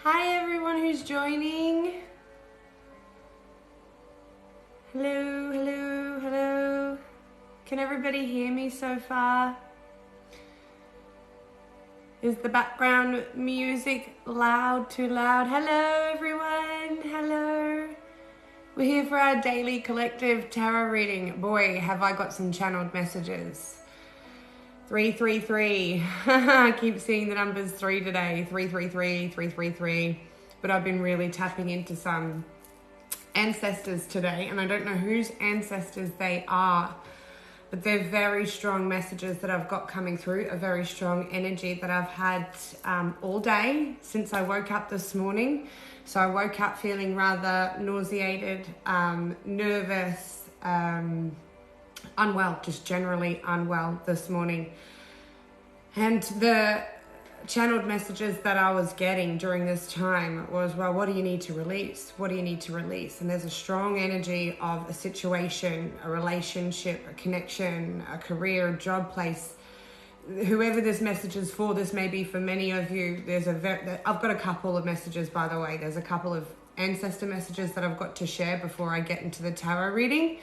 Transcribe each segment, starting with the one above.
Hi everyone who's joining. Hello, hello, hello. Can everybody hear me so far? Is the background music loud, too loud? Hello everyone, hello. We're here for our daily collective tarot reading. Boy, have I got some channeled messages. 333. I keep seeing the numbers 3 today. 333, 333. But I've been really tapping into some ancestors today, and I don't know whose ancestors they are, but they're very strong messages that I've got coming through, a very strong energy that I've had all day since I woke up this morning. So I woke up feeling rather nauseated, nervous, unwell, just generally unwell this morning. And the channeled messages that I was getting during this time was, well, what do you need to release? What do you need to release? And there's a strong energy of a situation, a relationship, a connection, a career, job place. Whoever this message is for, this may be for many of you. I've got a couple of messages, by the way. There's a couple of ancestor messages that I've got to share before I get into the tarot reading.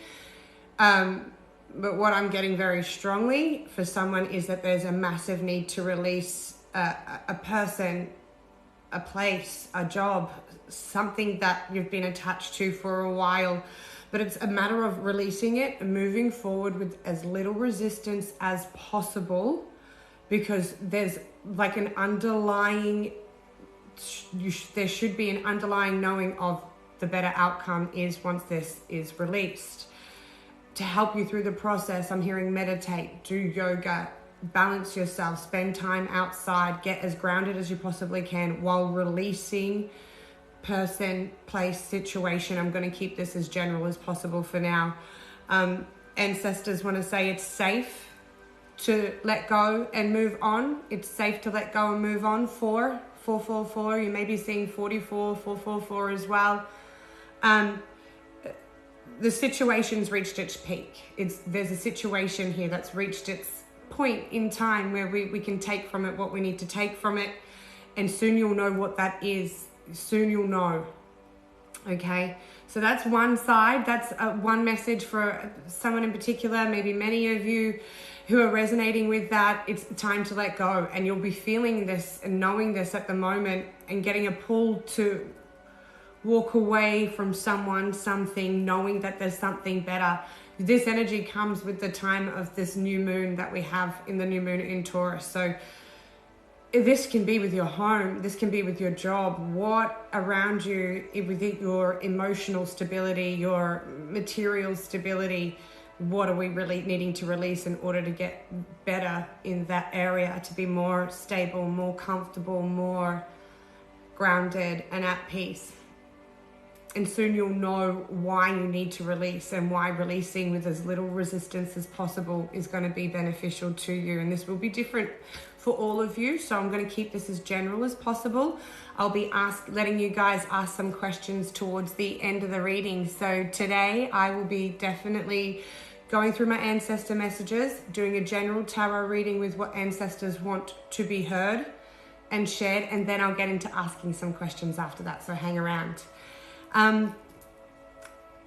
But what I'm getting very strongly for someone is that there's a massive need to release a person, a place, a job, something that you've been attached to for a while. But it's a matter of releasing it and moving forward with as little resistance as possible, because there's like an underlying, there should be an underlying knowing of the better outcome is once this is released. To help you through the process, I'm hearing meditate, do yoga, balance yourself, spend time outside, get as grounded as you possibly can while releasing person, place, situation. I'm going to keep this as general as possible for now. Ancestors want to say it's safe to let go and move on. It's safe to let go and move on. 444. You may be seeing 44, 444 as well. The situation's reached its peak. There's a situation here that's reached its point in time where we can take from it what we need to take from it, and soon you'll know what that is. Soon you'll know. Okay, so that's one side. That's one message for someone in particular, maybe many of you who are resonating with that. It's time to let go, and you'll be feeling this and knowing this at the moment and getting a pull to walk away from someone, something, knowing that there's something better. This energy comes with the time of this new moon that we have in the new moon in Taurus. So this can be with your home, this can be with your job, what around you, with your emotional stability, your material stability. What are we really needing to release in order to get better in that area, to be more stable, more comfortable, more grounded and at peace? And soon you'll know why you need to release, and why releasing with as little resistance as possible is going to be beneficial to you. And this will be different for all of you. So I'm going to keep this as general as possible. I'll be letting you guys ask some questions towards the end of the reading. So today I will be definitely going through my ancestor messages, doing a general tarot reading with what ancestors want to be heard and shared. And then I'll get into asking some questions after that. So hang around.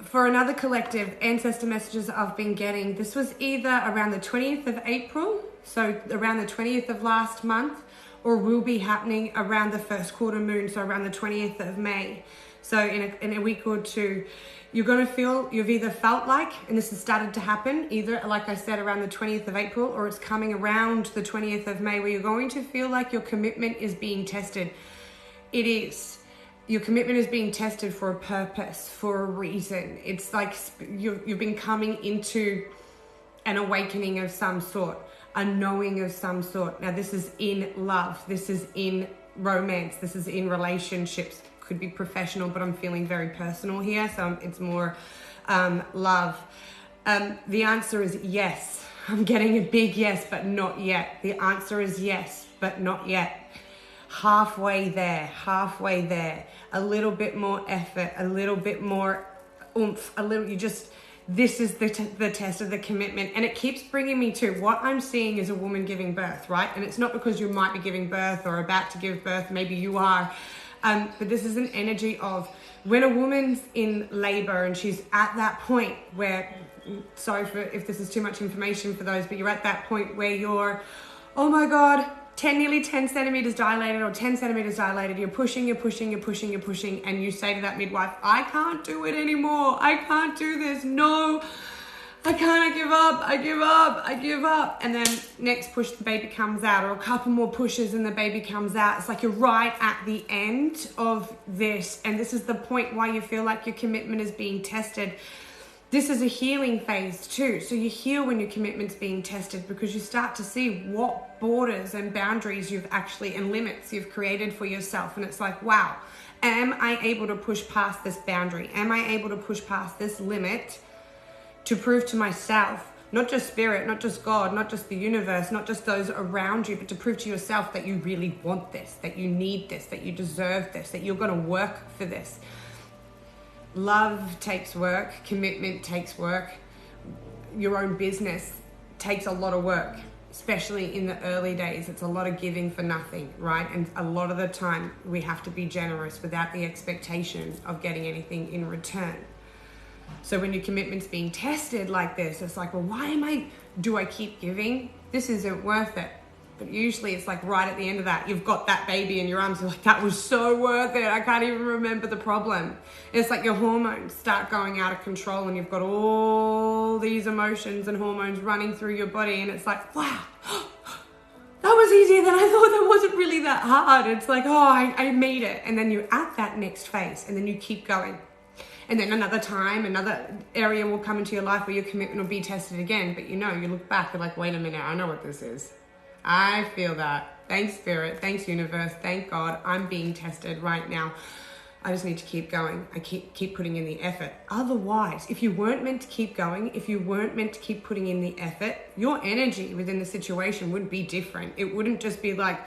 For another collective ancestor messages I've been getting, this was either around the 20th of April, so around the 20th of last month, or will be happening around the first quarter moon, so around the 20th of May. So in a week or two, you're going to feel, you've either felt like, and this has started to happen, either, like I said, around the 20th of April, or it's coming around the 20th of May, where you're going to feel like your commitment is being tested. It is. Your commitment is being tested for a purpose, for a reason. It's like you've been coming into an awakening of some sort, a knowing of some sort. Now, this is in love. This is in romance. This is in relationships. Could be professional, but I'm feeling very personal here. So it's more love. The answer is yes. I'm getting a big yes, but not yet. The answer is yes, but not yet. Halfway there, a little bit more effort, a little bit more oomph, this is the test of the commitment. And it keeps bringing me to what I'm seeing is a woman giving birth, right? And it's not because you might be giving birth or about to give birth, maybe you are, But this is an energy of when a woman's in labor and she's at that point where, sorry for if this is too much information for those, but you're at that point where you're, oh my God, nearly 10 centimeters dilated or 10 centimeters dilated. You're pushing, and you say to that midwife, I can't do it anymore. I can't do this. No, I can't. I give up. And then next push, the baby comes out, or a couple more pushes and the baby comes out. It's like you're right at the end of this. And this is the point why you feel like your commitment is being tested. This is a healing phase too. So you heal when your commitment's being tested, because you start to see what borders and boundaries you've actually, and limits you've created for yourself. And it's like, wow, am I able to push past this boundary? Am I able to push past this limit to prove to myself, not just spirit, not just God, not just the universe, not just those around you, but to prove to yourself that you really want this, that you need this, that you deserve this, that you're going to work for this. Love takes work, commitment takes work, your own business takes a lot of work, especially in the early days. It's a lot of giving for nothing, right? And a lot of the time we have to be generous without the expectation of getting anything in return. So when your commitment's being tested like this, it's like, well, do I keep giving? This isn't worth it. But usually it's like right at the end of that, you've got that baby in your arms. You're like, that was so worth it. I can't even remember the problem. It's like your hormones start going out of control and you've got all these emotions and hormones running through your body. And it's like, wow, that was easier than I thought. That wasn't really that hard. It's like, oh, I made it. And then you're at that next phase and then you keep going. And then another time, another area will come into your life where your commitment will be tested again. But you look back, you're like, wait a minute, I know what this is. I feel that. Thanks, Spirit. Thanks, Universe. Thank God. I'm being tested right now. I just need to keep going. I keep putting in the effort. Otherwise, if you weren't meant to keep going, if you weren't meant to keep putting in the effort, your energy within the situation would be different. It wouldn't just be like,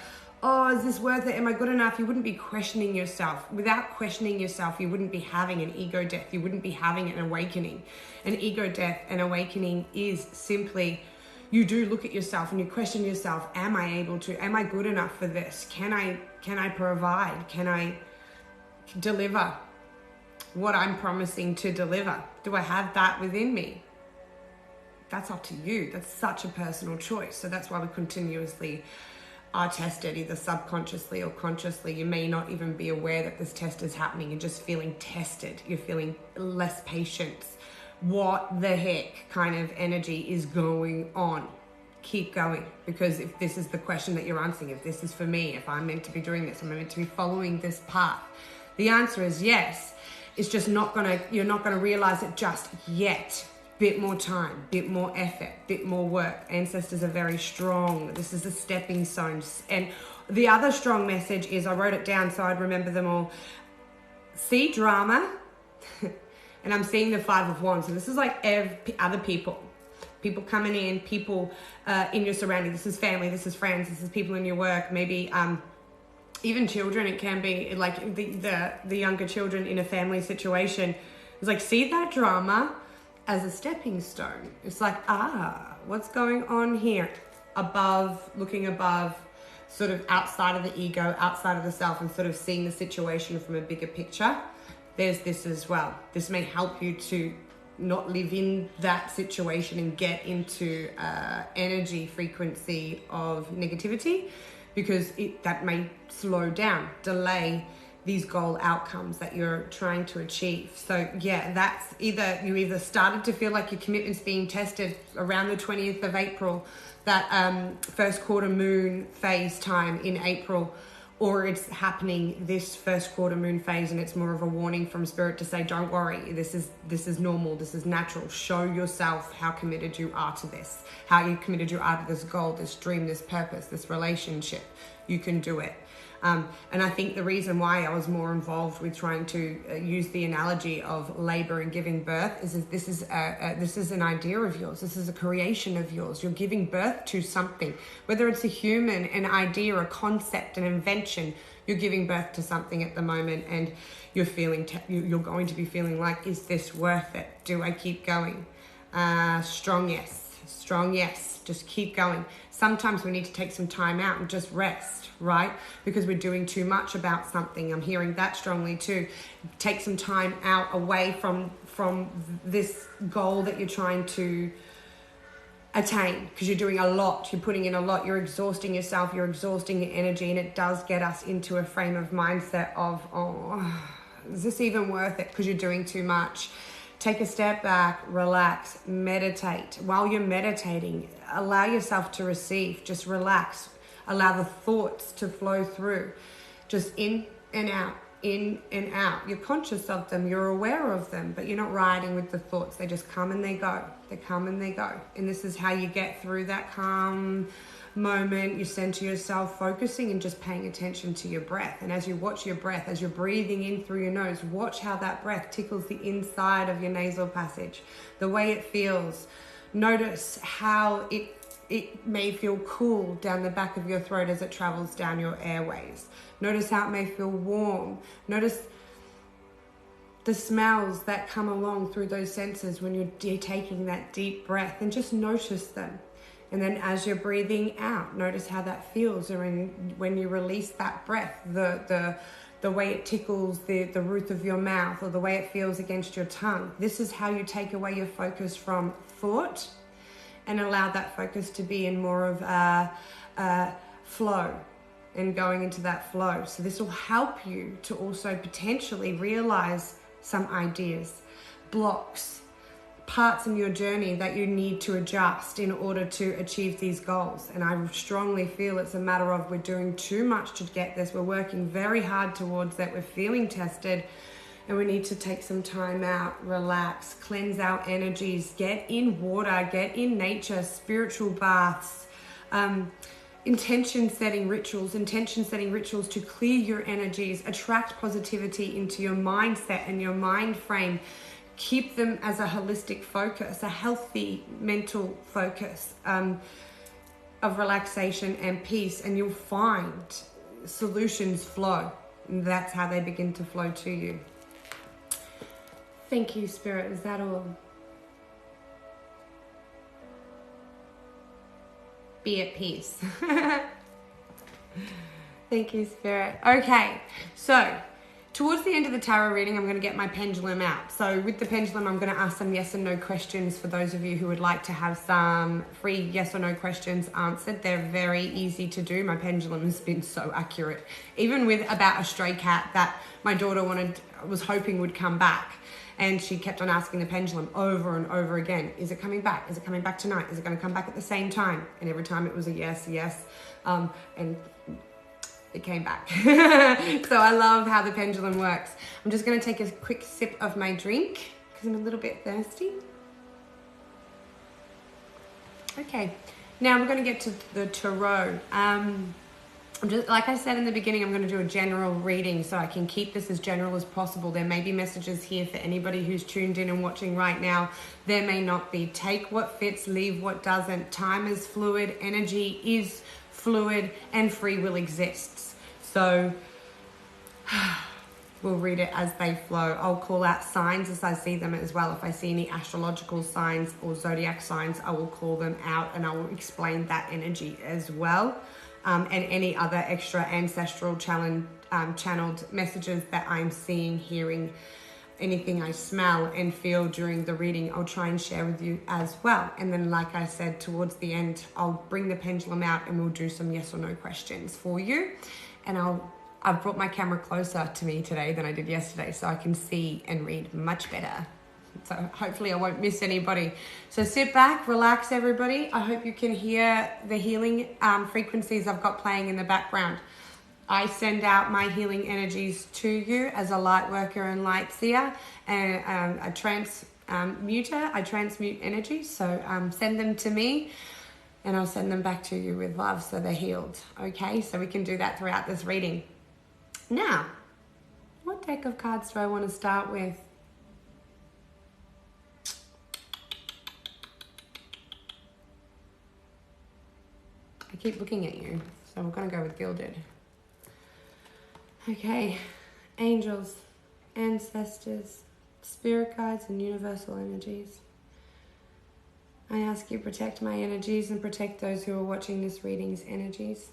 oh, is this worth it? Am I good enough? You wouldn't be questioning yourself. Without questioning yourself, you wouldn't be having an ego death. You wouldn't be having an awakening. An ego death and awakening is simply, you do look at yourself and you question yourself, am I good enough for this? Can I provide? Can I deliver what I'm promising to deliver? Do I have that within me? That's up to you. That's such a personal choice. So that's why we continuously are tested, either subconsciously or consciously. You may not even be aware that this test is happening. You're just feeling tested. You're feeling less patience. What the heck kind of energy is going on? Keep going, because if this is the question that you're answering, if this is for me, if I'm meant to be doing this, I'm meant to be following this path, the answer is yes. It's just you're not gonna realize it just yet. Bit more time, bit more effort, bit more work. Ancestors are very strong. This is a stepping stone. And the other strong message is, I wrote it down so I'd remember them all. See drama, and I'm seeing the 5 of Wands. So this is like other people coming in, people in your surroundings. This is family, this is friends, this is people in your work, maybe even children. It can be like the younger children in a family situation. It's like, see that drama as a stepping stone. It's like, what's going on here? Looking above, sort of outside of the ego, outside of the self, and sort of seeing the situation from a bigger picture. There's this as well. This may help you to not live in that situation and get into energy frequency of negativity, because that may slow down, delay these goal outcomes that you're trying to achieve. So yeah, that's you either started to feel like your commitment's being tested around the 20th of April, that first quarter moon phase time in April, or it's happening this first quarter moon phase and it's more of a warning from Spirit to say, don't worry, this is normal, this is natural. Show yourself how committed you are to this, how you committed you are to this goal, this dream, this purpose, this relationship. You can do it. And I think the reason why I was more involved with trying to use the analogy of labor and giving birth is that this is an idea of yours. This is a creation of yours. You're giving birth to something, whether it's a human, an idea, a concept, an invention. You're giving birth to something at the moment, and you're you're going to be feeling like, is this worth it? Do I keep going? Strong yes. Strong, yes. Just keep going. Sometimes we need to take some time out and just rest, right? Because we're doing too much about something. I'm hearing that strongly too. Take some time out away from this goal that you're trying to attain, because you're doing a lot, you're putting in a lot, you're exhausting yourself, you're exhausting your energy, and it does get us into a frame of mindset of, oh, is this even worth it? Because you're doing too much. Take a step back, relax, meditate. While you're meditating, allow yourself to receive. Just relax. Allow the thoughts to flow through. Just in and out, in and out. You're conscious of them, you're aware of them, but you're not riding with the thoughts. They just come and they go. They come and they go. And this is how you get through that calm moment. You center yourself, focusing and just paying attention to your breath. And as you watch your breath, as you're breathing in through your nose, watch how that breath tickles the inside of your nasal passage, the way it feels. Notice how it may feel cool down the back of your throat as it travels down your airways. Notice how it may feel warm. Notice the smells that come along through those senses when you're taking that deep breath, and just notice them. And then as you're breathing out, notice how that feels. And when you release that breath, the way it tickles the roof of your mouth, or the way it feels against your tongue. This is how you take away your focus from thought and allow that focus to be in more of a flow, and going into that flow. So this will help you to also potentially realize some ideas, blocks, parts in your journey that you need to adjust in order to achieve these goals. And I strongly feel it's a matter of, we're doing too much to get this. We're working very hard towards that. We're feeling tested, and we need to take some time out, relax, cleanse our energies, get in water, get in nature, spiritual baths, intention setting rituals to clear your energies, attract positivity into your mindset and your mind frame. Keep them as a holistic focus, a healthy mental focus of relaxation and peace, and you'll find solutions flow. And that's how they begin to flow to you. Thank you, Spirit. Is that all? Be at peace. Thank you, Spirit. Okay, so towards the end of the tarot reading, I'm going to get my pendulum out. So with the pendulum, I'm going to ask some yes and no questions for those of you who would like to have some free yes or no questions answered. They're very easy to do. My pendulum has been so accurate. Even with about a stray cat that my daughter was hoping would come back. And she kept on asking the pendulum over and over again, is it coming back? Is it coming back tonight? Is it going to come back at the same time? And every time it was a yes, yes. And it came back. So I love how the pendulum works. I'm just going to take a quick sip of my drink because I'm a little bit thirsty. Okay, now we're going to get to the tarot. Like I said in the beginning, I'm going to do a general reading so I can keep this as general as possible. There may be messages here for anybody who's tuned in and watching right now. There may not be. Take what fits, leave what doesn't. Time is fluid, energy is fluid, and free will exists. So we'll read it as they flow. I'll call out signs as I see them as well. If I see any astrological signs or zodiac signs, I will call them out and I will explain that energy as well. And any other extra ancestral channeled messages that I'm seeing, hearing, anything I smell and feel during the reading, I'll try and share with you as well. And then, like I said, towards the end, I'll bring the pendulum out and we'll do some yes or no questions for you. And I've brought my camera closer to me today than I did yesterday, so I can see and read much better. So hopefully I won't miss anybody. So sit back, relax, everybody. I hope you can hear the healing frequencies I've got playing in the background. I send out my healing energies to you as a light worker and light seer and a transmuter. I transmute energy. So send them to me and I'll send them back to you with love so they're healed. Okay, so we can do that throughout this reading. Now, what deck of cards do I want to start with? I keep looking at you, so I'm going to go with Gilded. Okay, angels, ancestors, spirit guides, and universal energies. I ask you protect my energies and protect those who are watching this reading's energies.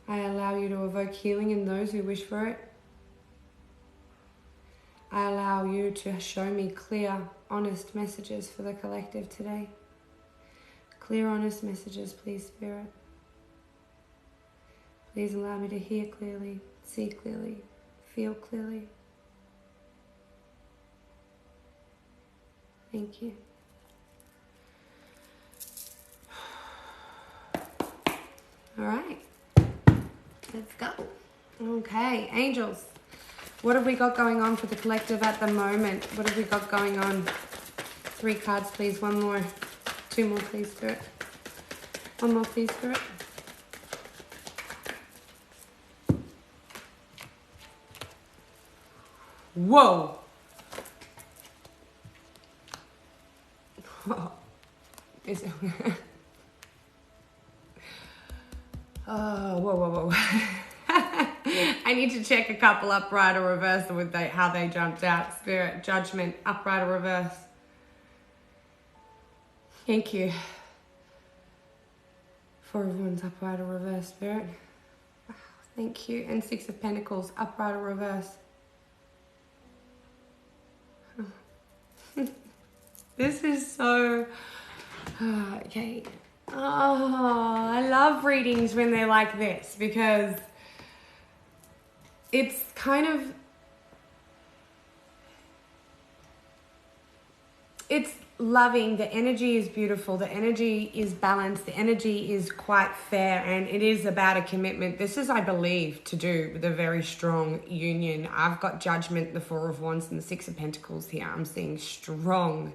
I allow you to evoke healing in those who wish for it. I allow you to show me clear, honest messages for the collective today. Clear, honest messages, please, Spirit. Please allow me to hear clearly, see clearly, feel clearly. Thank you. All right, let's go. Okay, angels. What have we got going on for the collective at the moment? What have we got going on? 3 cards, please. 1 more. 2 more, please, Spirit. 1 more, please, Spirit. Whoa. Oh. Oh, whoa. I need to check a couple upright or reverse with how they jumped out. Spirit, judgment, upright or reverse. Thank you. 4 of Wands, upright or reverse, Spirit. Thank you. And 6 of Pentacles, upright or reverse. This is so... okay. Oh, I love readings when they're like this because it's kind of... it's loving. The energy is beautiful. The energy is balanced. The energy is quite fair, and it is about a commitment. This is, I believe, to do with a very strong union. I've got judgment, the 4 of Wands, and the 6 of Pentacles here. I'm seeing strong,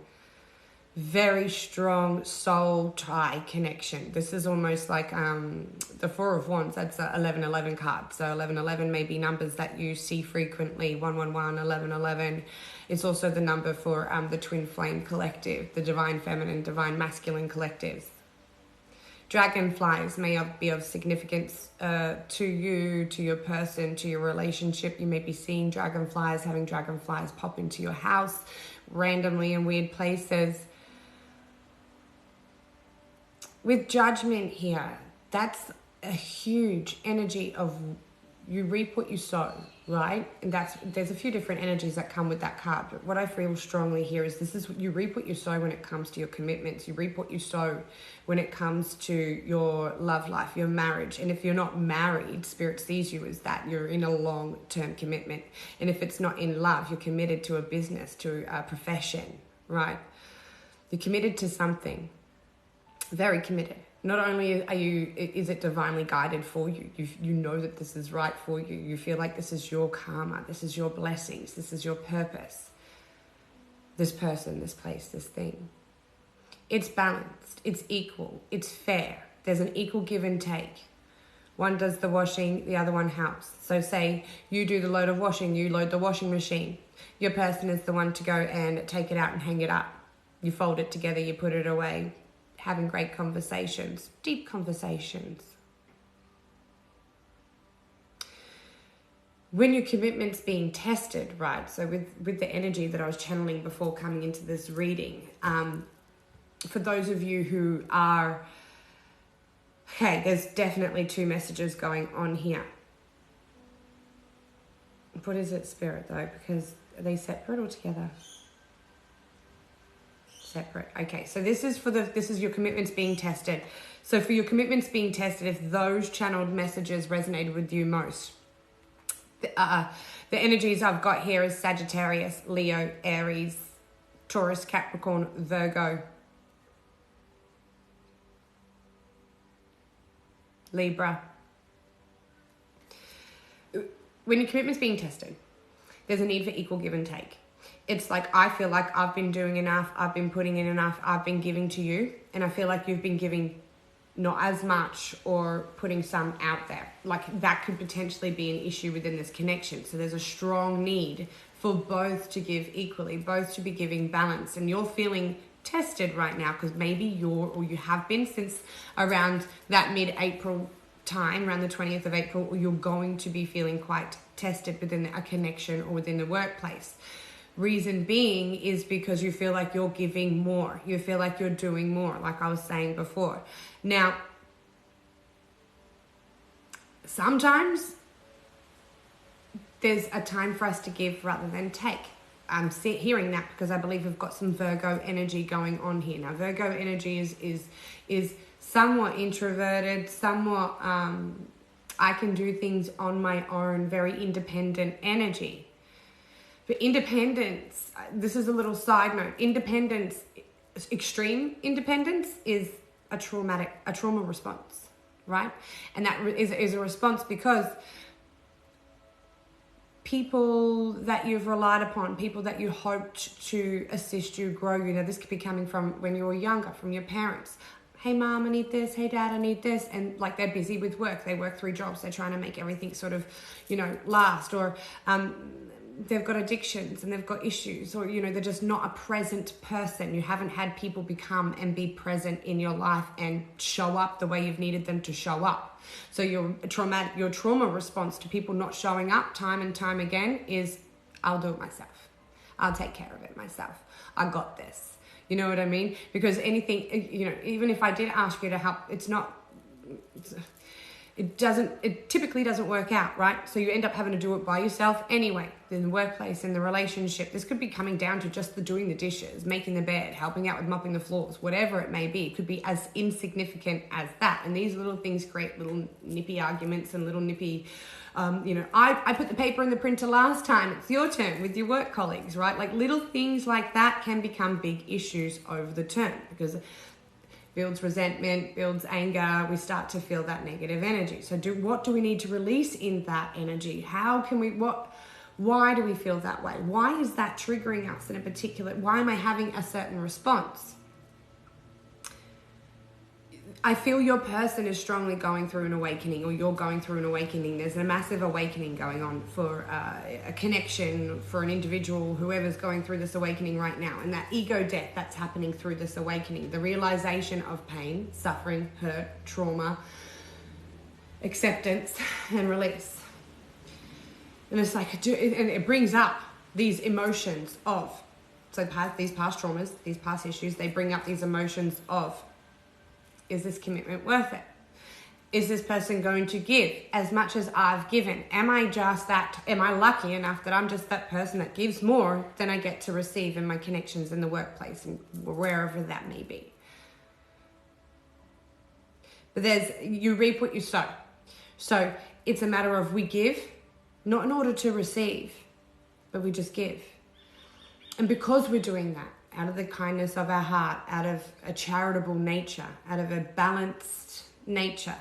very strong soul tie connection. This is almost like the 4 of Wands. That's a 11-11 card. So 11-11 may be numbers that you see frequently. 111, 11-11. It's also the number for the Twin Flame Collective, the Divine Feminine, Divine Masculine Collectives. Dragonflies may be of significance to you, to your person, to your relationship. You may be seeing dragonflies, having dragonflies pop into your house randomly in weird places. With judgment here, that's a huge energy of you reap what you sow, right? And there's a few different energies that come with that card. But what I feel strongly here is this is you reap what you sow when it comes to your commitments. You reap what you sow when it comes to your love life, your marriage. And if you're not married, Spirit sees you as that. You're in a long-term commitment. And if it's not in love, you're committed to a business, to a profession, right? You're committed to something. Very committed. Not only is it divinely guided for you, you know that this is right for you. You feel like this is your karma, this is your blessings, this is your purpose. This person, this place, this thing. It's balanced, it's equal, it's fair. There's an equal give and take. One does the washing, the other one helps. So say you do the load of washing, you load the washing machine. Your person is the one to go and take it out and hang it up. You fold it together, you put it away. Having great conversations, deep conversations. When your commitment's being tested, right? So with the energy that I was channeling before coming into this reading, for those of you who are, okay, there's definitely 2 messages going on here. What is it, Spirit, though? Because are they separate or together? Separate. Okay, so this is your commitments being tested. So for your commitments being tested, if those channeled messages resonated with you most, the energies I've got here is Sagittarius, Leo, Aries, Taurus, Capricorn, Virgo, Libra. When your commitment's being tested, there's a need for equal give and take. It's like, I feel like I've been doing enough, I've been putting in enough, I've been giving to you, and I feel like you've been giving not as much or putting some out there. Like that could potentially be an issue within this connection. So there's a strong need for both to give equally, both to be giving balance. And you're feeling tested right now because maybe you have been since around that mid-April time, around the 20th of April, or you're going to be feeling quite tested within a connection or within the workplace. Reason being is because you feel like you're giving more. You feel like you're doing more, like I was saying before. Now, sometimes there's a time for us to give rather than take. I'm hearing that because I believe we've got some Virgo energy going on here. Now, Virgo energy is somewhat introverted, somewhat I can do things on my own, very independent energy. But independence, this is a little side note, independence, extreme independence is a trauma response, right? And that is a response because people that you've relied upon, people that you hoped to assist you, grow you. Now, this could be coming from when you were younger, from your parents. Hey, mom, I need this. Hey, dad, I need this. And like they're busy with work. They work 3 jobs. They're trying to make everything sort of, last. Or they've got addictions and they've got issues. Or, they're just not a present person. You haven't had people become and be present in your life and show up the way you've needed them to show up. So your trauma response to people not showing up time and time again is, I'll do it myself. I'll take care of it myself. I got this. You know what I mean? Because anything, even if I did ask you to help, it typically doesn't work out, right? So you end up having to do it by yourself anyway, in the workplace, in the relationship. This could be coming down to just doing the dishes, making the bed, helping out with mopping the floors, whatever it may be. It could be as insignificant as that. And these little things create little nippy arguments and little nippy, I put the paper in the printer last time. It's your turn with your work colleagues, right? Like little things like that can become big issues over the term because builds resentment, builds anger. We start to feel that negative energy. So what do we need to release in that energy? Why do we feel that way? Why is that triggering us in a particular, why am I having a certain response? I feel your person is strongly going through an awakening, or you're going through an awakening. There's a massive awakening going on for a connection, for an individual, whoever's going through this awakening right now. And that ego death that's happening through this awakening, the realization of pain, suffering, hurt, trauma, acceptance, and release. And it's like, and it brings up these emotions of, these past traumas, these past issues, they bring up these emotions of, is this commitment worth it? Is this person going to give as much as I've given? Am I lucky enough that I'm just that person that gives more than I get to receive in my connections in the workplace and wherever that may be? But you reap what you sow. So it's a matter of we give, not in order to receive, but we just give. And because we're doing that, out of the kindness of our heart, out of a charitable nature, out of a balanced nature,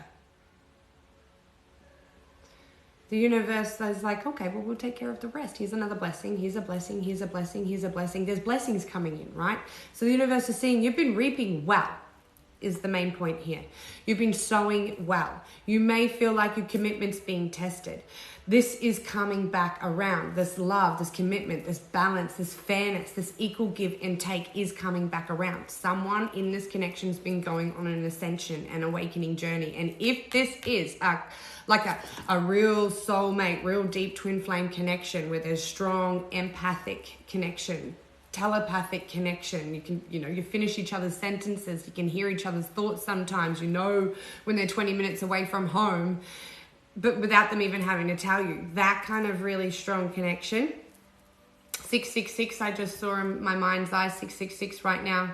the universe is like, okay, well, we'll take care of the rest. Here's another blessing. Here's a blessing. Here's a blessing. Here's a blessing. There's blessings coming in, right? So the universe is seeing you've been reaping well, is the main point here. You've been sowing well. You may feel like your commitment's being tested. This is coming back around. This love, this commitment, this balance, this fairness, this equal give and take is coming back around. Someone in this connection has been going on an ascension, an awakening journey. And if this is a real soulmate, real deep twin flame connection where there's strong empathic connection, telepathic connection, you finish each other's sentences, you can hear each other's thoughts sometimes, when they're 20 minutes away from home, but without them even having to tell you. That kind of really strong connection. 666, I just saw in my mind's eye, 666 right now.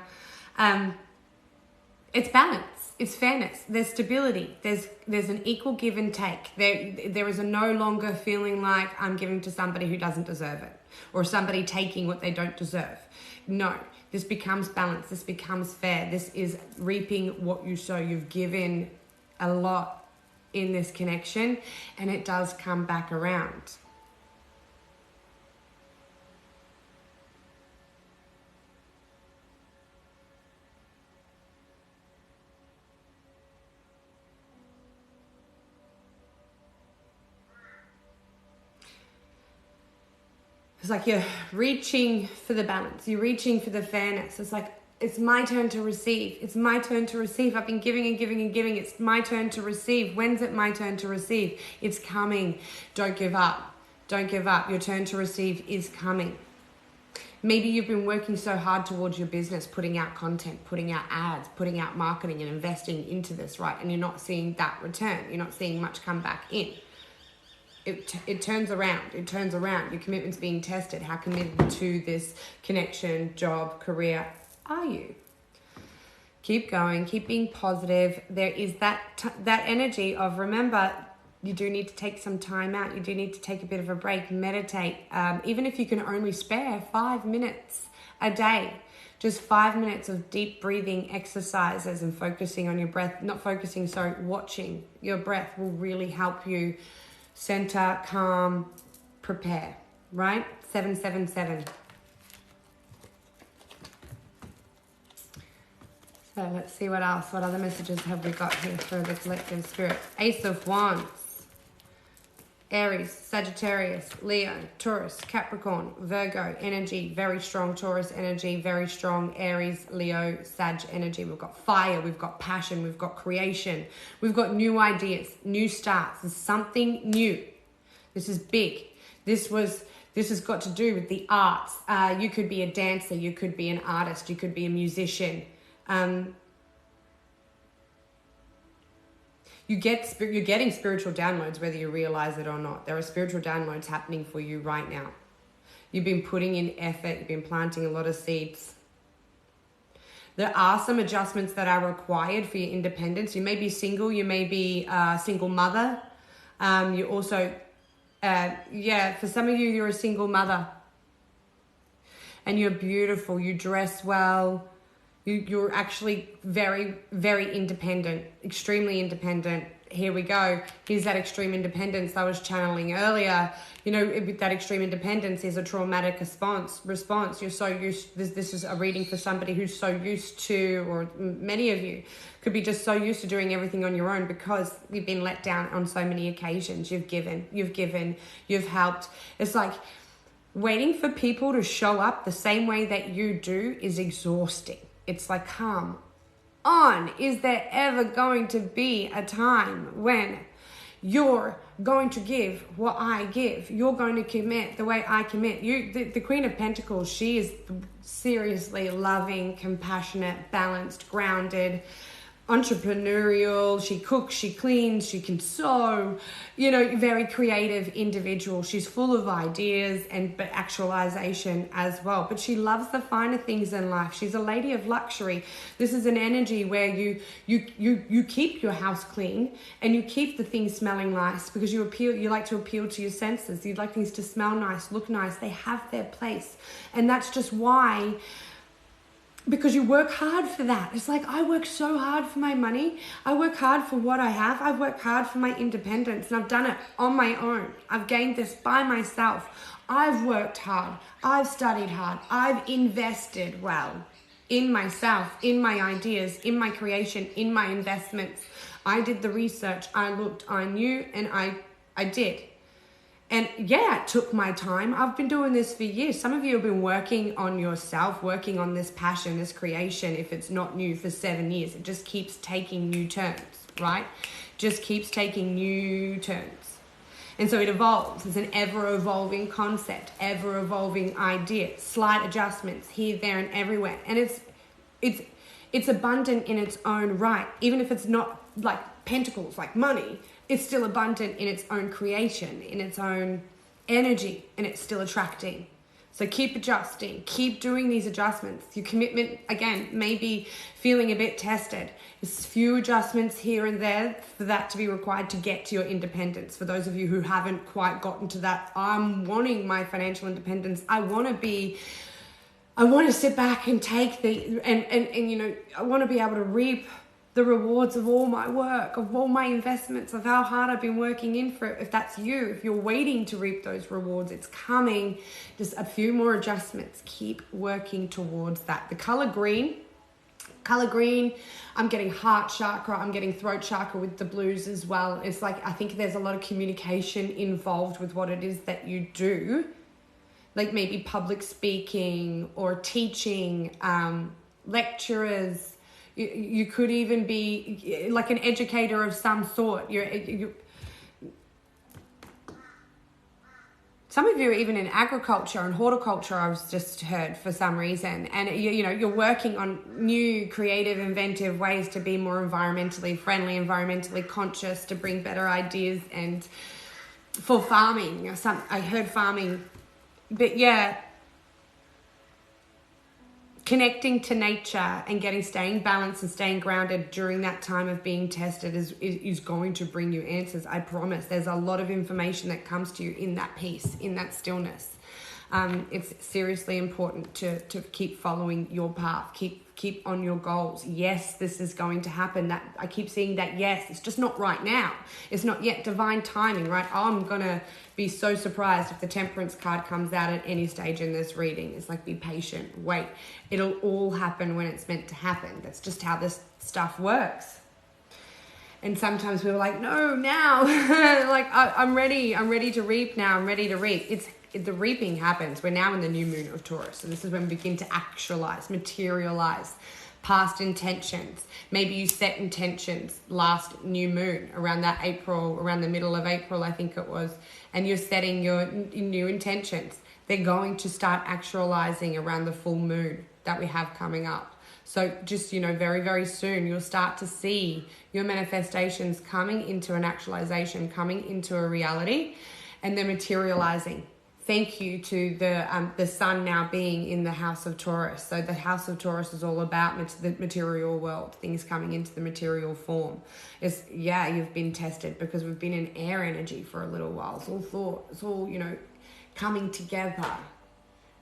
It's balance. It's fairness. There's stability. There's an equal give and take. There is a no longer feeling like I'm giving to somebody who doesn't deserve it, or somebody taking what they don't deserve. No, this becomes balance. This becomes fair. This is reaping what you sow. You've given a lot in this connection, and it does come back around. It's like you're reaching for the balance. You're reaching for the fairness. It's like, it's my turn to receive. It's my turn to receive. I've been giving and giving and giving. It's my turn to receive. When's it my turn to receive? It's coming. Don't give up. Don't give up. Your turn to receive is coming. Maybe you've been working so hard towards your business, putting out content, putting out ads, putting out marketing and investing into this, right? And you're not seeing that return. You're not seeing much come back in. It turns around. It turns around. Your commitment's being tested. How committed to this connection, job, career are you? Keep going. Keep being positive. There is that energy of, remember, you do need to take some time out. You do need to take a bit of a break, meditate. Even if you can only spare 5 minutes a day, just 5 minutes of deep breathing exercises and focusing on your breath, watching your breath will really help you center, calm, prepare, right? 777. So let's see what else. What other messages have we got here for the collective spirit? Ace of Wands. Aries, Sagittarius, Leo, Taurus, Capricorn, Virgo energy, very strong Taurus energy, very strong Aries, Leo, Sag energy. We've got fire, we've got passion, we've got creation, we've got new ideas, new starts. There's something new. This is big. This has got to do with the arts. You could be a dancer, you could be an artist, you could be a musician. You're getting spiritual downloads whether you realize it or not. There are spiritual downloads happening for you right now. You've been putting in effort. You've been planting a lot of seeds. There are some adjustments that are required for your independence. You may be single. You may be a single mother. You also, for some of you, you're a single mother. And you're beautiful. You dress well. You're actually very, very independent, extremely independent. Here we go. Here's that extreme independence I was channeling earlier. You know, that extreme independence is a traumatic response. You're so used, this is a reading for somebody who's so used to, or many of you could be just so used to doing everything on your own because you've been let down on so many occasions. You've given, you've helped. It's like waiting for people to show up the same way that you do is exhausting. It's like, come on. Is there ever going to be a time when you're going to give what I give? You're going to commit the way I commit. The Queen of Pentacles, she is seriously loving, compassionate, balanced, grounded, entrepreneurial. She cooks, she cleans, she can sew, very creative individual. She's full of ideas but actualization as well. But she loves the finer things in life. She's a lady of luxury. This is an energy where you keep your house clean and you keep the things smelling nice because you like to appeal to your senses. You'd like things to smell nice, look nice. They have their place. And that's just why, because you work hard for that. It's like, I work so hard for my money. I work hard for what I have. I work hard for my independence, and I've done it on my own. I've gained this by myself. I've worked hard. I've studied hard. I've invested well in myself, in my ideas, in my creation, in my investments. I did the research. I looked, I knew, and I did. And yeah, it took my time. I've been doing this for years. Some of you have been working on yourself, working on this passion, this creation, if it's not new, for 7 years. It just keeps taking new turns, right? Just keeps taking new turns. And so it evolves. It's an ever-evolving concept, ever-evolving idea, slight adjustments here, there, and everywhere. And it's abundant in its own right. Even if it's not like pentacles, like money, it's still abundant in its own creation, in its own energy, and it's still attracting. So keep adjusting, keep doing these adjustments. Your commitment, again, may be feeling a bit tested. There's few adjustments here and there for that to be required to get to your independence. For those of you who haven't quite gotten to that, I'm wanting my financial independence. I want to sit back and take I want to be able to reap the rewards of all my work, of all my investments, of how hard I've been working in for it. If that's you, if you're waiting to reap those rewards, it's coming. Just a few more adjustments. Keep working towards that. The color green, I'm getting heart chakra, I'm getting throat chakra with the blues as well. It's like, I think there's a lot of communication involved with what it is that you do. Like maybe public speaking or teaching, lecturers. You could even be like an educator of some sort. Some some of you are even in agriculture and horticulture, I've just heard for some reason. And you know, you're working on new, creative, inventive ways to be more environmentally friendly, environmentally conscious, to bring better ideas. And for farming, I heard farming, but yeah, connecting to nature and staying balanced and staying grounded during that time of being tested is going to bring you answers. I promise. There's a lot of information that comes to you in that peace, in that stillness. It's seriously important to keep following your path, keep on your goals. Yes, this is going to happen. That I keep seeing that. Yes, it's just not right now. It's not yet divine timing, right? I'm gonna be so surprised if the Temperance card comes out at any stage in this reading. It's like, be patient, wait. It'll all happen when it's meant to happen. That's just how this stuff works. And sometimes we're like, no, now, like I'm ready to reap now. I'm ready to reap. The reaping happens. We're now in the new moon of Taurus. So this is when we begin to actualize, materialize past intentions. Maybe you set intentions last new moon around the middle of April, I think it was, and you're setting your new intentions. They're going to start actualizing around the full moon that we have coming up. So just, you know, very, very soon you'll start to see your manifestations coming into an actualization, coming into a reality, and they're materializing. Thank you to the sun now being in the house of Taurus. So the house of Taurus is all about the material world, things coming into the material form. You've been tested because we've been in air energy for a little while. It's all thought, it's all, you know, coming together.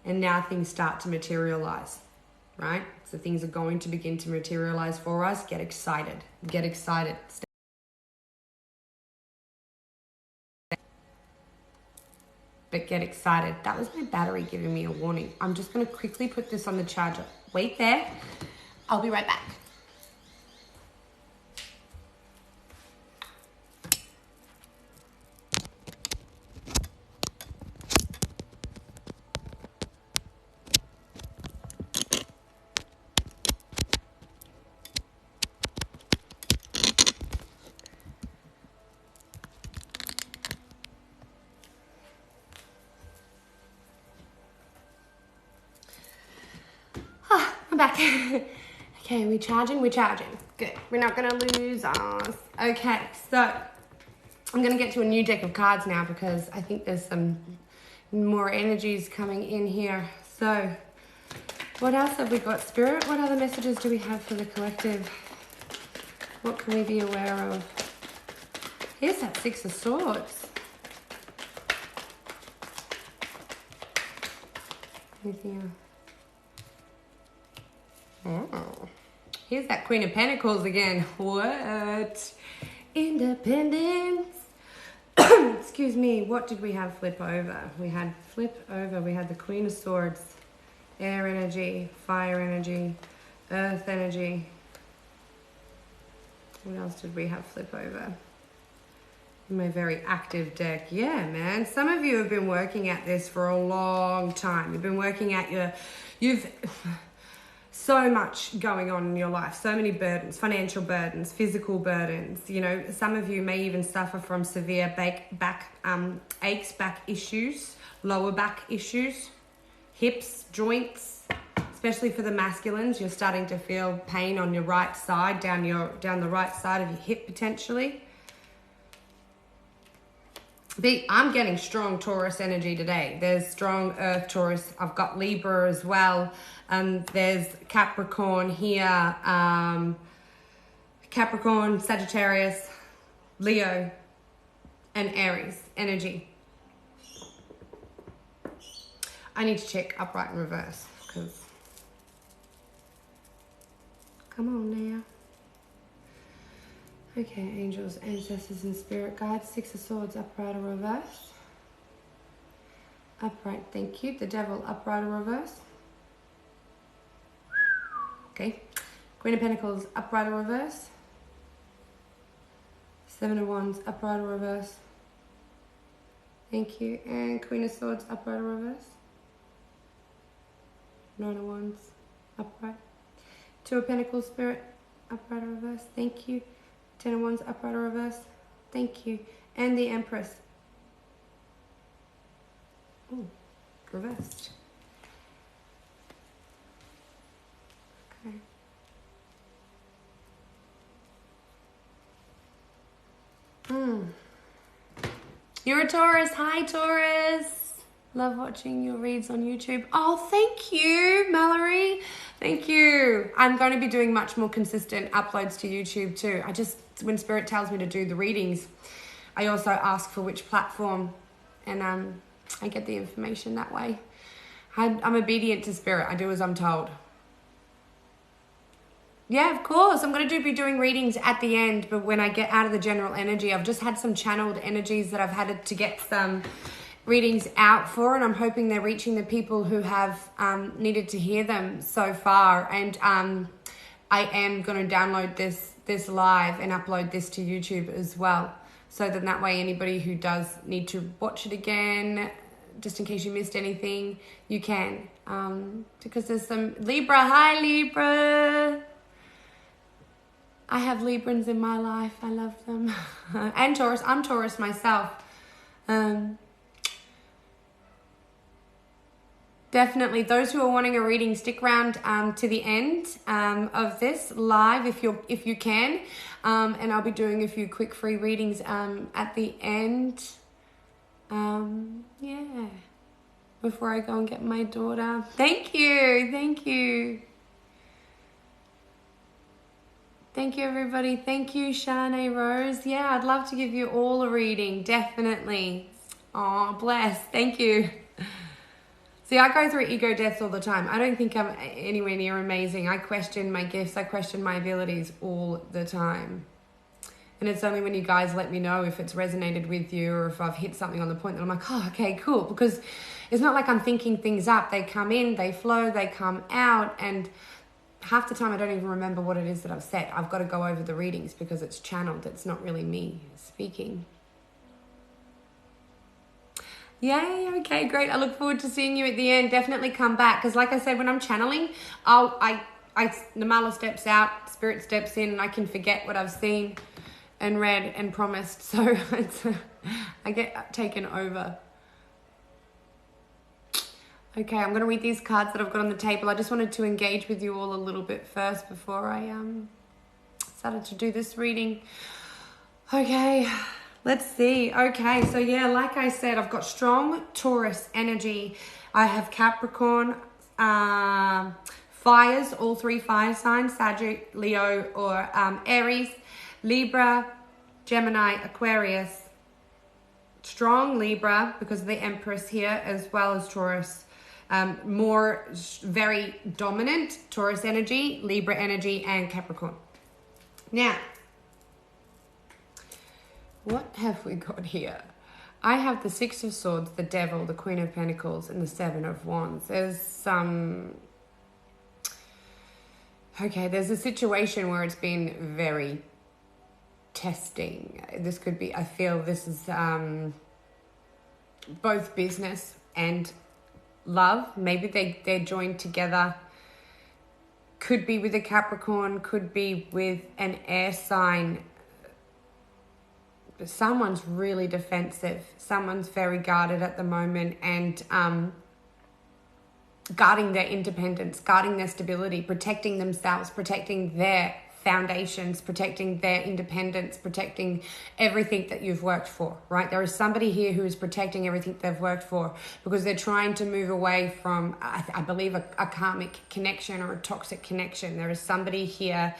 And now things start to materialize, right? So things are going to begin to materialize for us. Get excited. Get excited. But get excited. That was my battery giving me a warning. I'm just going to quickly put this on the charger. Wait there. I'll be right back. I'm back. Okay, we're charging. Good. We're not going to lose us. Okay, so I'm going to get to a new deck of cards now because I think there's some more energies coming in here. So what else have we got, Spirit? What other messages do we have for the collective? What can we be aware of? Here's that Six of Swords. Anything else? Oh, here's that Queen of Pentacles again. What? Independence. Excuse me. What did we have flip over? We had the Queen of Swords, air energy, fire energy, earth energy. What else did we have flip over? My very active deck. Yeah, man. Some of you have been working at this for a long time. You've been working at so much going on in your life, so many burdens, financial burdens, physical burdens. You know, some of you may even suffer from severe back aches, back issues, lower back issues, hips, joints, especially for the masculines. You're starting to feel pain on your right side, down the right side of your hip potentially. I'm getting strong Taurus energy today. There's strong Earth Taurus. I've got Libra as well. There's Capricorn here. Capricorn, Sagittarius, Leo, and Aries energy. I need to check upright and reverse because... Come on now. Okay, angels, ancestors, and spirit guides. Six of Swords, upright or reverse. Upright, thank you. The Devil, upright or reverse. Okay. Queen of Pentacles, upright or reverse. Seven of Wands, upright or reverse. Thank you. And Queen of Swords, upright or reverse. Nine of Wands, upright. Two of Pentacles, spirit, upright or reverse. Thank you. Ten of Wands, upright or reverse. Thank you. And the Empress. Oh, reversed. Okay. You're a Taurus. Hi, Taurus. Love watching your reads on YouTube. Oh, thank you, Mallory. Thank you. I'm going to be doing much more consistent uploads to YouTube too. When Spirit tells me to do the readings, I also ask for which platform, and I get the information that way. I'm obedient to Spirit. I do as I'm told. Yeah, of course. I'm going to be doing readings at the end, but when I get out of the general energy, I've just had some channeled energies that I've had to get some readings out for, and I'm hoping they're reaching the people who have needed to hear them so far. And I am going to download this live and upload this to YouTube as well, so then that way anybody who does need to watch it again, just in case you missed anything, you can. Because there's some Libra. Hi, Libra. I have Librans in my life. I love them. And Taurus. I'm Taurus myself. Definitely, those who are wanting a reading, stick around to the end of this live if you can. And I'll be doing a few quick free readings at the end. Yeah. Before I go and get my daughter. Thank you. Thank you. Thank you, everybody. Thank you, Shanae Rose. Yeah, I'd love to give you all a reading. Definitely. Oh, bless. Thank you. See, I go through ego deaths all the time. I don't think I'm anywhere near amazing. I question my gifts. I question my abilities all the time. And it's only when you guys let me know if it's resonated with you or if I've hit something on the point that I'm like, oh, okay, cool. Because it's not like I'm thinking things up. They come in, they flow, they come out, and half the time I don't even remember what it is that I've said. I've got to go over the readings because it's channeled. It's not really me speaking. Yay, okay, great. I look forward to seeing you at the end. Definitely come back, because like I said, when I'm channeling, Namala steps out, Spirit steps in, and I can forget what I've seen and read and promised. So I get taken over. Okay, I'm going to read these cards that I've got on the table. I just wanted to engage with you all a little bit first before I started to do this reading. Okay, let's see. Okay, so yeah, like I said, I've got strong Taurus energy. I have Capricorn, fires, all three fire signs, Sagittarius, Leo, or Aries, Libra, Gemini, Aquarius. Strong Libra because of the Empress here, as well as Taurus. Very dominant Taurus energy, Libra energy, and Capricorn. Now, what have we got here? I have the Six of Swords, the Devil, the Queen of Pentacles, and the Seven of Wands. There's some... Okay, there's a situation where it's been very testing. This could be, I feel this is both business and love. Maybe they're joined together. Could be with a Capricorn, could be with an air sign. Someone's really defensive. Someone's very guarded at the moment and guarding their independence, guarding their stability, protecting themselves, protecting their foundations, protecting their independence, protecting everything that you've worked for, right? There is somebody here who is protecting everything they've worked for because they're trying to move away from, I believe, a karmic connection or a toxic connection. There is somebody here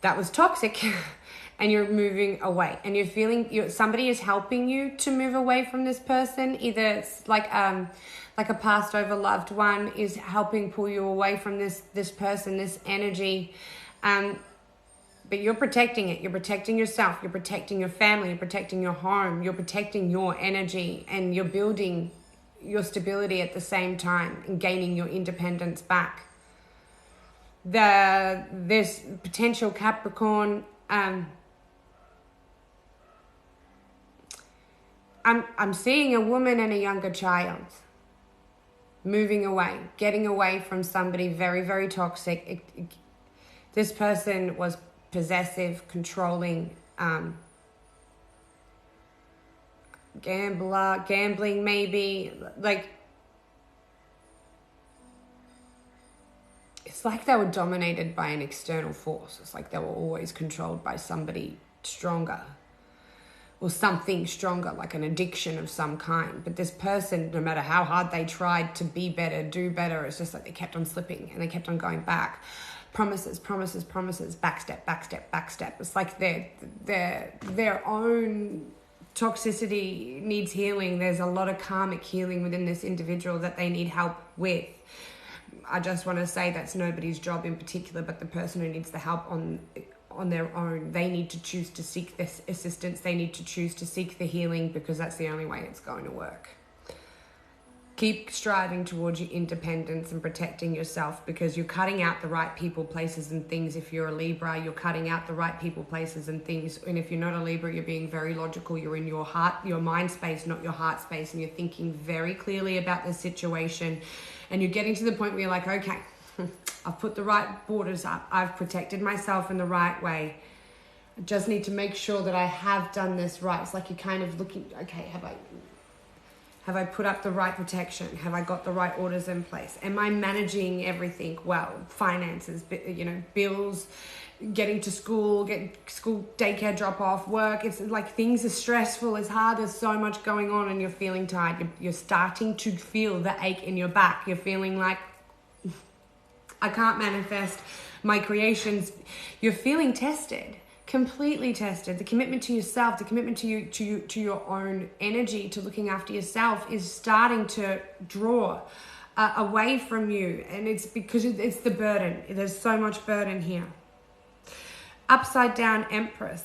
that was toxic and you're moving away and you're feeling somebody is helping you to move away from this person. Either it's like a passed over loved one is helping pull you away from this person, this energy. But you're protecting it. You're protecting yourself. You're protecting your family. You're protecting your home. You're protecting your energy, and you're building your stability at the same time and gaining your independence back. This potential Capricorn, I'm seeing a woman and a younger child moving away, getting away from somebody very, very toxic. This person was possessive, controlling. gambling maybe. Like, it's like they were dominated by an external force. It's like they were always controlled by somebody stronger or something stronger, like an addiction of some kind. But this person, no matter how hard they tried to be better, do better, it's just like they kept on slipping and they kept on going back. Promises, backstep. It's like their own toxicity needs healing. There's a lot of karmic healing within this individual that they need help with. I just want to say that's nobody's job in particular, but the person who needs the help on their own. They need to choose to seek this assistance. They need to choose to seek the healing, because that's the only way it's going to work. Keep striving towards your independence and protecting yourself, because you're cutting out the right people, places and things. If you're a Libra, you're cutting out the right people, places and things. And if you're not a Libra, you're being very logical. You're in your heart, your mind space, not your heart space. And you're thinking very clearly about the situation. And you're getting to the point where you're like, okay, I've put the right borders up. I've protected myself in the right way. I just need to make sure that I have done this right. It's like you're kind of looking, okay, have I put up the right protection? Have I got the right orders in place? Am I managing everything well? Finances, bills, getting to school, daycare drop off, work. It's like things are stressful, it's hard, there's so much going on and you're feeling tired. You're starting to feel the ache in your back. You're feeling like, I can't manifest my creations. You're feeling tested. Completely tested. The commitment to yourself, the commitment to your own energy, to looking after yourself is starting to draw away from you. And it's because it's the burden. There's so much burden here. Upside down Empress.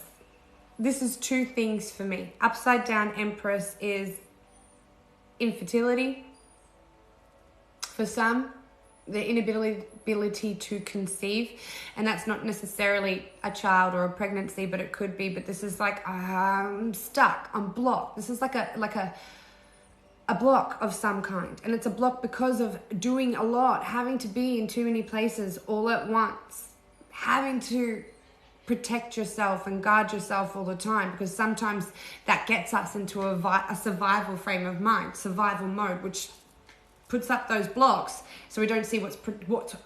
This is two things for me. Upside down Empress is infertility for some. The inability to conceive, and that's not necessarily a child or a pregnancy, but it could be. But this is like, I'm stuck, I'm blocked. This is like a block of some kind, and it's a block because of doing a lot, having to be in too many places all at once, having to protect yourself and guard yourself all the time, because sometimes that gets us into a survival frame of mind, survival mode, which puts up those blocks so we don't see what's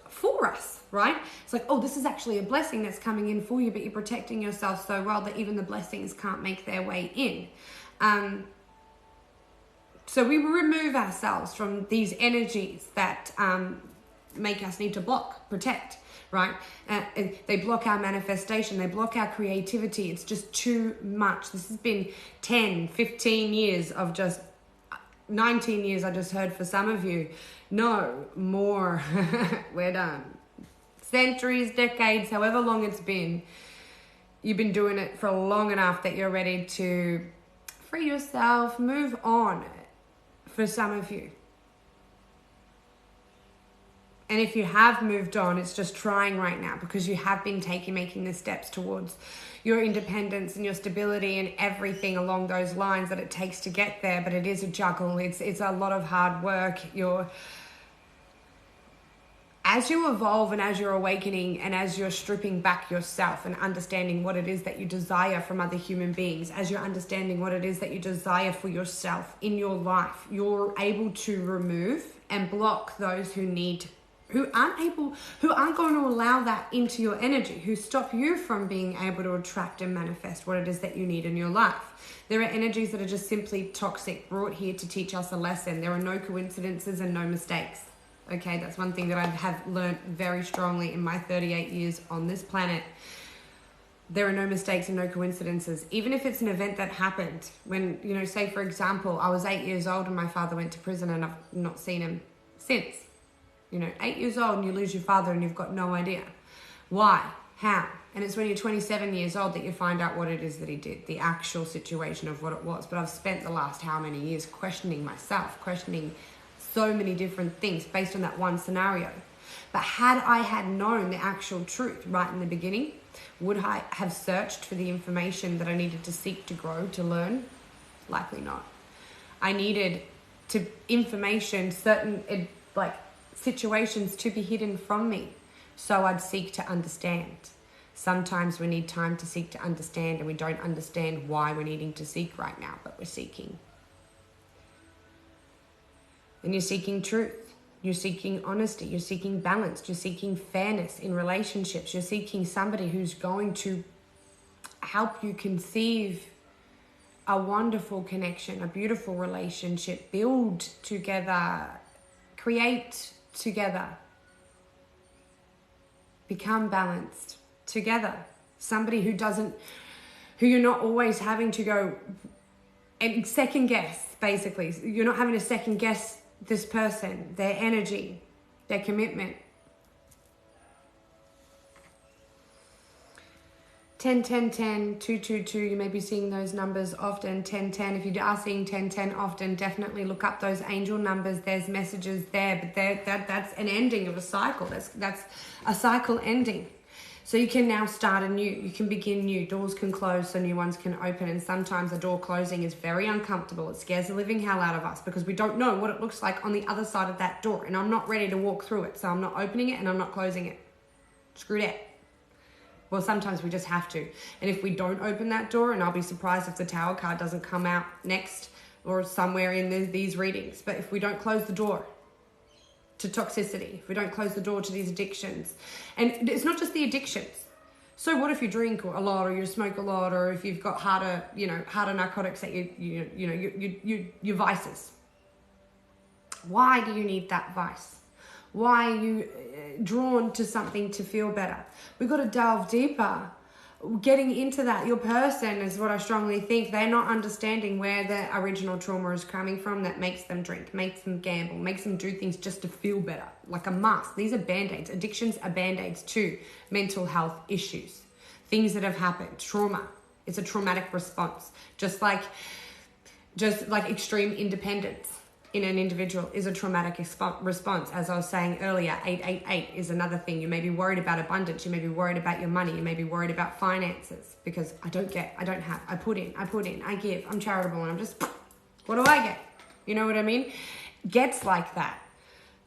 for us, right? It's like, oh, this is actually a blessing that's coming in for you, but you're protecting yourself so well that even the blessings can't make their way in. So we remove ourselves from these energies that make us need to block, protect, right? They block our manifestation, they block our creativity. It's just too much. This has been 10, 15 years of just 19 years, I just heard for some of you. No more. We're done. Centuries, decades, however long it's been. You've been doing it for long enough that you're ready to free yourself, move on for some of you. And if you have moved on, it's just trying right now, because you have been making the steps towards your independence and your stability and everything along those lines that it takes to get there. But it is a juggle. It's a lot of hard work. As you evolve and as you're awakening and as you're stripping back yourself and understanding what it is that you desire from other human beings, as you're understanding what it is that you desire for yourself in your life, you're able to remove and block those who aren't going to allow that into your energy, who stop you from being able to attract and manifest what it is that you need in your life. There are energies that are just simply toxic, brought here to teach us a lesson. There are no coincidences and no mistakes. Okay, that's one thing that I have learned very strongly in my 38 years on this planet. There are no mistakes and no coincidences. Even if it's an event that happened when, say for example, I was 8 years old and my father went to prison and I've not seen him since. 8 years old and you lose your father and you've got no idea. Why? How? And it's when you're 27 years old that you find out what it is that he did, the actual situation of what it was. But I've spent the last how many years questioning myself, questioning so many different things based on that one scenario. But had I had known the actual truth right in the beginning, would I have searched for the information that I needed to seek to grow, to learn? Likely not. I needed certain situations to be hidden from me, so I'd seek to understand. Sometimes we need time to seek to understand, and we don't understand why we're needing to seek right now, but we're seeking. and you're seeking truth. You're seeking honesty. You're seeking balance. You're seeking fairness in relationships. You're seeking somebody who's going to help you conceive a wonderful connection, a beautiful relationship, build together, create together, become balanced together. Somebody who you're not always having to go and second guess, basically. You're not having to second guess this person, their energy, their commitment. 10, 10, 10, 2, 2, 2, you may be seeing those numbers often. 10, 10, if you are seeing 10, 10 often, definitely look up those angel numbers. There's messages there, but that's an ending of a cycle. That's a cycle ending. So you can now start anew. You can begin new. Doors can close so new ones can open. And sometimes a door closing is very uncomfortable. It scares the living hell out of us because we don't know what it looks like on the other side of that door. And I'm not ready to walk through it. So I'm not opening it and I'm not closing it. Screw that. Well, sometimes we just have to. And if we don't open that door, and I'll be surprised if the Tower card doesn't come out next or somewhere in these readings. But if we don't close the door to toxicity, if we don't close the door to these addictions, and it's not just the addictions. So what if you drink a lot, or you smoke a lot, or if you've got harder narcotics that your vices? Why do you need that vice? Why are you drawn to something to feel better? We've got to delve deeper. Getting into that, your person is what I strongly think. They're not understanding where their original trauma is coming from that makes them drink, makes them gamble, makes them do things just to feel better. Like a mask. These are band-aids. Addictions are band-aids to mental health issues. Things that have happened. Trauma. It's a traumatic response. Just like extreme independence in an individual is a traumatic response. As I was saying earlier, 888 is another thing. You may be worried about abundance. You may be worried about your money. You may be worried about finances because I don't have, I put in, I give, I'm charitable, and I'm just, what do I get? You know what I mean? Gets like that.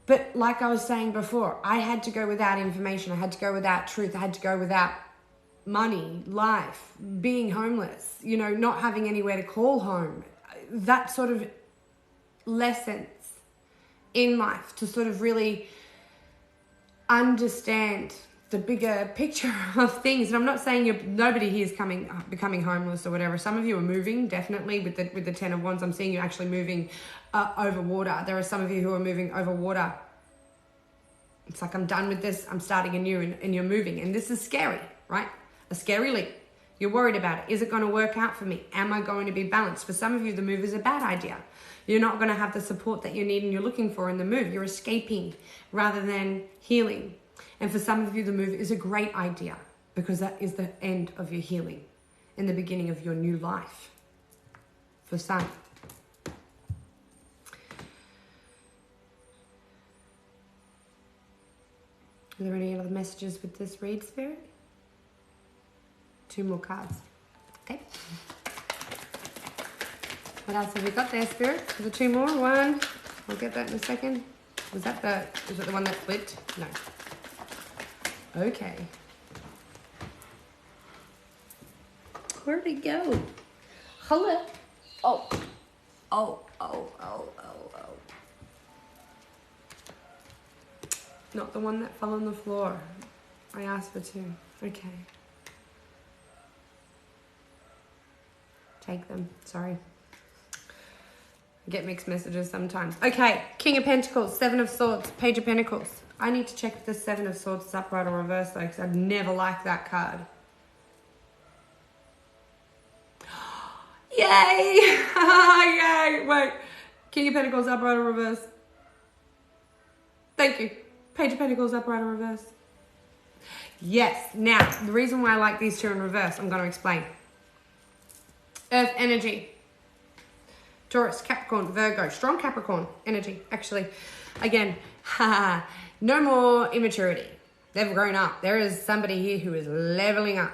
But like I was saying before, I had to go without information. I had to go without truth. I had to go without money, life, being homeless, not having anywhere to call home. That sort of lessons in life to sort of really understand the bigger picture of things. And I'm not saying nobody here is becoming homeless or whatever. Some of you are moving, definitely, with the 10 of Wands. I'm seeing you actually moving over water. There are some of you who are moving over water. It's like, I'm done with this, I'm starting anew, and you're moving. And this is scary, right? A scary leap. You're worried about it. Is it going to work out for me? Am I going to be balanced? For some of you, the move is a bad idea. You're not going to have the support that you need and you're looking for in the move. You're escaping rather than healing. And for some of you, the move is a great idea because that is the end of your healing and the beginning of your new life. For some. Are there any other messages with this read, Spirit? 2 more cards. Okay. What else have we got there, Spirit? Is there 2 more? 1. I'll get that in a second. Was it the one that flipped? No. Okay. Where'd it go? Hello. Oh. Not the one that fell on the floor. I asked for 2. Okay. Take them. Sorry. I get mixed messages sometimes. Okay. King of Pentacles, 7 of Swords, Page of Pentacles. I need to check if the 7 of Swords is upright or reverse though, because I've never liked that card. Yay! Yay! Wait. King of Pentacles, upright or reverse? Thank you. Page of Pentacles, upright or reverse? Yes. Now, the reason why I like these 2 in reverse, I'm going to explain. Earth energy. Taurus, Capricorn, Virgo. Strong Capricorn energy, actually. Again, no more immaturity. They've grown up. There is somebody here who is leveling up.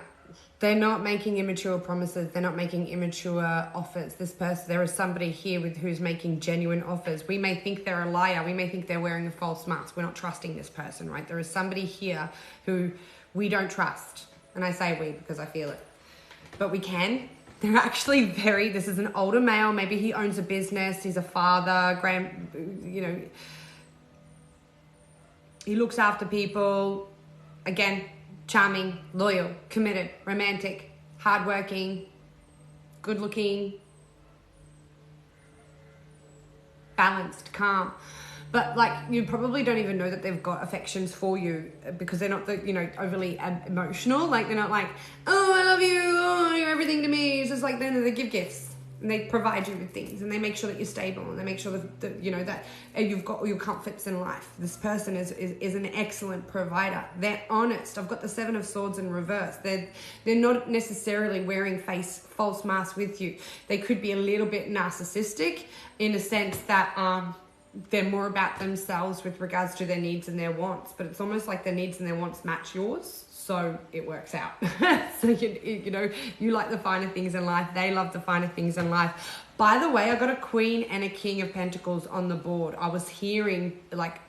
They're not making immature promises. They're not making immature offers. This person, there is somebody here who's making genuine offers. We may think they're a liar. We may think they're wearing a false mask. We're not trusting this person, right? There is somebody here who we don't trust. And I say we because I feel it. But we can. They're actually this is an older male. Maybe he owns a business. He's a father, he looks after people. Again, charming, loyal, committed, romantic, hardworking, good looking, balanced, calm. But like, you probably don't even know that they've got affections for you because they're not overly emotional. Like, they're not like, oh, I love you, oh, you're everything to me. It's just like, they give gifts and they provide you with things and they make sure that you're stable and they make sure that you've got all your comforts in life. This person is an excellent provider. They're honest. I've got the Seven of Swords in reverse. They're not necessarily wearing false masks with you. They could be a little bit narcissistic in a sense that, they're more about themselves with regards to their needs and their wants, but it's almost like their needs and their wants match yours, so it works out. So you like the finer things in life, they love the finer things in life. By the way, I got a Queen and a King of Pentacles on the board. I was hearing like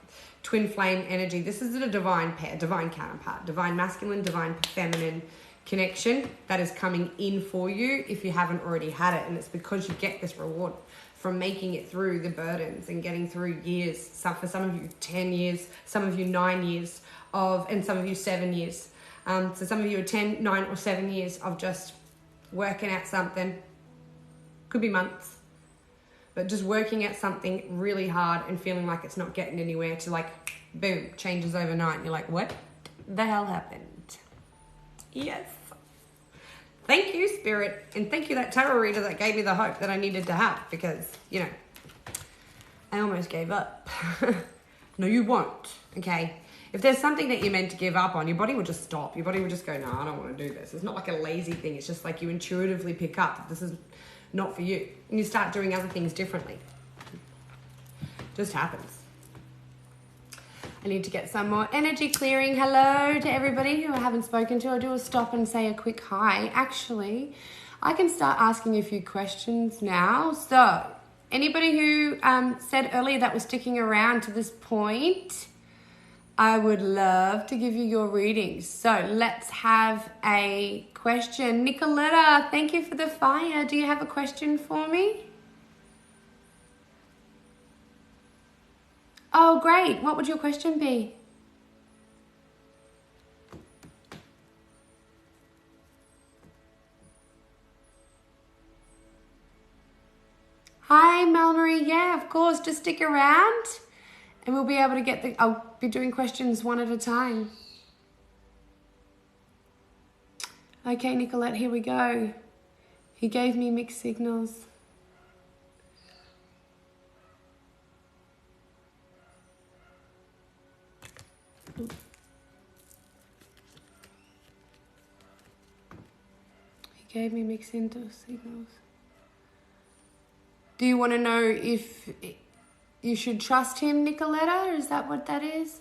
twin flame energy. This is a divine pair, divine counterpart, divine masculine, divine feminine connection that is coming in for you if you haven't already had it, and it's because you get this reward from making it through the burdens and getting through years. For some of you 10 years, some of you 9 years and some of you 7 years. So some of you are 10, 9 or 7 years of just working at something. Could be months, but just working at something really hard and feeling like it's not getting anywhere to like, boom, changes overnight. And you're like, what the hell happened? Yes. Thank you, Spirit, and thank you, that tarot reader that gave me the hope that I needed to have, because, I almost gave up. No, you won't, okay? If there's something that you're meant to give up on, your body will just stop. Your body will just go, no, I don't want to do this. It's not like a lazy thing. It's just like you intuitively pick up that this is not for you, and you start doing other things differently. Just happens. I need to get some more energy clearing. Hello to everybody who I haven't spoken to. I'll do a stop and say a quick hi. Actually, I can start asking a few questions now. So, anybody who said earlier that was sticking around to this point, I would love to give you your readings. So, let's have a question. Nicoletta, thank you for the fire. Do you have a question for me? Oh, great. What would your question be? Hi, Mallory. Yeah, of course. Just stick around and we'll be able to get I'll be doing questions one at a time. Okay, Nicolette, here we go. He gave me mixed signals. Gave me mixed signals. Do you want to know if you should trust him, Nicoletta? Is that what that is?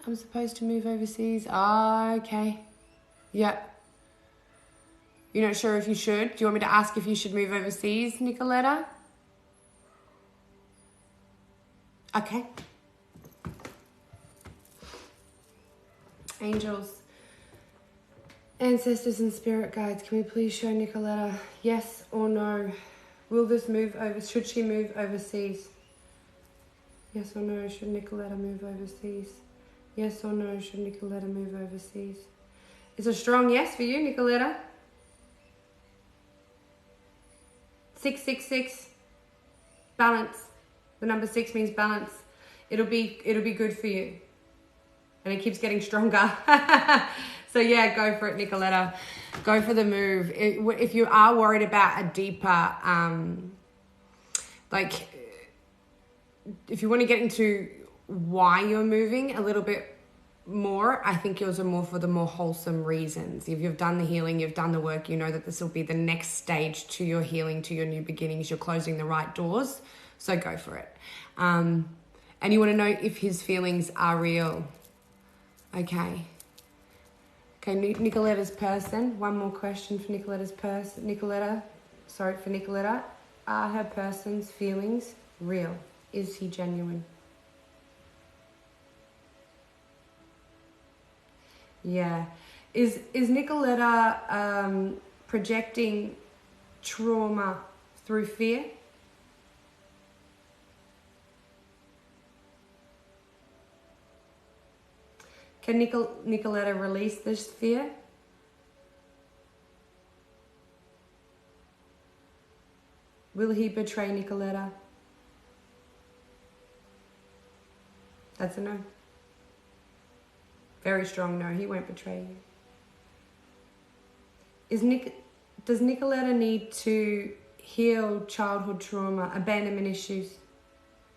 I'm supposed to move overseas. Ah, okay. Yep. You're not sure if you should? Do you want me to ask if you should move overseas, Nicoletta? Okay. Angels, ancestors and spirit guides, can we please show Nicoletta yes or no? Will this move over? Should she move overseas? Yes or no? Should Nicoletta move overseas? Yes or no? Should Nicoletta move overseas? It's a strong yes for you, Nicoletta. 666. Balance. The number 6 means balance. It'll be good for you. And it keeps getting stronger. So yeah, go for it, Nicoletta. Go for the move. If you are worried about a deeper, if you want to get into why you're moving a little bit more, I think yours are more for the more wholesome reasons. If you've done the healing, you've done the work, you know that this will be the next stage to your healing, to your new beginnings. You're closing the right doors. So go for it. And you want to know if his feelings are real. Okay, Nicoletta's person. One more question for Nicoletta's person. Nicoletta. Are her person's feelings real? Is he genuine? Yeah. Is Nicoletta projecting trauma through fear. Can Nicoletta release this fear? Will he betray Nicoletta? That's a no. Very strong no. He won't betray you. Does Nicoletta need to heal childhood trauma, abandonment issues,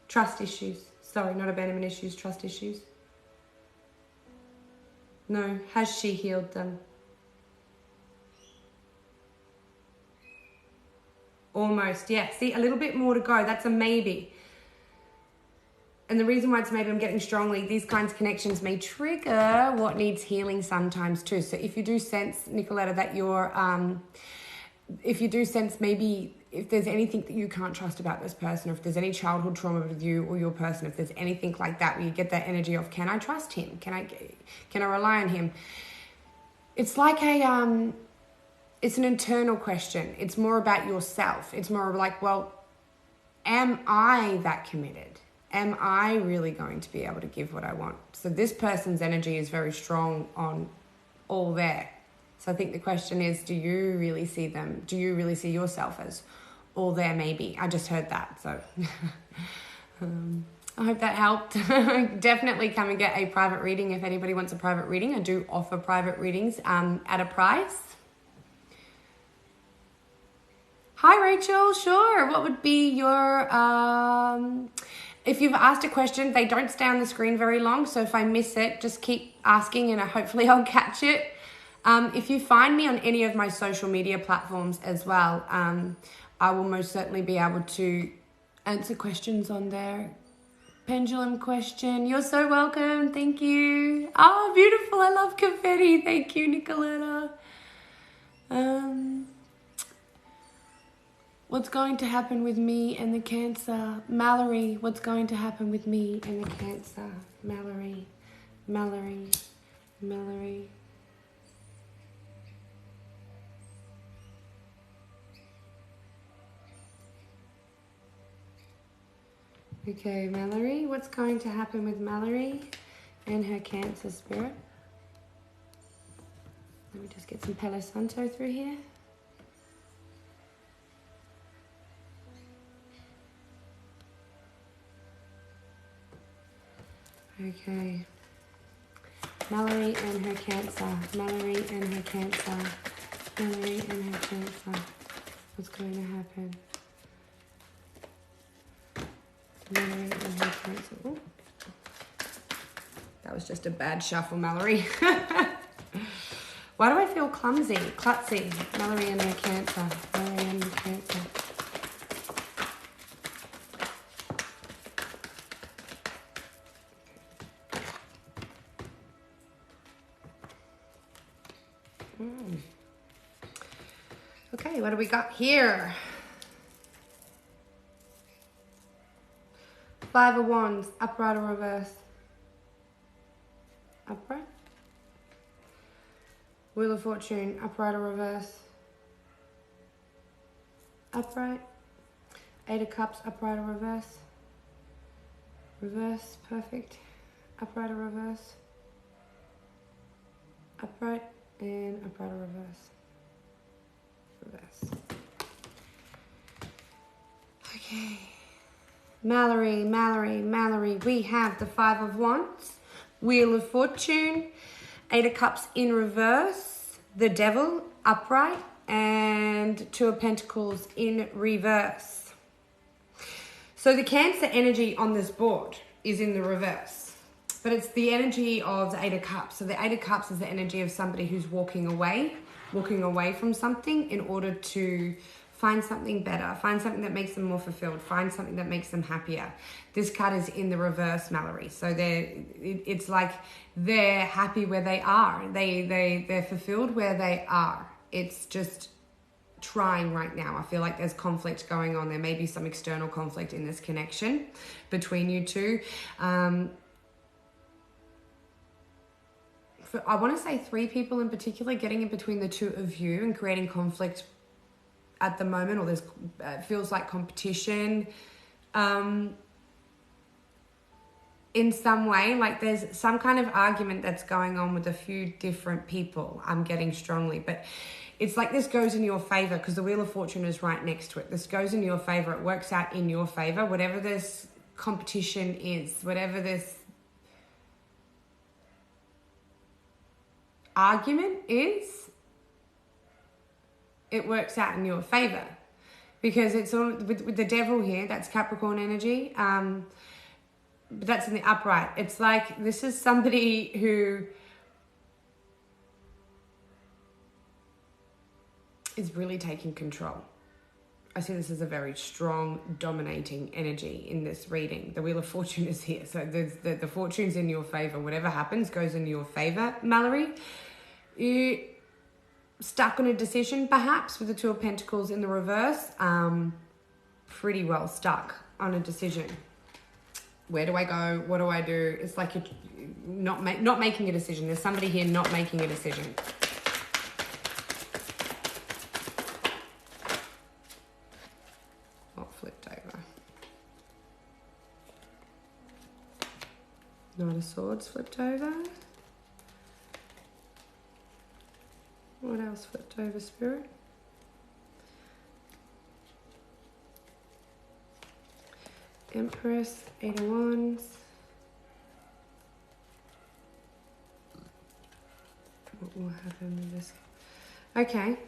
trust issues? Sorry, not abandonment issues, trust issues. No. Has she healed them? Almost, yeah. See, a little bit more to go. That's a maybe. And the reason why it's maybe I'm getting strongly, these kinds of connections may trigger what needs healing sometimes too. So if you do sense, Nicoletta, that you're, if you do sense maybe if there's anything that you can't trust about this person, or if there's any childhood trauma with you or your person, if there's anything like that where you get that energy of, can I trust him? Can I rely on him? It's like it's an internal question. It's more about yourself. It's more like, well, am I that committed? Am I really going to be able to give what I want? So this person's energy is very strong on all there. So I think the question is, do you really see them? Do you really see yourself as all there? Maybe. I just heard that. So I hope that helped. Definitely come and get a private reading if anybody wants a private reading. I do offer private readings at a price. Hi, Rachel. Sure. What would be your... if you've asked a question, they don't stay on the screen very long. So if I miss it, just keep asking and hopefully I'll catch it. If you find me on any of my social media platforms as well, I will most certainly be able to answer questions on there. Pendulum question. You're so welcome. Thank you. Oh, beautiful. I love confetti. Thank you, Nicoletta. What's going to happen with me and the Cancer? Mallory, what's going to happen with me and the Cancer? Mallory. Okay, Mallory, what's going to happen with Mallory and her Cancer spirit? Let me just get some Palo Santo through here. Okay, Mallory and her Cancer, Mallory and her Cancer, Mallory and her Cancer. What's going to happen? Mallory and her Cancer. Ooh. That was just a bad shuffle, Mallory. Why do I feel clumsy? Klutzy. Mallory and her Cancer, Mallory and her Cancer. Okay, what do we got here? Five of Wands, upright or reverse? Upright. Wheel of Fortune, upright or reverse? Upright. Eight of Cups, upright or reverse? Reverse, perfect. Upright or reverse? Upright and upright or reverse? Reverse. Okay. Mallory, we have the Five of Wands, Wheel of Fortune, Eight of Cups in reverse, the Devil upright, and Two of Pentacles in reverse. So the Cancer energy on this board is in the reverse, but it's the energy of the Eight of Cups. So the Eight of Cups is the energy of somebody who's walking away from something in order to find something better, find something that makes them more fulfilled, find something that makes them happier. This card is in the reverse, Mallory. So it's like they're happy where they are. They're fulfilled where they are. It's just trying right now. I feel like there's conflict going on. There may be some external conflict in this connection between you two. I want to say three people in particular getting in between the two of you and creating conflict at the moment, or there's feels like competition in some way. Like there's some kind of argument that's going on with a few different people, I'm getting strongly. But it's like this goes in your favor because the Wheel of Fortune is right next to it. This goes in your favor. It works out in your favor. Whatever this competition is, whatever this argument is, it works out in your favor. Because it's all, with the Devil here, that's Capricorn energy, but that's in the upright. It's like this is somebody who is really taking control. I see this as a very strong, dominating energy in this reading. The Wheel of Fortune is here. So the fortune's in your favor. Whatever happens goes in your favor, Mallory. You stuck on a decision, perhaps, with the Two of Pentacles in the reverse. Pretty well stuck on a decision. Where do I go? What do I do? It's like you're not making a decision. There's somebody here not making a decision. Oh, flipped over. Knight of Swords flipped over. What else flipped over, Spirit? Empress, 8 of Wands. What will happen with this? Okay.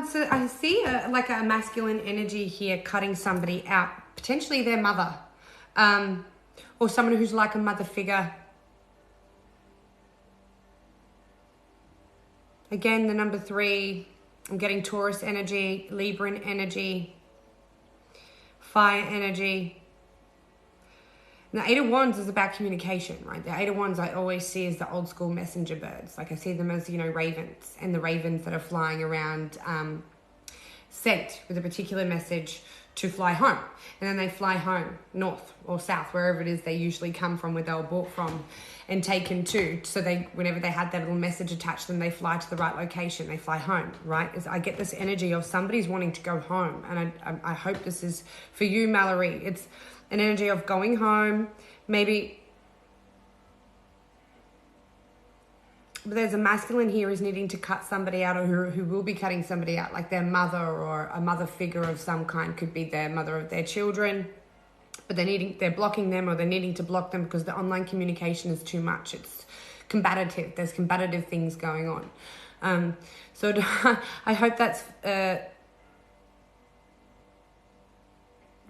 So I see like a masculine energy here cutting somebody out, potentially their mother, or someone who's like a mother figure. Again, the number 3, I'm getting Taurus energy, Libran energy, fire energy. Now, 8 of Wands is about communication, right? The 8 of Wands I always see as the old school messenger birds. Like I see them as, you know, ravens, and the ravens that are flying around sent with a particular message to fly home. And then they fly home, north or south, wherever it is they usually come from, where they were bought from and taken to. So they, whenever they had that little message attached to them, they fly to the right location, they fly home, right? I get this energy of somebody's wanting to go home. And I hope this is for you, Mallory. It's an energy of going home, maybe. But there's a masculine here who's needing to cut somebody out, or who will be cutting somebody out, like their mother or a mother figure of some kind. Could be their mother of their children, but they're blocking them, or they're needing to block them because the online communication is too much. It's combative. There's combative things going on. So I hope that's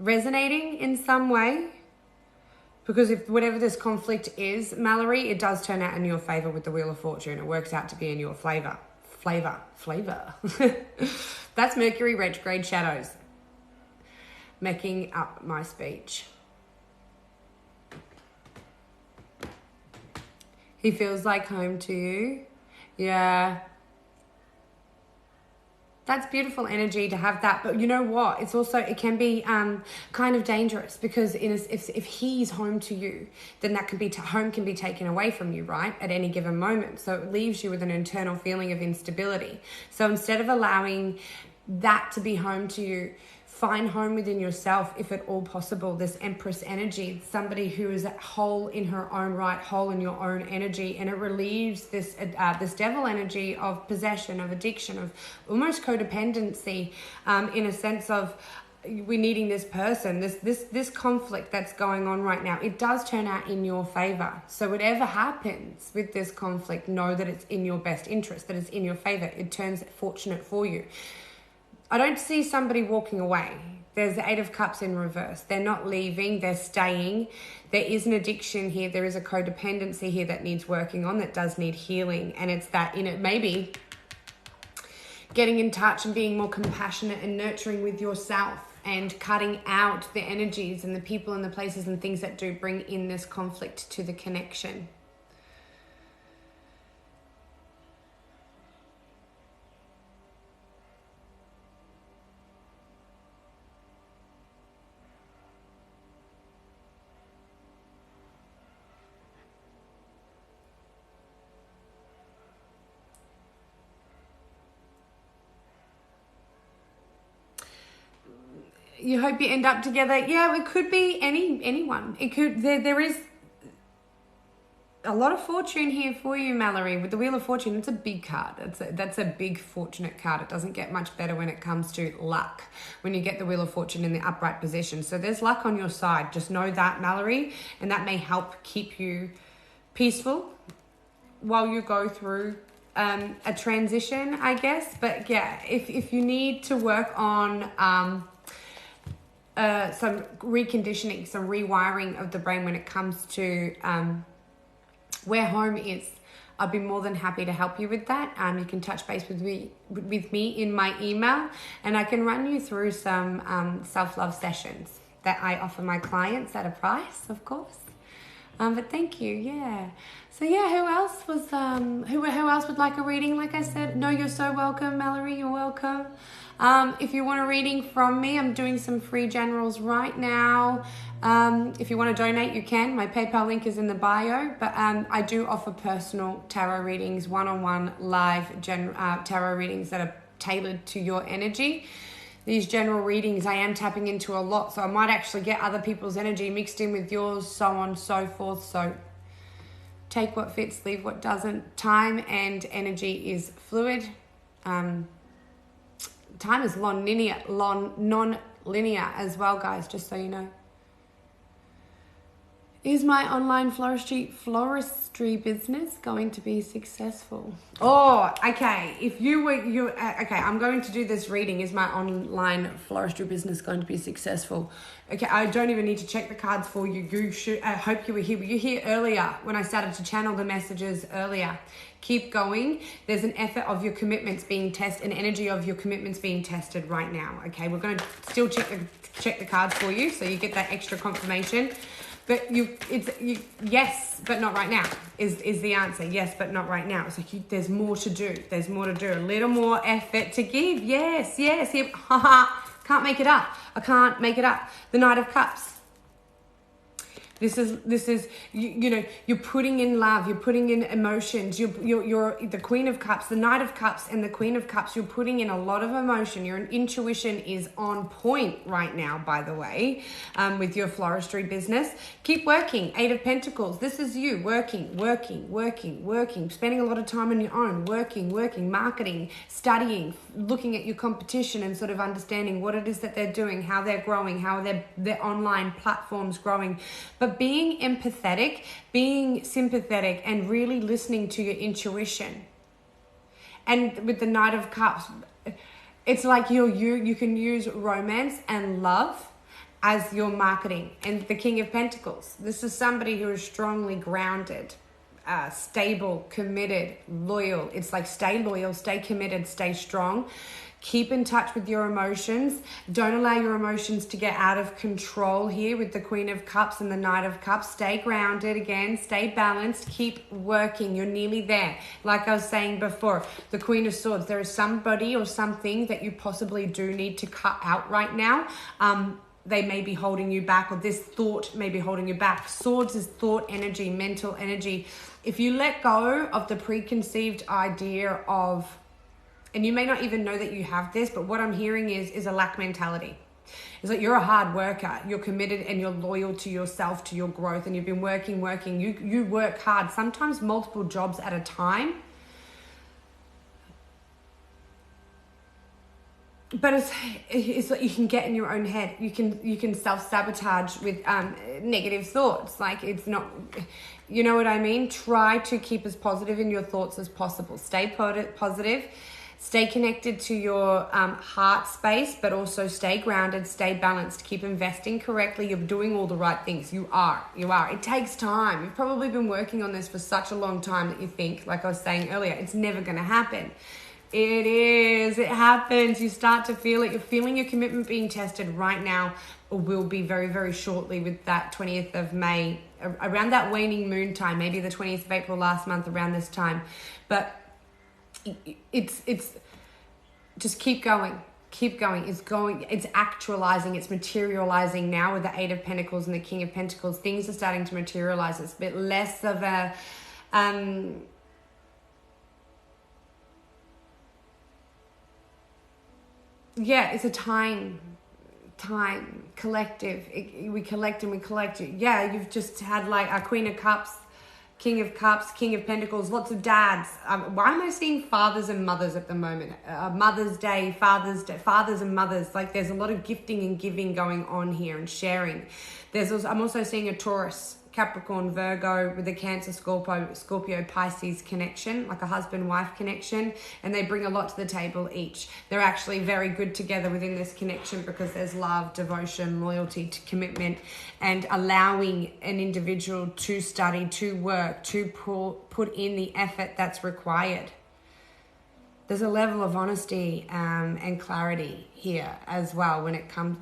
resonating in some way, because if whatever this conflict is, Mallory, it does turn out in your favor with the Wheel of Fortune. It works out to be in your flavor. That's Mercury retrograde shadows making up my speech. He feels like home to you. Yeah. That's beautiful energy to have that. But you know what? It's also, it can be kind of dangerous, because if he's home to you, then that can be home can be taken away from you, right? At any given moment. So it leaves you with an internal feeling of instability. So instead of allowing that to be home to you, find home within yourself, if at all possible. This Empress energy, somebody who is whole in her own right, whole in your own energy, and it relieves this Devil energy of possession, of addiction, of almost codependency, in a sense of we needing this person, this conflict that's going on right now. It does turn out in your favor. So whatever happens with this conflict, know that it's in your best interest, that it's in your favor. It turns fortunate for you. I don't see somebody walking away. There's the 8 of Cups in reverse. They're not leaving, they're staying. There is an addiction here. There is a codependency here that needs working on, that does need healing. And it's that in it, maybe getting in touch and being more compassionate and nurturing with yourself, and cutting out the energies and the people and the places and things that do bring in this conflict to the connection. You hope you end up together. Yeah, it could be anyone. It could, there is a lot of fortune here for you, Mallory. With the Wheel of Fortune, it's a big card. That's a big fortunate card. It doesn't get much better when it comes to luck, when you get the Wheel of Fortune in the upright position. So there's luck on your side. Just know that, Mallory, and that may help keep you peaceful while you go through a transition, I guess. But yeah, if you need to work on some reconditioning, some rewiring of the brain when it comes to where home is, I'll be more than happy to help you with that. You can touch base with me in my email, and I can run you through some self-love sessions that I offer my clients at a price, of course. But thank you, yeah. So yeah, who else was who else would like a reading? Like I said, no, you're so welcome, Mallory. You're welcome. If you want a reading from me, I'm doing some free generals right now. If you want to donate, you can. My PayPal link is in the bio. But I do offer personal tarot readings, one-on-one live tarot readings that are tailored to your energy. These general readings, I am tapping into a lot, so I might actually get other people's energy mixed in with yours, so on and so forth. So take what fits, leave what doesn't. Time and energy is fluid. Time is non-linear as well, guys, just so you know. Is my online floristry business going to be successful? Oh, okay. Okay, I'm going to do this reading. Is my online floristry business going to be successful? Okay, I don't even need to check the cards for you. You should. I hope you were here. Were you here earlier when I started to channel the messages earlier? Keep going. There's an effort of your commitments being tested, an energy of your commitments being tested right now. Okay, we're going to still check the cards for you, so you get that extra confirmation. But yes, but not right now is the answer. Yes, but not right now. It's like there's more to do. There's more to do. A little more effort to give. Yes. Can't make it up. I can't make it up. The Knight of Cups. This is you know, you're putting in love, you're putting in emotions, you're the Queen of Cups, the Knight of Cups and the Queen of Cups, you're putting in a lot of emotion. Your intuition is on point right now, by the way, with your floristry business. Keep working. Eight of Pentacles. This is you working, spending a lot of time on your own, working, marketing, studying, looking at your competition and sort of understanding what it is that they're doing, how they're growing, how their online platforms growing. But being empathetic, being sympathetic, and really listening to your intuition. And with the Knight of Cups, it's like you can use romance and love as your marketing. And the King of Pentacles, this is somebody who is strongly grounded, stable, committed, loyal. It's like stay loyal, stay committed, stay strong. Keep in touch with your emotions. Don't allow your emotions to get out of control here with the Queen of Cups and the Knight of Cups. Stay grounded again. Stay balanced. Keep working. You're nearly there. Like I was saying before, the Queen of Swords. There is somebody or something that you possibly do need to cut out right now. They may be holding you back, or this thought may be holding you back. Swords is thought energy, mental energy. If you let go of the preconceived idea of, and you may not even know that you have this, but what I'm hearing is a lack mentality. It's like you're a hard worker, you're committed and you're loyal to yourself, to your growth, and you've been working. You work hard, sometimes multiple jobs at a time. But it's like you can get in your own head. You can self-sabotage with negative thoughts. Like it's not, you know what I mean? Try to keep as positive in your thoughts as possible. Stay positive. Stay connected to your heart space, but also stay grounded, stay balanced, keep investing correctly. You're doing all the right things. You are. It takes time. You've probably been working on this for such a long time that you think, like I was saying earlier, it's never going to happen. It is. It happens. You start to feel it. You're feeling your commitment being tested right now, or will be very, very shortly with that 20th of May, around that waning moon time, maybe the 20th of April last month around this time. But it's just keep going. It's actualizing, it's materializing now with the Eight of Pentacles and the King of Pentacles. Things are starting to materialize. It's a bit less of a it's a time time, collective. We collect and we collect. Yeah, you've just had like a Queen of Cups, King of Cups, King of Pentacles, lots of dads. Why am I seeing fathers and mothers at the moment? Mother's Day, Father's Day, fathers and mothers. Like there's a lot of gifting and giving going on here and sharing. I'm also seeing a Taurus, Capricorn, Virgo with a Cancer, Scorpio, Pisces connection, like a husband-wife connection, and they bring a lot to the table each. They're actually very good together within this connection because there's love, devotion, loyalty, to commitment, and allowing an individual to study, to work, to put in the effort that's required. There's a level of honesty and clarity here as well when it comes,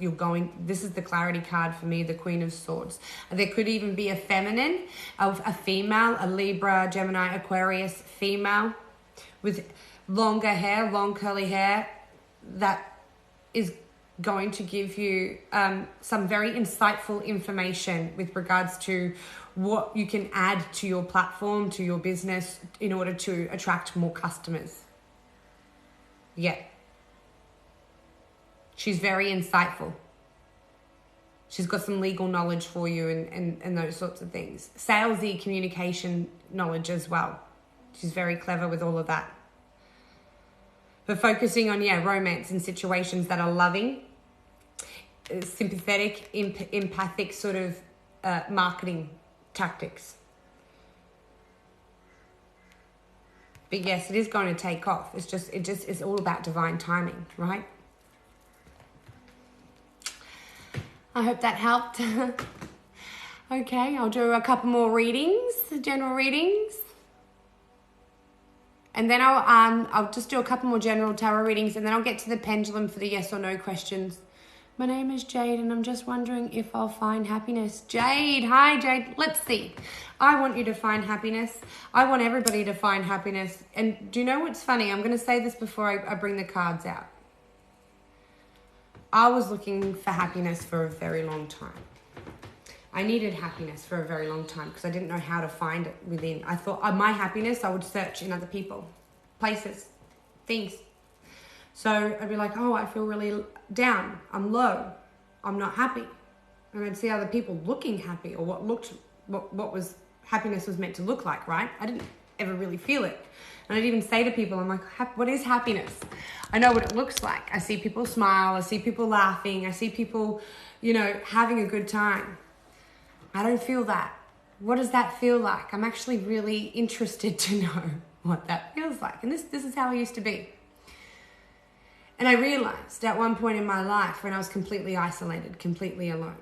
this is the clarity card for me, the Queen of Swords. There could even be a feminine, a female, a Libra, Gemini, Aquarius female with longer hair, long curly hair that is going to give you some very insightful information with regards to what you can add to your platform, to your business in order to attract more customers. Yeah. She's very insightful. She's got some legal knowledge for you and those sorts of things. Salesy communication knowledge as well. She's very clever with all of that. But focusing on, romance and situations that are loving, sympathetic, empathic sort of marketing tactics. But yes, it is going to take off. It's all about divine timing, right? I hope that helped. Okay, I'll do a couple more readings, general readings. And then I'll just do a couple more general tarot readings, and then I'll get to the pendulum for the yes or no questions. My name is Jade, and I'm just wondering if I'll find happiness. Jade, hi Jade. Let's see. I want you to find happiness. I want everybody to find happiness. And do you know what's funny? I'm going to say this before I bring the cards out. I was looking for happiness for a very long time. I needed happiness for a very long time because I didn't know how to find it within. I thought my happiness, I would search in other people, places, things. So I'd be like, oh, I feel really down. I'm low. I'm not happy. And I'd see other people looking happy, or what was happiness was meant to look like, right? I didn't ever really feel it. And I'd even say to people, I'm like, what is happiness? I know what it looks like. I see people smile. I see people laughing. I see people, having a good time. I don't feel that. What does that feel like? I'm actually really interested to know what that feels like. And this is how I used to be. And I realized at one point in my life when I was completely isolated, completely alone,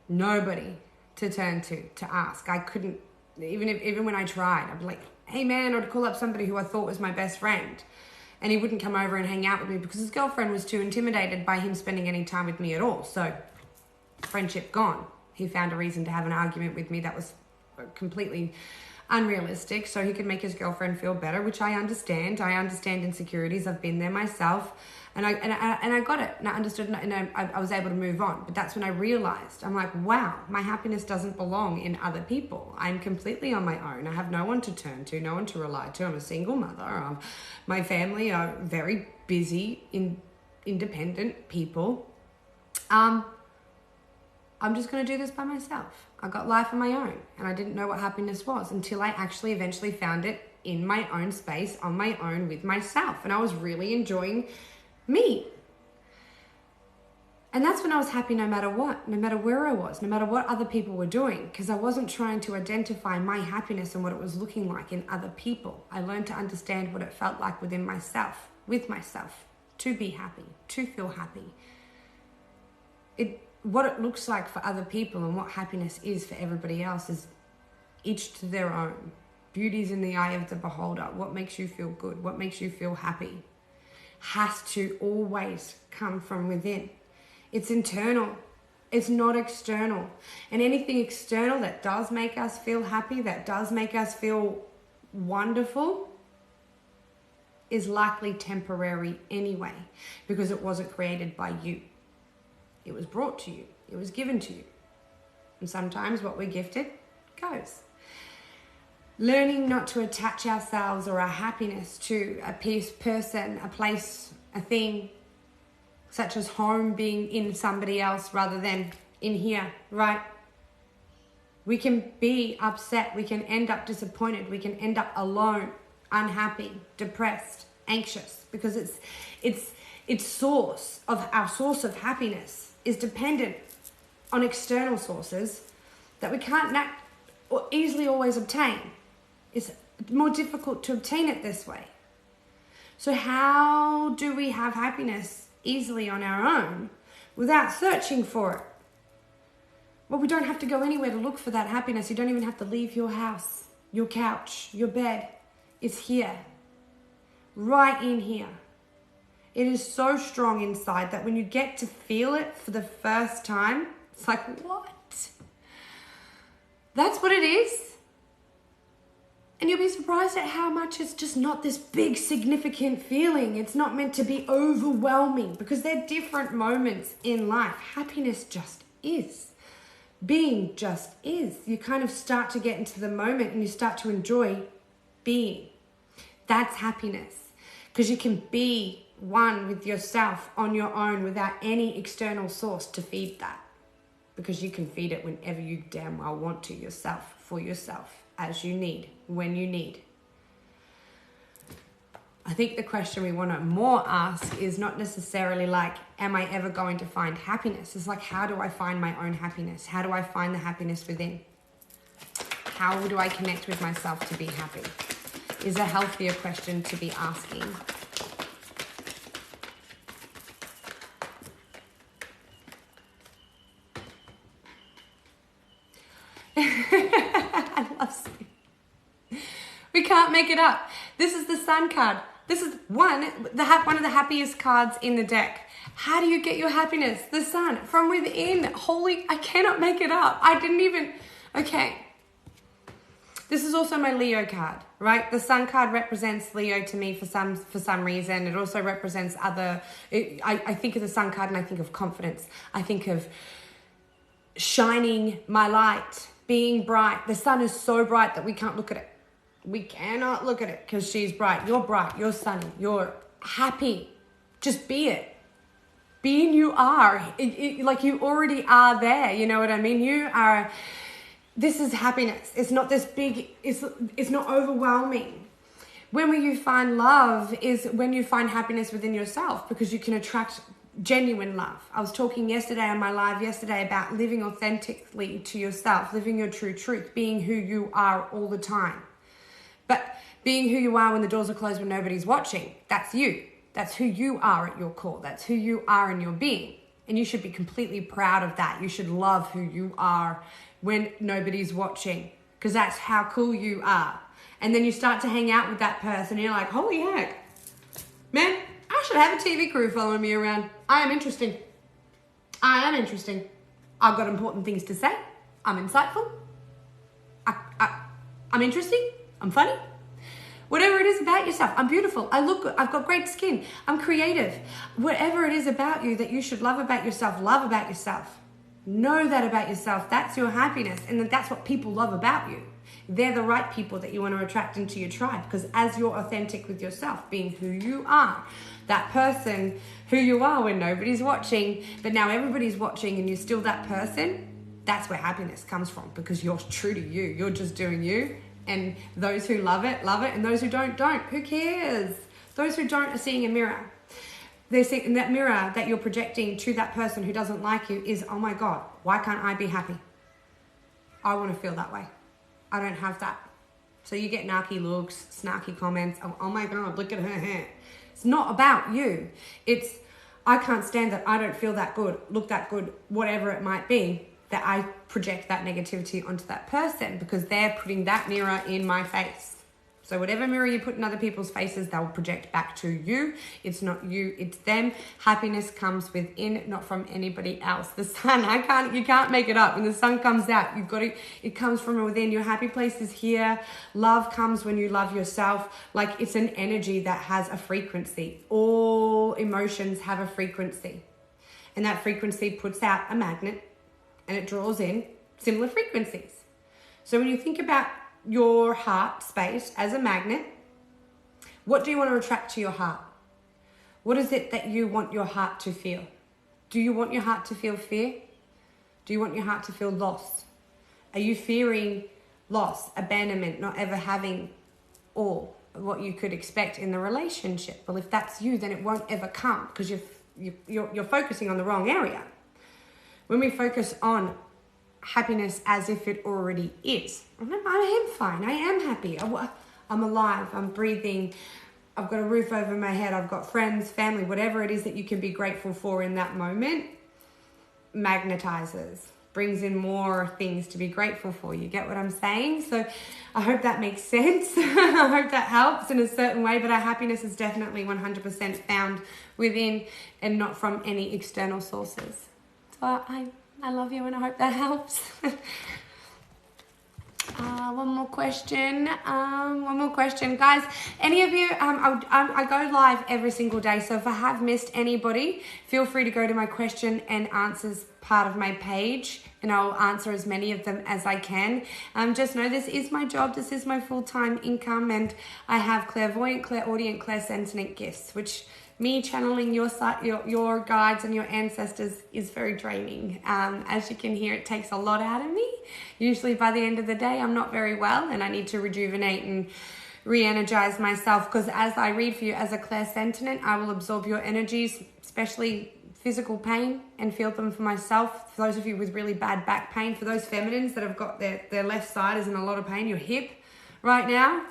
nobody to turn to ask. I couldn't, even when I tried, I'd be like, hey man, I'd call up somebody who I thought was my best friend, and he wouldn't come over and hang out with me because his girlfriend was too intimidated by him spending any time with me at all. So friendship gone. He found a reason to have an argument with me that was completely unrealistic so he could make his girlfriend feel better, which I understand. I understand insecurities. I've been there myself, and I got it, and I understood, and I was able to move on. But that's when I realized, I'm like, wow, my happiness doesn't belong in other people. I'm completely on my own. I have no one to turn to, no one to rely to. I'm a single mother. My family are very busy, independent people. I'm just going to do this by myself. I got life on my own, and I didn't know what happiness was until I actually eventually found it in my own space, on my own, with myself. And I was really enjoying me. And that's when I was happy no matter what, no matter where I was, no matter what other people were doing, because I wasn't trying to identify my happiness and what it was looking like in other people. I learned to understand what it felt like within myself, with myself, to be happy, to feel happy. What it looks like for other people and what happiness is for everybody else is each to their own. Beauty's in the eye of the beholder. What makes you feel good? What makes you feel happy? Has to always come from within. It's internal. It's not external. And anything external that does make us feel happy, that does make us feel wonderful, is likely temporary anyway, because it wasn't created by you. It was brought to you. It was given to you. And sometimes what we're gifted goes. Learning not to attach ourselves or our happiness to a person, a place, a thing, such as home being in somebody else rather than in here, right? We can be upset. We can end up disappointed. We can end up alone, unhappy, depressed, anxious, because its source of our source of happiness is dependent on external sources that we can't or easily always obtain. It's more difficult to obtain it this way. So how do we have happiness easily on our own without searching for it? Well, we don't have to go anywhere to look for that happiness. You don't even have to leave your house, your couch, your bed. It's here, right in here. It is so strong inside that when you get to feel it for the first time, it's like, what? That's what it is? And you'll be surprised at how much it's just not this big, significant feeling. It's not meant to be overwhelming because they're different moments in life. Happiness just is. Being just is. You kind of start to get into the moment and you start to enjoy being. That's happiness. Because you can be one with yourself on your own without any external source to feed that. Because you can feed it whenever you damn well want to yourself, for yourself, as you need, when you need. I think the question we want to more ask is not necessarily like, am I ever going to find happiness? It's like, how do I find my own happiness? How do I find the happiness within? How do I connect with myself to be happy? Is a healthier question to be asking. I love seeing. We can't make it up. This is the Sun card. This is one of the happiest cards in the deck. How do you get your happiness? The Sun, from within. Holy, I cannot make it up. I didn't even, okay. This is also my Leo card, right? The Sun card represents Leo to me for some reason. It also represents I think of the Sun card and I think of confidence. I think of shining my light, being bright. The Sun is so bright that we can't look at it. We cannot look at it because she's bright. You're sunny, you're happy. Just be it. Being you are. Like you already are there, you know what I mean? You are, this is happiness. It's not this big, it's not overwhelming. When will you find love is when you find happiness within yourself because you can attract genuine love. I was talking yesterday on my live yesterday about living authentically to yourself, living your true truth, being who you are all the time. But being who you are when the doors are closed, when nobody's watching, that's you. That's who you are at your core. That's who you are in your being. And you should be completely proud of that. You should love who you are when nobody's watching because that's how cool you are. And then you start to hang out with that person and you're like, holy heck, man, I should have a TV crew following me around. I am interesting. I've got important things to say. I'm insightful. I'm interesting. I'm funny. Whatever it is about yourself. I'm beautiful. I look good. I've got great skin. I'm creative. Whatever it is about you that you should love about yourself, love about yourself. Know that about yourself. That's your happiness. And that's what people love about you. They're the right people that you want to attract into your tribe because as you're authentic with yourself, being who you are, that person who you are when nobody's watching, but now everybody's watching and you're still that person, that's where happiness comes from because you're true to you. You're just doing you. And those who love it, and those who don't. Who cares? Those who don't are seeing a mirror. They're seeing that mirror that you're projecting to that person who doesn't like you is, oh my God, why can't I be happy? I want to feel that way. I don't have that. So you get narky looks, snarky comments. Oh my God, look at her hair. It's not about you. It's, I can't stand that. I don't feel that good, look that good, whatever it might be. That I project that negativity onto that person because they're putting that mirror in my face. So whatever mirror you put in other people's faces, they'll project back to you. It's not you, it's them. Happiness comes within, not from anybody else. The Sun, you can't make it up. When the Sun comes out, it comes from within. Your happy place is here. Love comes when you love yourself. Like it's an energy that has a frequency. All emotions have a frequency. And that frequency puts out a magnet. And it draws in similar frequencies. So when you think about your heart space as a magnet, what do you want to attract to your heart? What is it that you want your heart to feel? Do you want your heart to feel fear? Do you want your heart to feel loss? Are you fearing loss, abandonment, not ever having all of what you could expect in the relationship? Well, if that's you, then it won't ever come because you're focusing on the wrong area. When we focus on happiness as if it already is, I am fine, I am happy, I'm alive, I'm breathing, I've got a roof over my head, I've got friends, family, whatever it is that you can be grateful for in that moment, magnetizes, brings in more things to be grateful for. You get what I'm saying? So I hope that makes sense. I hope that helps in a certain way, but our happiness is definitely 100% found within and not from any external sources. So I love you and I hope that helps. One more question, guys. Any of you, I go live every single day, so if I have missed anybody, feel free to go to my question and answers part of my page, and I'll answer as many of them as I can. Just know this is my job, this is my full-time income, and I have clairvoyant, clairaudient, clairsentient gifts, which me channeling your guides and your ancestors is very draining. As you can hear, it takes a lot out of me. Usually by the end of the day, I'm not very well and I need to rejuvenate and re-energize myself, because as I read for you as a clairsentient, I will absorb your energies, especially physical pain, and feel them for myself. For those of you with really bad back pain, for those feminines that have got their left side is in a lot of pain, your hip right now,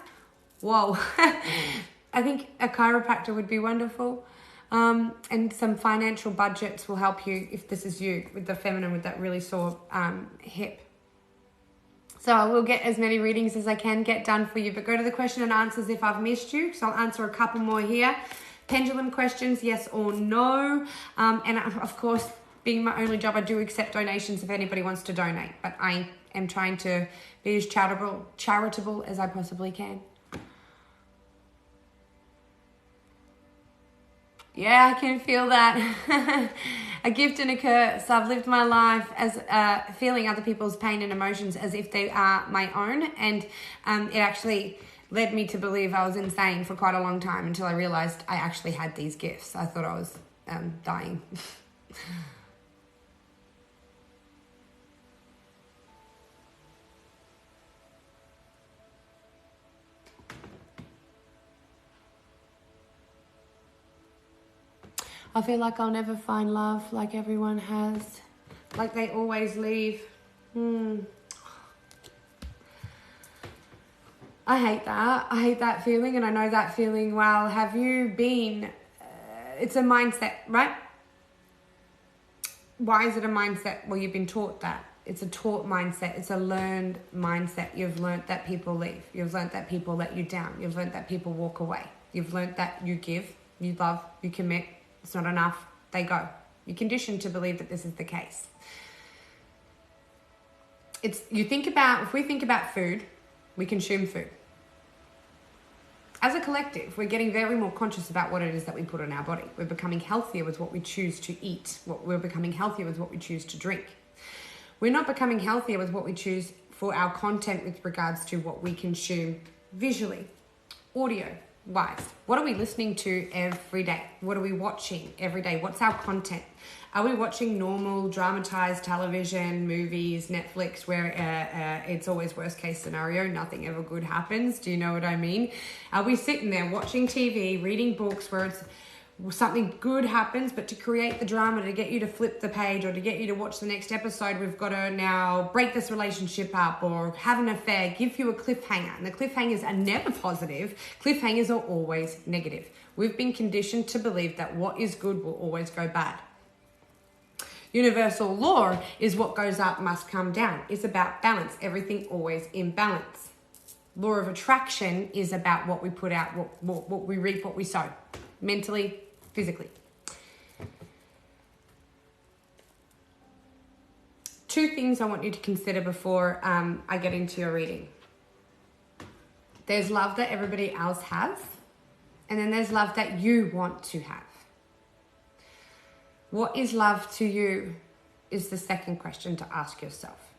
whoa. I think a chiropractor would be wonderful. And some financial budgets will help you if this is you with the feminine with that really sore hip. So I will get as many readings as I can get done for you, but go to the question and answers if I've missed you, because I'll answer a couple more here. Pendulum questions, yes or no. And of course, being my only job, I do accept donations if anybody wants to donate, but I am trying to be as charitable as I possibly can. Yeah, I can feel that. A gift and a curse. I've lived my life as feeling other people's pain and emotions as if they are my own. And it actually led me to believe I was insane for quite a long time until I realized I actually had these gifts. I thought I was dying. I feel like I'll never find love like everyone has. Like they always leave. I hate that. I hate that feeling, and I know that feeling well. Have you been... it's a mindset, right? Why is it a mindset? Well, you've been taught that. It's a taught mindset. It's a learned mindset. You've learned that people leave. You've learned that people let you down. You've learned that people walk away. You've learned that you give, you love, you commit. It's not enough, they go. You're conditioned to believe that this is the case. If we think about food, we consume food. As a collective, we're getting very more conscious about what it is that we put in our body. We're becoming healthier with what we choose to eat. We're becoming healthier with what we choose to drink. We're not becoming healthier with what we choose for our content with regards to what we consume visually, audio, wise. What are we listening to every day? What are we watching every day? What's our content? Are we watching normal dramatized television, movies, Netflix, where it's always worst case scenario, nothing ever good happens? Do you know what I mean? Are we sitting there watching TV, reading books where it's something good happens, but to create the drama, to get you to flip the page or to get you to watch the next episode, we've got to now break this relationship up or have an affair, give you a cliffhanger. And the cliffhangers are never positive. Cliffhangers are always negative. We've been conditioned to believe that what is good will always go bad. Universal law is what goes up must come down. It's about balance. Everything always in balance. Law of attraction is about what we put out, what we reap, what we sow, mentally, physically. Two things I want you to consider before I get into your reading. There's love that everybody else has, and then there's love that you want to have. What is love to you is the second question to ask yourself.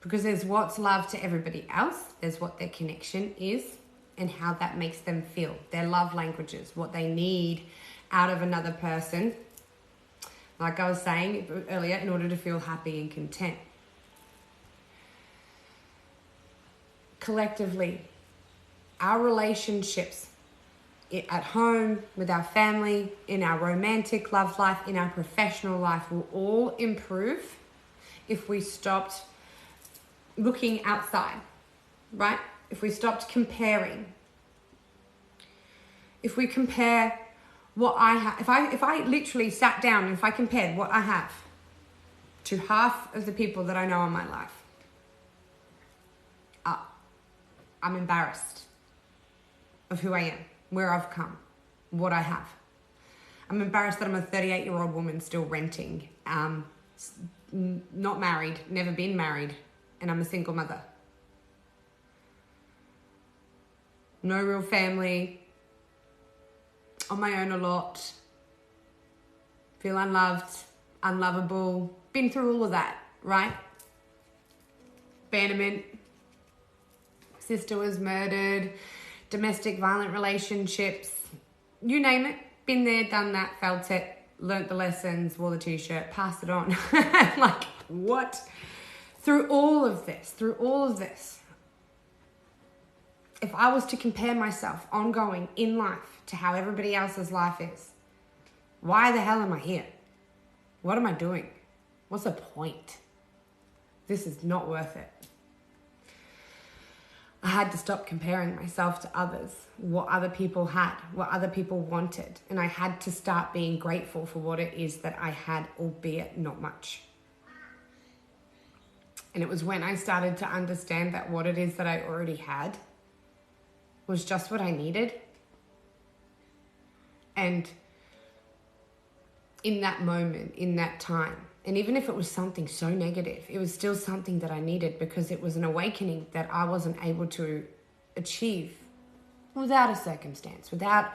Because there's what's love to everybody else, there's what their connection is, and how that makes them feel. Their love languages, what they need out of another person, like I was saying earlier, in order to feel happy and content. Collectively, our relationships at home, with our family, in our romantic love life, in our professional life will all improve if we stopped looking outside, right? If we stopped comparing. If we compare what I have, if I literally sat down and if I compared what I have to half of the people that I know in my life, I'm embarrassed of who I am, where I've come, what I have. I'm embarrassed that I'm a 38-year-old woman still renting, not married, never been married, and I'm a single mother. No real family, on my own a lot, feel unloved, unlovable, been through all of that, right? Abandonment, sister was murdered, domestic violent relationships, you name it, been there, done that, felt it, learnt the lessons, wore the t-shirt, passed it on. Like, what? Through all of this, if I was to compare myself ongoing in life to how everybody else's life is, why the hell am I here? What am I doing? What's the point? This is not worth it. I had to stop comparing myself to others, what other people had, what other people wanted. And I had to start being grateful for what it is that I had, albeit not much. And it was when I started to understand that what it is that I already had was just what I needed. And in that moment, in that time, and even if it was something so negative, it was still something that I needed, because it was an awakening that I wasn't able to achieve without a circumstance, without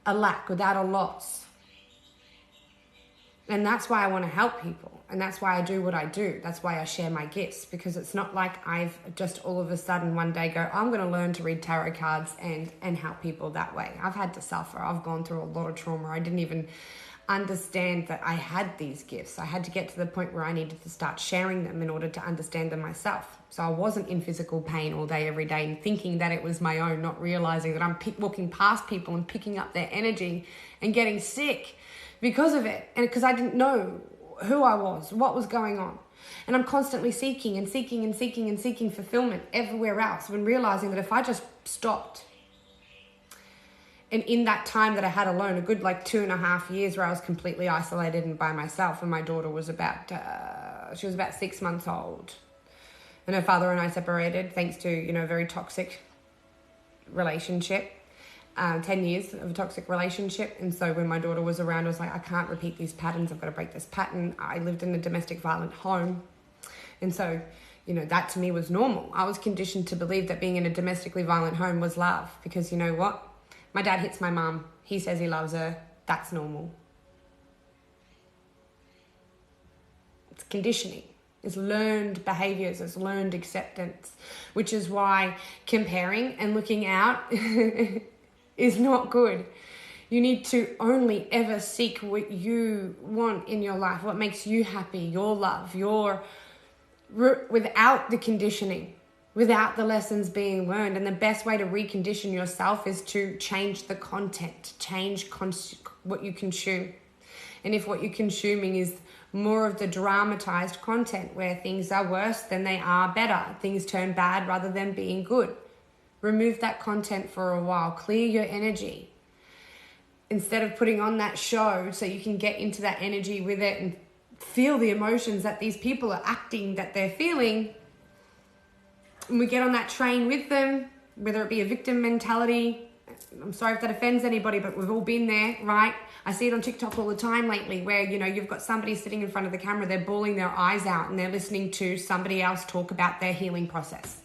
a lack, without a loss. And that's why I want to help people. And that's why I do what I do. That's why I share my gifts, because it's not like I've just all of a sudden one day go, I'm going to learn to read tarot cards and help people that way. I've had to suffer. I've gone through a lot of trauma. I didn't even understand that I had these gifts. I had to get to the point where I needed to start sharing them in order to understand them myself. So I wasn't in physical pain all day, every day, and thinking that it was my own, not realizing that I'm walking past people and picking up their energy and getting sick because of it. And because I didn't know who I was, what was going on. And I'm constantly seeking fulfillment everywhere else, when realizing that if I just stopped, and in that time that I had alone, a good 2.5 years where I was completely isolated and by myself, and my daughter was about 6 months old. And her father and I separated thanks to, a very toxic relationship, 10 years of a toxic relationship. And so when my daughter was around, I was like, I can't repeat these patterns. I've got to break this pattern. I lived in a domestic violent home. And so, that to me was normal. I was conditioned to believe that being in a domestically violent home was love, because you know what? My dad hits my mum. He says he loves her. That's normal. It's conditioning. It's learned behaviors. It's learned acceptance, which is why comparing and looking out is not good. You need to only ever seek what you want in your life, what makes you happy, your love, without the conditioning, without the lessons being learned. And the best way to recondition yourself is to change the content, change what you consume. And if what you're consuming is more of the dramatized content where things are worse than they are better, things turn bad rather than being good, remove that content for a while, clear your energy. Instead of putting on that show so you can get into that energy with it and feel the emotions that these people are acting that they're feeling, and we get on that train with them, whether it be a victim mentality. I'm sorry if that offends anybody, but we've all been there, right? I see it on TikTok all the time lately where, you've got somebody sitting in front of the camera, they're bawling their eyes out and they're listening to somebody else talk about their healing process.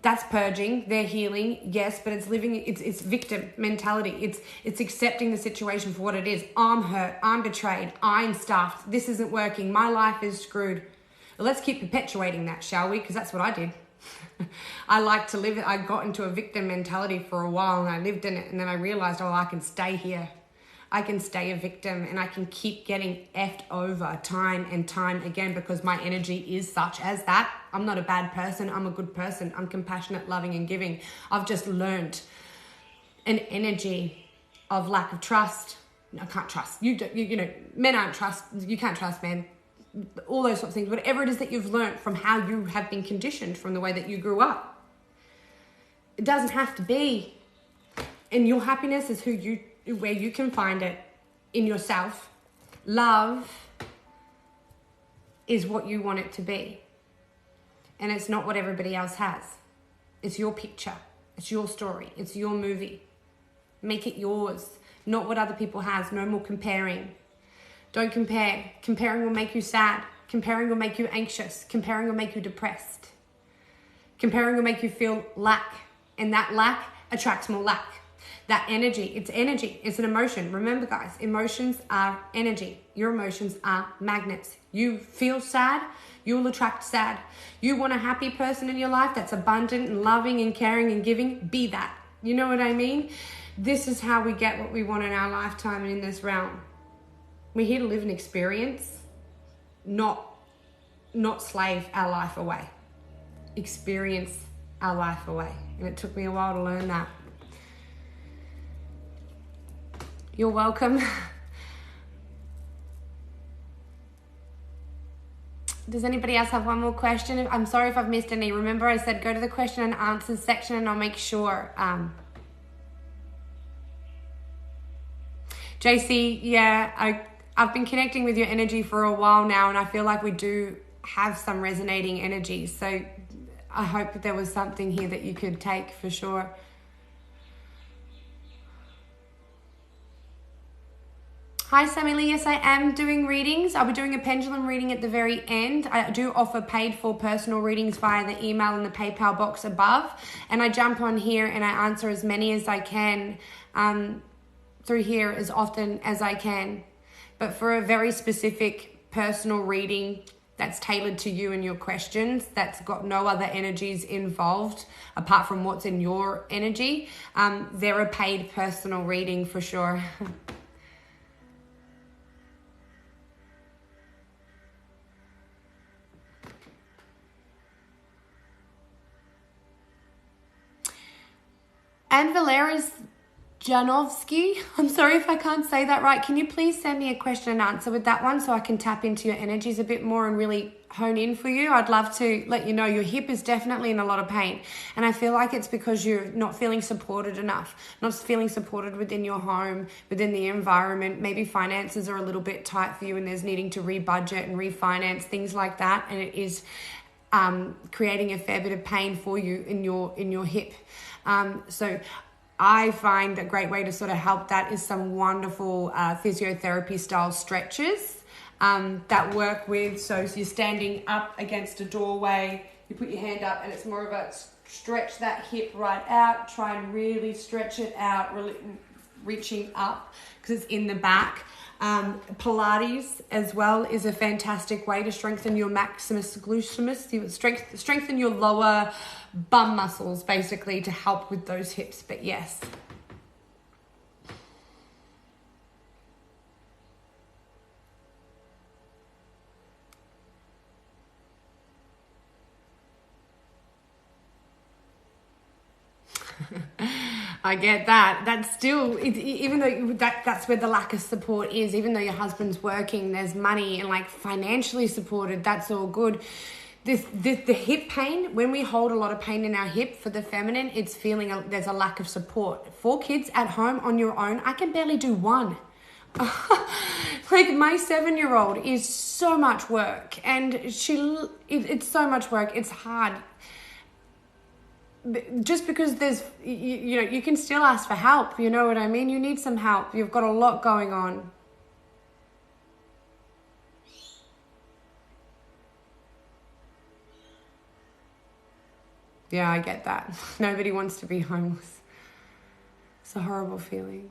That's purging, they're healing, yes, but it's victim mentality. It's accepting the situation for what it is. I'm hurt, I'm betrayed, I'm stuffed, this isn't working, my life is screwed. Well, let's keep perpetuating that, shall we? Because that's what I did. I like to live it. I got into a victim mentality for a while and I lived in it, and then I realized, I can stay here I can stay a victim and I can keep getting effed over time and time again because my energy is such as that. I'm not a bad person. I'm a good person. I'm compassionate, loving, and giving. I've just learned an energy of lack of trust. I can't trust. You know, men aren't trust. You can't trust men. All those sorts of things. Whatever it is that you've learned from how you have been conditioned from the way that you grew up. It doesn't have to be. And your happiness is where you can find it in yourself. Love is what you want it to be. And it's not what everybody else has. It's your picture. It's your story. It's your movie. Make it yours. Not what other people has. No more comparing. Don't compare. Comparing will make you sad. Comparing will make you anxious. Comparing will make you depressed. Comparing will make you feel lack. And that lack attracts more lack. That energy, it's energy. It's an emotion. Remember, guys, emotions are energy. Your emotions are magnets. You feel sad, you'll attract sad. You want a happy person in your life that's abundant and loving and caring and giving, be that. You know what I mean? This is how we get what we want in our lifetime and in this realm. We're here to live an experience, not slave our life away. Experience our life away. And it took me a while to learn that. You're welcome. Does anybody else have one more question? I'm sorry if I've missed any. Remember I said go to the question and answers section and I'll make sure. JC, yeah, I've been connecting with your energy for a while now and I feel like we do have some resonating energy. So I hope that there was something here that you could take for sure. Hi, Sammy Lee. Yes, I am doing readings. I'll be doing a pendulum reading at the very end. I do offer paid for personal readings via the email and the PayPal box above. And I jump on here and I answer as many as I can through here as often as I can. But for a very specific personal reading that's tailored to you and your questions, that's got no other energies involved apart from what's in your energy, they're a paid personal reading for sure. And Valeris Janovsky, I'm sorry if I can't say that right. Can you please send me a question and answer with that one so I can tap into your energies a bit more and really hone in for you? I'd love to let you know your hip is definitely in a lot of pain. And I feel like it's because you're not feeling supported enough, not feeling supported within your home, within the environment. Maybe finances are a little bit tight for you and there's needing to rebudget and refinance, things like that. And it is creating a fair bit of pain for you in your hip. So I find a great way to sort of help that is some wonderful physiotherapy style stretches that work with. So you're standing up against a doorway, you put your hand up and it's more of a stretch that hip right out, try and really stretch it out, really reaching up because it's in the back. Pilates as well is a fantastic way to strengthen your maximus gluteus. You strengthen your lower bum muscles basically to help with those hips. But yes. I get that. That's still, even though that's where the lack of support is, even though your husband's working, there's money and like financially supported, that's all good. The hip pain, when we hold a lot of pain in our hip for the feminine, it's feeling there's a lack of support. 4 kids at home on your own, I can barely do one. Like my 7-year-old is so much work and it's so much work. It's hard. Just because there's, you know, you can still ask for help. You know what I mean? You need some help. You've got a lot going on. Yeah, I get that. Nobody wants to be homeless. It's a horrible feeling.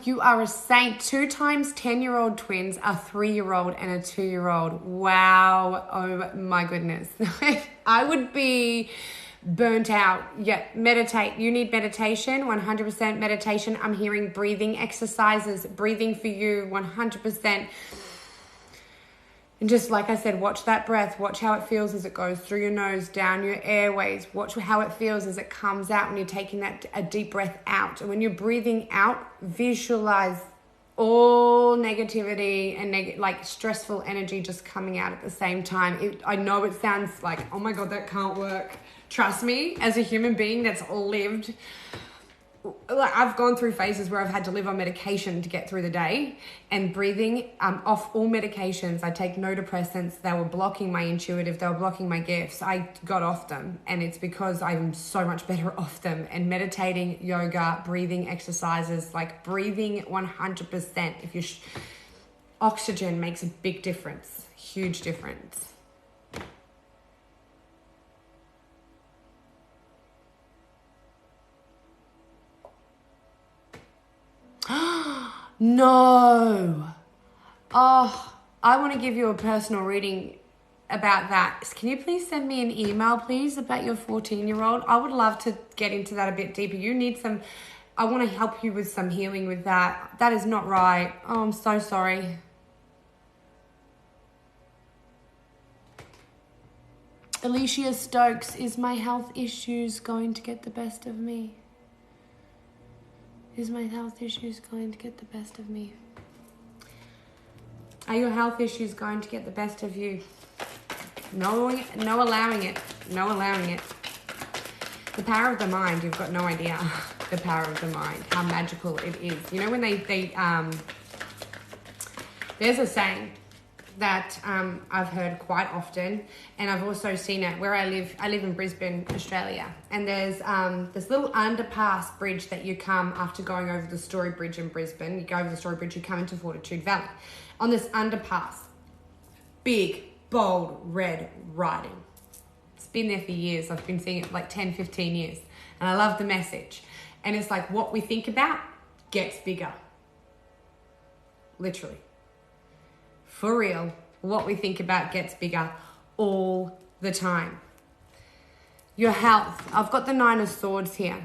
You are a saint. 2 times 10-year-old twins, a 3-year-old and a 2-year-old. Wow. Oh my goodness. I would be burnt out. Yeah, meditate. You need meditation, 100% meditation. I'm hearing breathing exercises, breathing for you, 100%. And just like I said, watch that breath. Watch how it feels as it goes through your nose, down your airways. Watch how it feels as it comes out when you're taking a deep breath out. And when you're breathing out, visualize all negativity and like stressful energy just coming out at the same time. I know it sounds like, oh my God, that can't work. Trust me, as a human being that's lived, like I've gone through phases where I've had to live on medication to get through the day, and breathing off all medications. I take no depressants. They were blocking my intuitive. They were blocking my gifts. I got off them, and it's because I'm so much better off them. And meditating, yoga, breathing exercises, like breathing 100%. If you oxygen makes a big difference, huge difference. No. Oh, I want to give you a personal reading about that. Can you please send me an email, please, about your 14-year-old? I would love to get into that a bit deeper. You need some, I want to help you with some healing with that. That is not right. Oh, I'm so sorry. Alicia Stokes, is my health issues going to get the best of me? Is my health issues going to get the best of me? Are your health issues going to get the best of you? No allowing it. No allowing it. The power of the mind, you've got no idea. The power of the mind, how magical it is. You know when there's a saying that I've heard quite often, and I've also seen it where I live. I live in Brisbane, Australia, and there's this little underpass bridge that you come after going over the Story Bridge in Brisbane. You go over the Story Bridge, you come into Fortitude Valley. On this underpass, big, bold, red writing. It's been there for years. I've been seeing it for like 10, 15 years, and I love the message. And it's like, what we think about gets bigger. Literally. For real, what we think about gets bigger all the time. Your health. I've got the 9 of Swords here.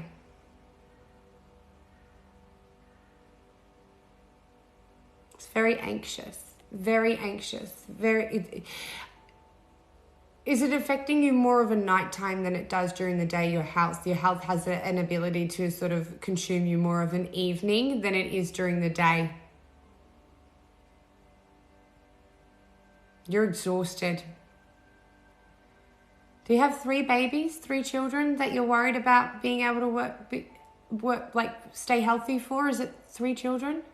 It's very anxious. Very anxious. Is it affecting you more of a nighttime than it does during the day, your health? Your health has an ability to sort of consume you more of an evening than it is during the day. You're exhausted. Do you have 3 babies, 3 children that you're worried about being able to work, like stay healthy for? Is it 3 children?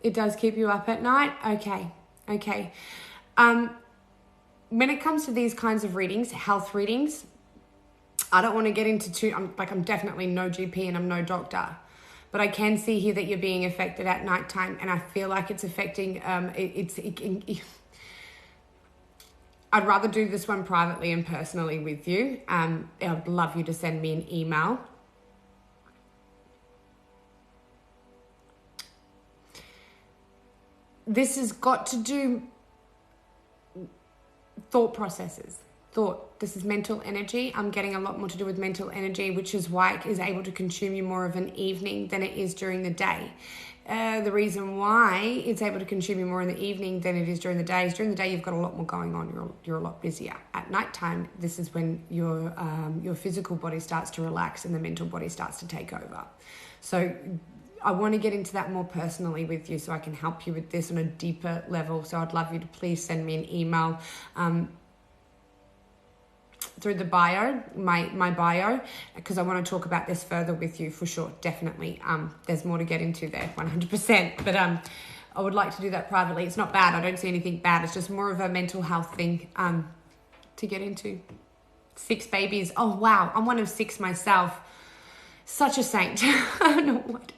It does keep you up at night? Okay. When it comes to these kinds of readings, health readings, I don't want to get into I'm definitely no GP and I'm no doctor. But I can see here that you're being affected at nighttime, and I feel like it's affecting, I'd rather do this one privately and personally with you. I'd love you to send me an email. This has got to do thought processes. This is mental energy. I'm getting a lot more to do with mental energy, which is why it is able to consume you more of an evening than it is during the day. The reason why it's able to consume you more in the evening than it is during the day is during the day you've got a lot more going on. You're a lot busier. At nighttime, this is when your physical body starts to relax and the mental body starts to take over. So I want to get into that more personally with you so I can help you with this on a deeper level. So I'd love you to please send me an email through the bio, my bio, because I want to talk about this further with you for sure, definitely. There's more to get into there, 100%. But I would like to do that privately. It's not bad. I don't see anything bad. It's just more of a mental health thing to get into. 6 babies. Oh, wow. I'm one of 6 myself. Such a saint. I don't know what.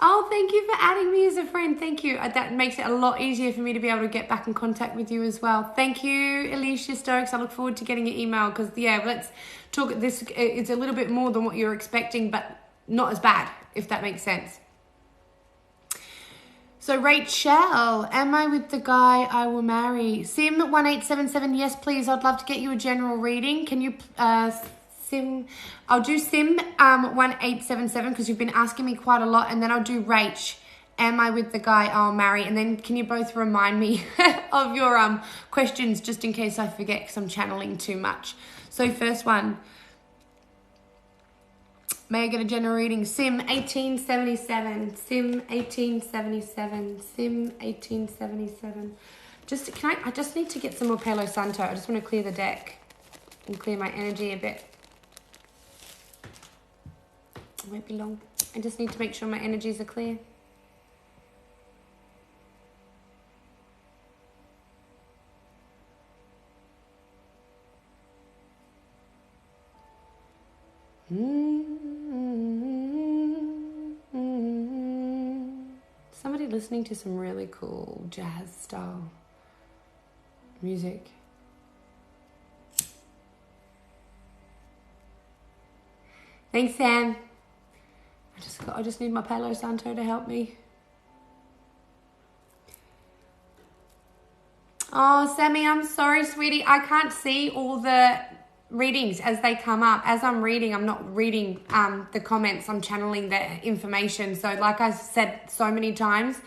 Oh, thank you for adding me as a friend. Thank you. That makes it a lot easier for me to be able to get back in contact with you as well. Thank you, Alicia Stokes. I look forward to getting your email because, yeah, let's talk. This it's a little bit more than what you're expecting, but not as bad, if that makes sense. So Rachel, am I with the guy I will marry? Sim1877, yes please. I'd love to get you a general reading. Can you Sim? I'll do Sim 1877 because you've been asking me quite a lot, and then I'll do Rach. Am I with the guy I'll marry? And then can you both remind me of your questions just in case I forget because I'm channeling too much. So first one. May I get a general reading? Sim 1877. Sim 1877. Sim 1877. I just need to get some more Palo Santo. I just want to clear the deck and clear my energy a bit. It won't be long. I just need to make sure my energies are clear. Somebody listening to some really cool jazz style music. Thanks, Sam. I just need my Palo Santo to help me. Oh, Sammy, I'm sorry, sweetie. I can't see all the readings as they come up. As I'm reading, I'm not reading the comments. I'm channeling the information. So like I said so many times,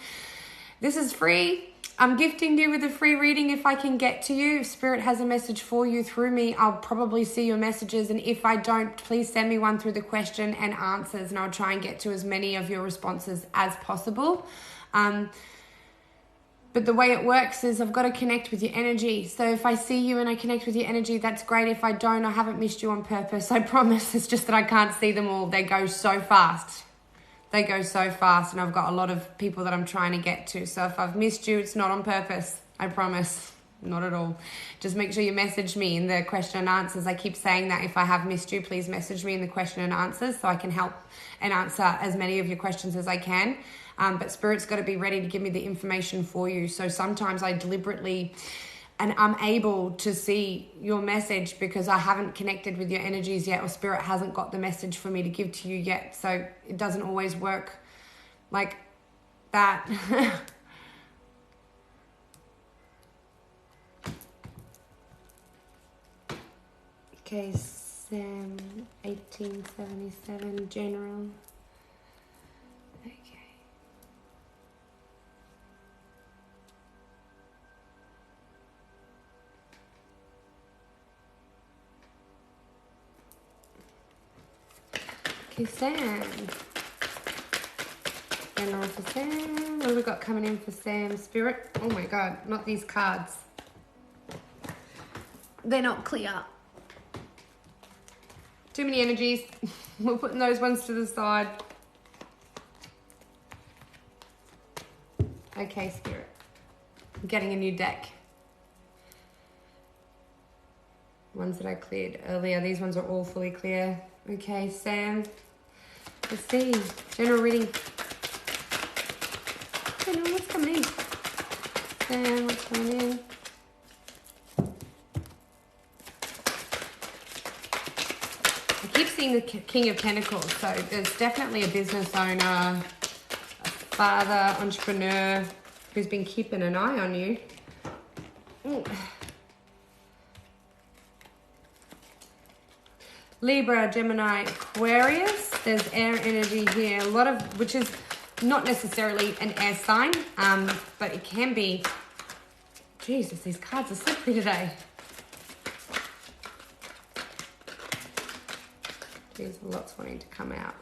this is free. I'm gifting you with a free reading if I can get to you. If Spirit has a message for you through me, I'll probably see your messages. And if I don't, please send me one through the question and answers, and I'll try and get to as many of your responses as possible. But the way it works is I've got to connect with your energy. So if I see you and I connect with your energy, that's great. If I don't, I haven't missed you on purpose. I promise. It's just that I can't see them all. They go so fast. And I've got a lot of people that I'm trying to get to. So if I've missed you, it's not on purpose. I promise. Not at all. Just make sure you message me in the question and answers. I keep saying that if I have missed you, please message me in the question and answers so I can help and answer as many of your questions as I can. But Spirit's got to be ready to give me the information for you. So sometimes I deliberately and I'm able to see your message because I haven't connected with your energies yet, or Spirit hasn't got the message for me to give to you yet. So it doesn't always work like that. Okay, Sam 1877 general. Okay. Okay, Sam. General for Sam. What have we got coming in for Sam? Spirit. Oh my God, not these cards. They're not clear. Too many energies. We're putting those ones to the side. Okay, Spirit. I'm getting a new deck. Ones that I cleared earlier. These ones are all fully clear. Okay, Sam. Let's see. General reading. General, what's coming in? Sam, what's coming in? I keep seeing the King of Pentacles. So there's definitely a business owner, a father, entrepreneur who's been keeping an eye on you. Ooh. Libra, Gemini, Aquarius. There's air energy here. A lot of, which is not necessarily an air sign, but it can be. Jesus, these cards are slippery today. There's lots wanting to come out.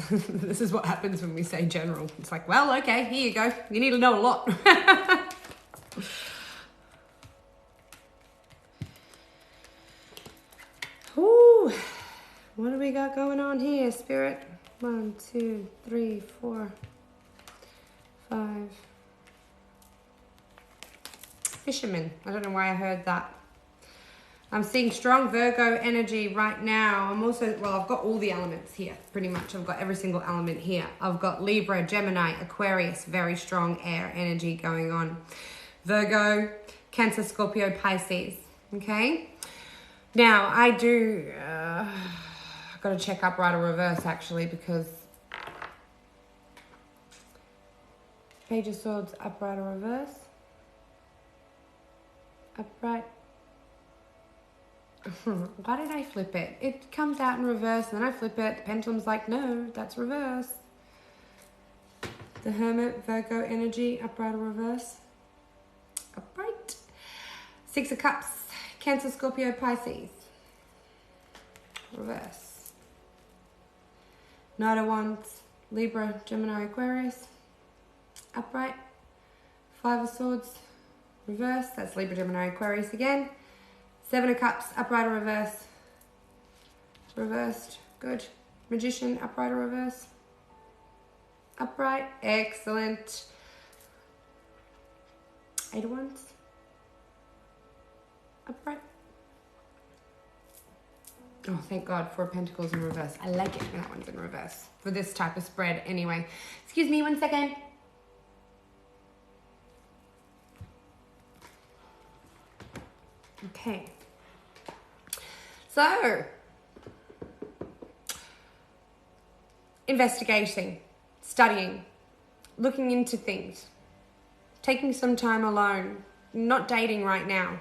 This is what happens when we say general. It's like, well, okay, here you go. You need to know a lot. Ooh, what do we got going on here, Spirit? 1, 2, 3, 4, 5. Fisherman. I don't know why I heard that. I'm seeing strong Virgo energy right now. I'm also, well, I've got all the elements here, pretty much. I've got every single element here. I've got Libra, Gemini, Aquarius, very strong air energy going on. Virgo, Cancer, Scorpio, Pisces, okay? Now, I do, I've got to check upright or reverse, actually, because Page of Swords, upright or reverse. Upright. Why did I flip it? It comes out in reverse and then I flip it. The pendulum's like, no, that's reverse. The Hermit, Virgo Energy, upright or reverse. Upright. Six of Cups, Cancer, Scorpio, Pisces. Reverse. Knight of Wands, Libra, Gemini, Aquarius. Upright. Five of Swords, reverse. That's Libra, Gemini, Aquarius again. Seven of Cups, upright or reverse. Reversed. Good. Magician, upright or reverse. Upright. Excellent. Eight of Wands. Upright. Oh, thank God for Pentacles in reverse. I like it when that one's in reverse. For this type of spread anyway. Excuse me 1 second. Okay. So, investigating, studying, looking into things, taking some time alone, not dating right now.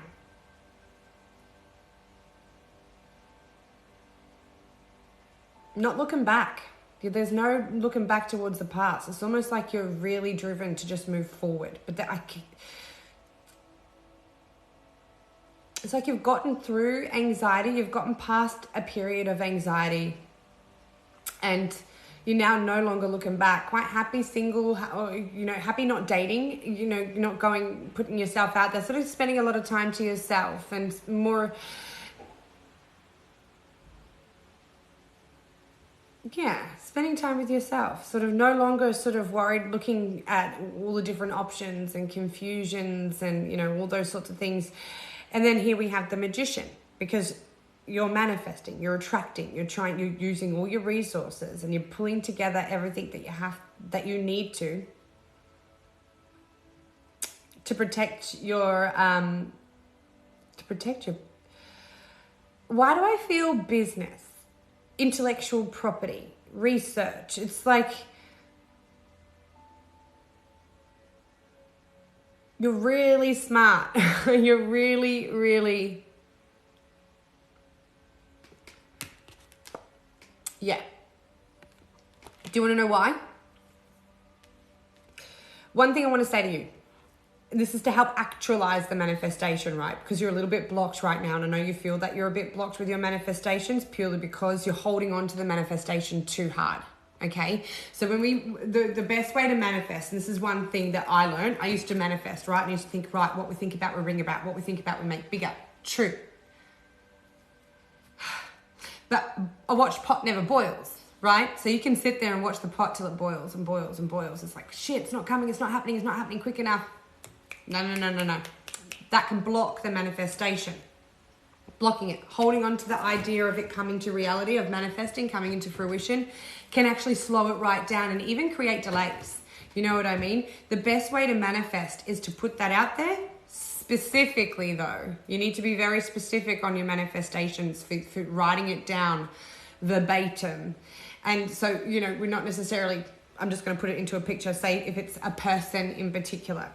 Not looking back. There's no looking back towards the past. It's almost like you're really driven to just move forward. But it's like you've gotten through anxiety. You've gotten past a period of anxiety. And you're now no longer looking back. Quite happy single, or, happy not dating. You're not putting yourself out there. Sort of spending a lot of time to yourself and more... Yeah, spending time with yourself, sort of no longer sort of worried looking at all the different options and confusions and, all those sorts of things. And then here we have the Magician, because you're manifesting, you're attracting, you're using all your resources and you're pulling together everything that you need to protect your, why do I feel business? Intellectual property, research. It's like you're really smart. You're really, really... Yeah. Do you want to know why? One thing I want to say to you. This is to help actualize the manifestation, right? Because you're a little bit blocked right now. And I know you feel that you're a bit blocked with your manifestations purely because you're holding on to the manifestation too hard. Okay. So when the best way to manifest, and this is one thing that I learned, I used to manifest, right? I used to think, right, what we think about, we bring about, what we think about, we make bigger. True. But I watch Pot Never Boils, right? So you can sit there and watch the pot till it boils and boils and boils. It's like, shit, it's not coming, it's not happening quick enough. No. That can block the manifestation. Blocking it, holding on to the idea of it coming to reality, of manifesting, coming into fruition, can actually slow it right down and even create delays. You know what I mean? The best way to manifest is to put that out there. Specifically though, you need to be very specific on your manifestations for writing it down verbatim. And so, we're not necessarily, I'm just going to put it into a picture, say if it's a person in particular.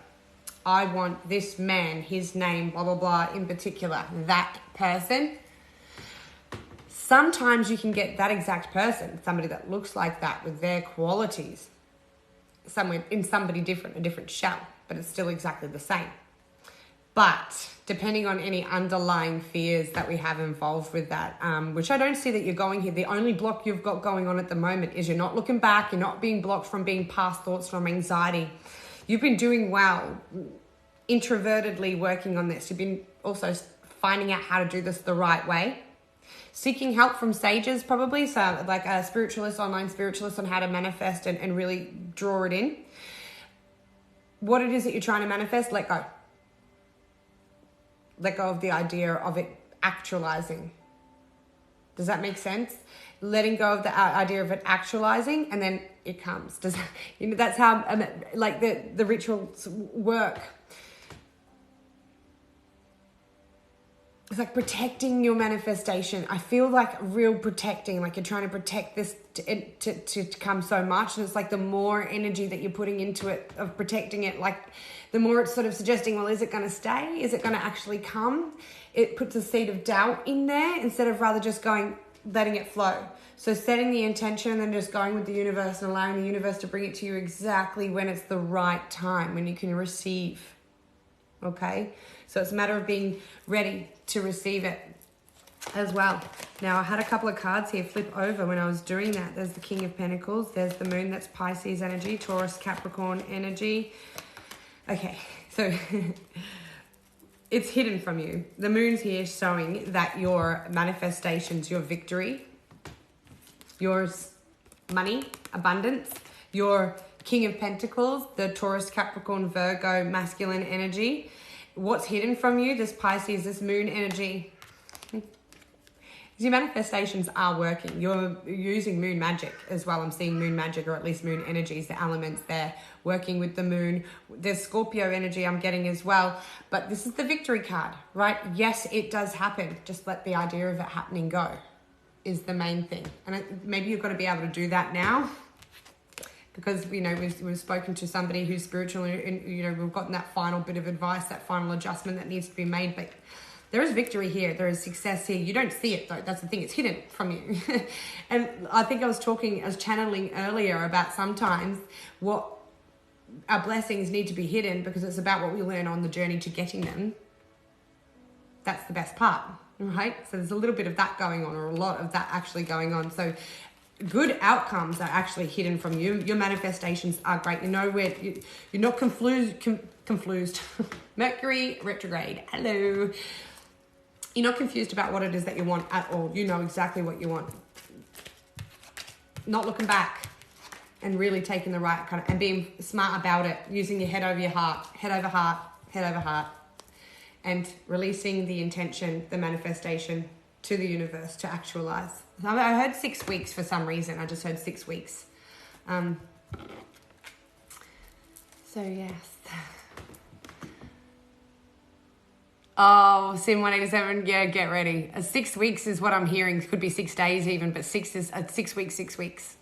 I want this man, his name, blah, blah, blah, in particular, that person. Sometimes you can get that exact person, somebody that looks like that with their qualities, somewhere in somebody different, a different shell, but it's still exactly the same. But depending on any underlying fears that we have involved with that, which I don't see that you're going here. The only block you've got going on at the moment is you're not looking back. You're not being blocked from being past thoughts, from anxiety. You've been doing well, introvertedly working on this. You've been also finding out how to do this the right way. Seeking help from sages probably, so like a spiritualist, online spiritualist on how to manifest and really draw it in. What it is that you're trying to manifest, let go. Let go of the idea of it actualizing. Does that make sense? Letting go of the idea of it actualizing, and then it comes. That's how the rituals work. it's like protecting your manifestation. I feel like real protecting, like you're trying to protect this to come so much. And it's like the more energy that you're putting into it of protecting it, like the more it's sort of suggesting, well, is it going to stay? Is it going to actually come? It puts a seed of doubt in there instead of rather just letting it flow. So setting the intention and then just going with the universe and allowing the universe to bring it to you exactly when it's the right time, when you can receive. Okay? So it's a matter of being ready to receive it as well. Now, I had a couple of cards here flip over when I was doing that. There's the King of Pentacles. There's the Moon, that's Pisces energy, Taurus, Capricorn energy. Okay, so it's hidden from you. The Moon's here showing that your manifestations, your victory, your money, abundance, your King of Pentacles, the Taurus, Capricorn, Virgo, masculine energy. What's hidden from you, this Pisces, this Moon energy, your manifestations are working. You're using moon magic as well. I'm seeing moon magic, or at least moon energies, the elements there, working with the moon. There's Scorpio energy I'm getting as well. But this is the victory card, right? Yes, it does happen. Just let the idea of it happening go is the main thing. And maybe you've got to be able to do that now. Because, you know, we've spoken to somebody who's spiritual and, you know, we've gotten that final bit of advice, that final adjustment that needs to be made. But there is victory here. There is success here. You don't see it, though. That's the thing. It's hidden from you. And I think I was channeling earlier about sometimes what our blessings need to be hidden because it's about what we learn on the journey to getting them. That's the best part, right? So there's a little bit of that going on, or a lot of that actually going on. So good outcomes are actually hidden from you. Your manifestations are great. You know where you're not confused. Mercury retrograde. Hello. You're not confused about what it is that you want at all. You know exactly what you want. Not looking back and really taking the right kind of, and being smart about it, using your head over your heart, head over heart, head over heart, and releasing the intention, the manifestation to the universe to actualize. I heard 6 weeks for some reason. I just heard 6 weeks. So yes. Oh, Sim 187, yeah, get ready. 6 weeks is what I'm hearing. Could be 6 days even, but 6 is 6 weeks, 6 weeks.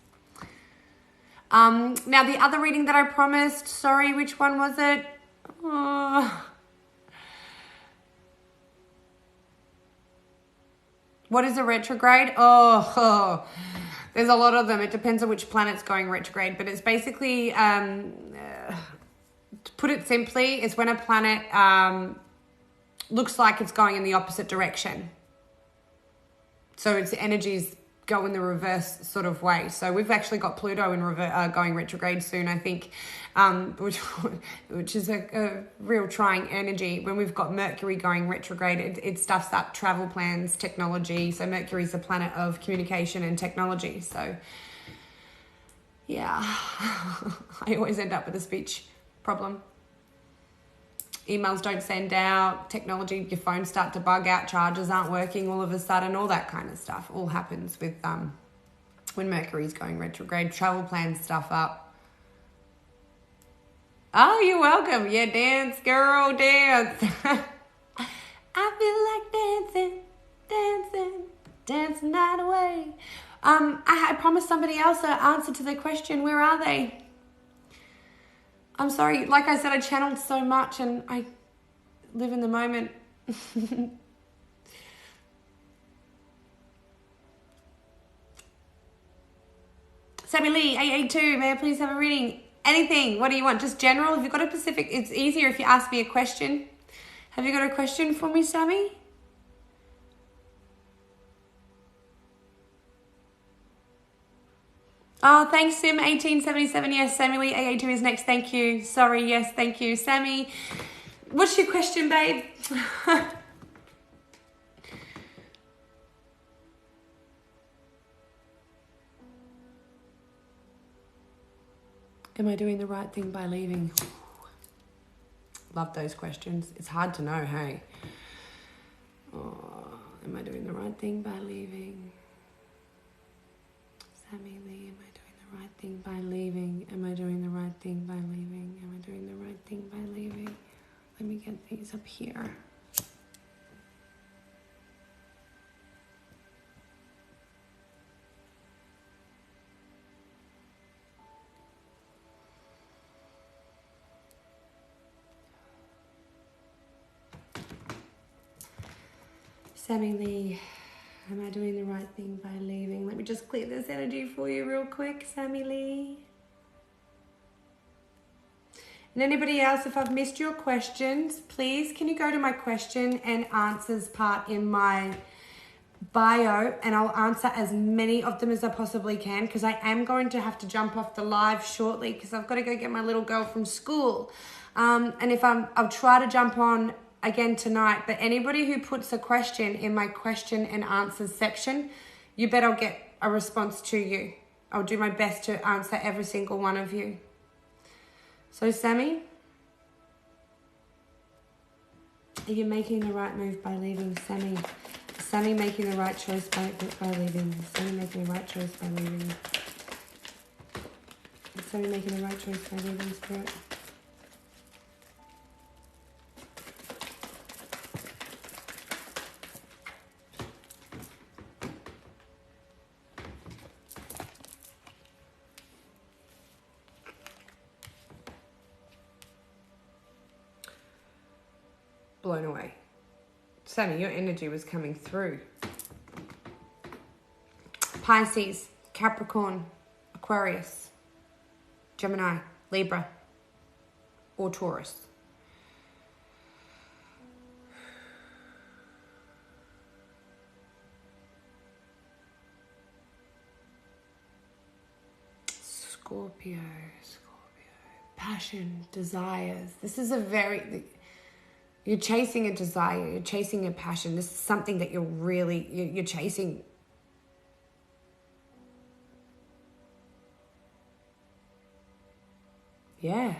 Now the other reading that I promised, sorry, which one was it? Oh. What is a retrograde? Oh, there's a lot of them. It depends on which planet's going retrograde, but it's basically, to put it simply, it's when a planet looks like it's going in the opposite direction. So its energies go in the reverse sort of way. So we've actually got Pluto in going retrograde soon, I think, which is a real trying energy. When we've got Mercury going retrograde, it stuffs up travel plans, technology. So Mercury is the planet of communication and technology. So yeah, I always end up with a speech problem. Emails don't send out, technology, your phones start to bug out, chargers aren't working all of a sudden, all that kind of stuff all happens with when Mercury's going retrograde. Travel plans stuff up. Oh, you're welcome. Yeah, dance, girl, dance. I feel like dancing night away. I promised somebody else an answer to their question. Where are they? I'm sorry, like I said, I channeled so much and I live in the moment. Sammy Lee, 882, may I please have a reading? Anything, what do you want? Just general? Have you got a specific? It's easier if you ask me a question. Have you got a question for me, Sammy? Oh, thanks, Sim, 1877. Yes, Sammy Lee, 882 is next. Thank you. Sorry, yes, thank you. Sammy, what's your question, babe? Am I doing the right thing by leaving? Love those questions. It's hard to know, hey? Oh, am I doing the right thing by leaving? Sammy Lee, am I doing the right thing by leaving? Am I doing the right thing by leaving? Am I doing the right thing by leaving? Let me get these up here. Sammy Lee, am I doing the right thing by leaving? Let me just clear this energy for you real quick, Sammy Lee. And anybody else, if I've missed your questions, please can you go to my question and answers part in my bio, and I'll answer as many of them as I possibly can, because I am going to have to jump off the live shortly because I've got to go get my little girl from school. And if I'll try to jump on again tonight, but anybody who puts a question in my question and answers section, you bet I'll get a response to you. I'll do my best to answer every single one of you. So Sammy, are you making the right move by leaving? Sammy making the right choice by leaving. Sammy making the right choice by leaving. Sammy making the right choice by leaving, Spirit. Blown away. Sammy, your energy was coming through. Pisces, Capricorn, Aquarius, Gemini, Libra, or Taurus. Scorpio. Passion, desires. This is a very... You're chasing a desire. You're chasing a passion. This is something that you're chasing. Yeah.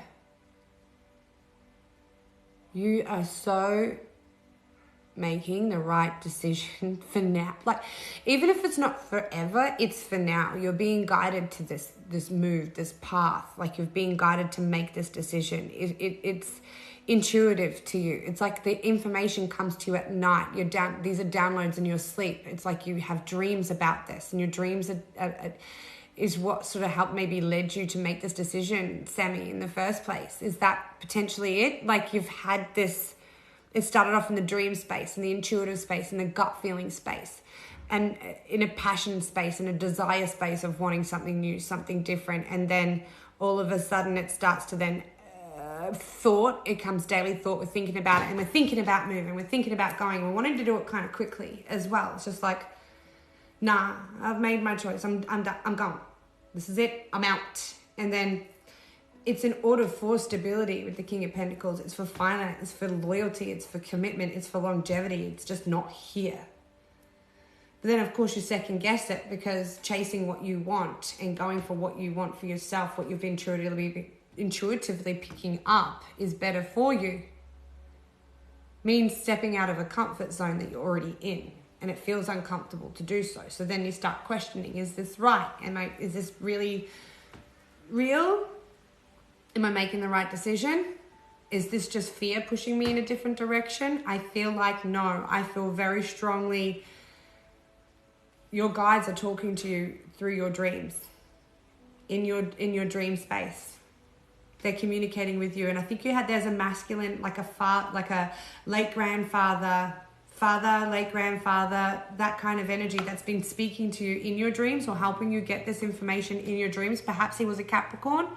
You are so making the right decision for now. Like, even if it's not forever, it's for now. You're being guided to this move, this path. Like, you're being guided to make this decision. It's intuitive to you. It's like the information comes to you at night. These are downloads in your sleep. It's like you have dreams about this, and your dreams is what sort of helped, maybe led you to make this decision, Sammy, in the first place. Is that potentially it? Like, you've had this, it started off in the dream space, in the intuitive space, in the gut feeling space, and in a passion space, in a desire space of wanting something new, something different. And then all of a sudden it starts to then thought, it comes daily thought, we're thinking about it, and we're thinking about moving, we're thinking about going, we're wanting to do it kind of quickly as well. It's just like, nah, I've made my choice, I'm done, I'm gone, this is it, I'm out. And then it's an order for stability with the King of Pentacles. It's for finance, it's for loyalty, it's for commitment, it's for longevity. It's just not here. But then of course you second guess it, because chasing what you want and going for what you want for yourself, what you've intuitively picking up is better for you, means stepping out of a comfort zone that you're already in, and it feels uncomfortable to do so. So then you start questioning, is this right? Is this really real? Am I making the right decision? Is this just fear pushing me in a different direction? I feel like no. I feel very strongly your guides are talking to you through your dreams, in your dream space. They're communicating with you. And I think there's a masculine, like a late grandfather, late grandfather, that kind of energy that's been speaking to you in your dreams or helping you get this information in your dreams. Perhaps he was a Capricorn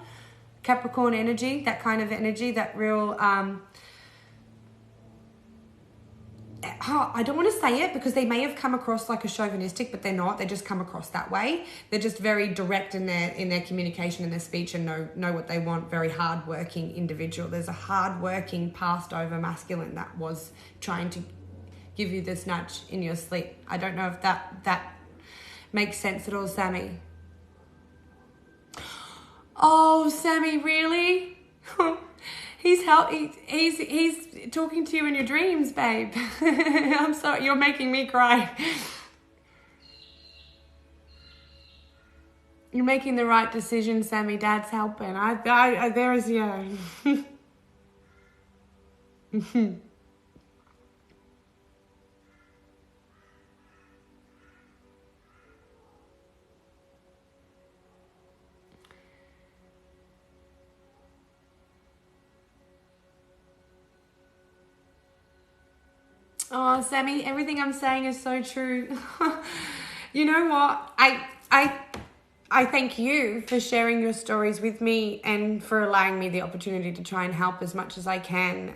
energy, that kind of energy, that real, I don't want to say it because they may have come across like a chauvinistic, but they're not. They just come across that way. They're just very direct in their communication and their speech, and know what they want. Very hardworking individual. There's a hardworking, passed over masculine that was trying to give you this nudge in your sleep. I don't know if that makes sense at all, Sammy. Oh, Sammy, really? He's talking to you in your dreams, babe. I'm sorry, you're making me cry. You're making the right decision, Sammy. Dad's helping. There is, yeah. Oh, Sammy, everything I'm saying is so true. You know what? I thank you for sharing your stories with me and for allowing me the opportunity to try and help as much as I can.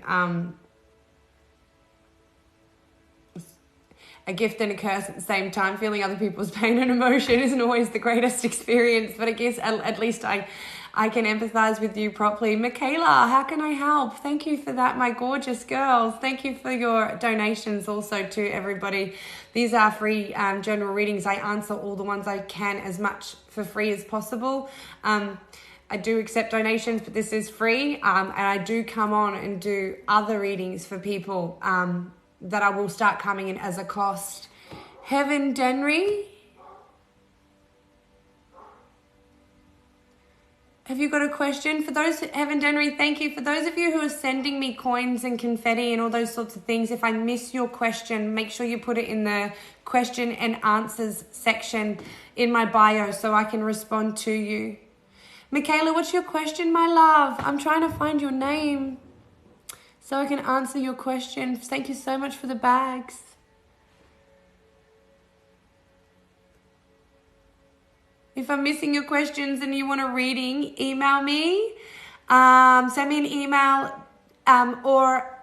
A gift and a curse at the same time. Feeling other people's pain and emotion isn't always the greatest experience, but I guess at least I can empathize with you properly. Michaela, how can I help? Thank you for that, my gorgeous girls. Thank you for your donations also to everybody. These are free general readings. I answer all the ones I can as much for free as possible. I do accept donations, but this is free. And I do come on and do other readings for people that I will start coming in as a cost. Heaven Denry, have you got a question? For those, Heaven Denry, thank you. For those of you who are sending me coins and confetti and all those sorts of things, if I miss your question, make sure you put it in the question and answers section in my bio so I can respond to you. Michaela, what's your question, my love? I'm trying to find your name so I can answer your question. Thank you so much for the bags. If I'm missing your questions and you want a reading, email me. Send me an email or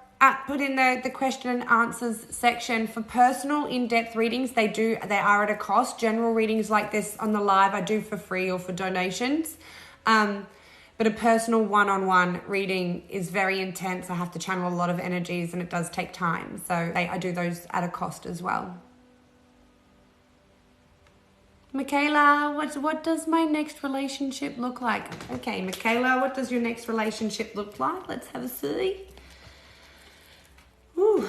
put in the question and answers section. For personal in-depth readings, they are at a cost. General readings like this on the live, I do for free or for donations. But a personal one-on-one reading is very intense. I have to channel a lot of energies and it does take time. So I do those at a cost as well. Michaela, what does my next relationship look like? Okay, Michaela, what does your next relationship look like? Let's have a see. Ooh.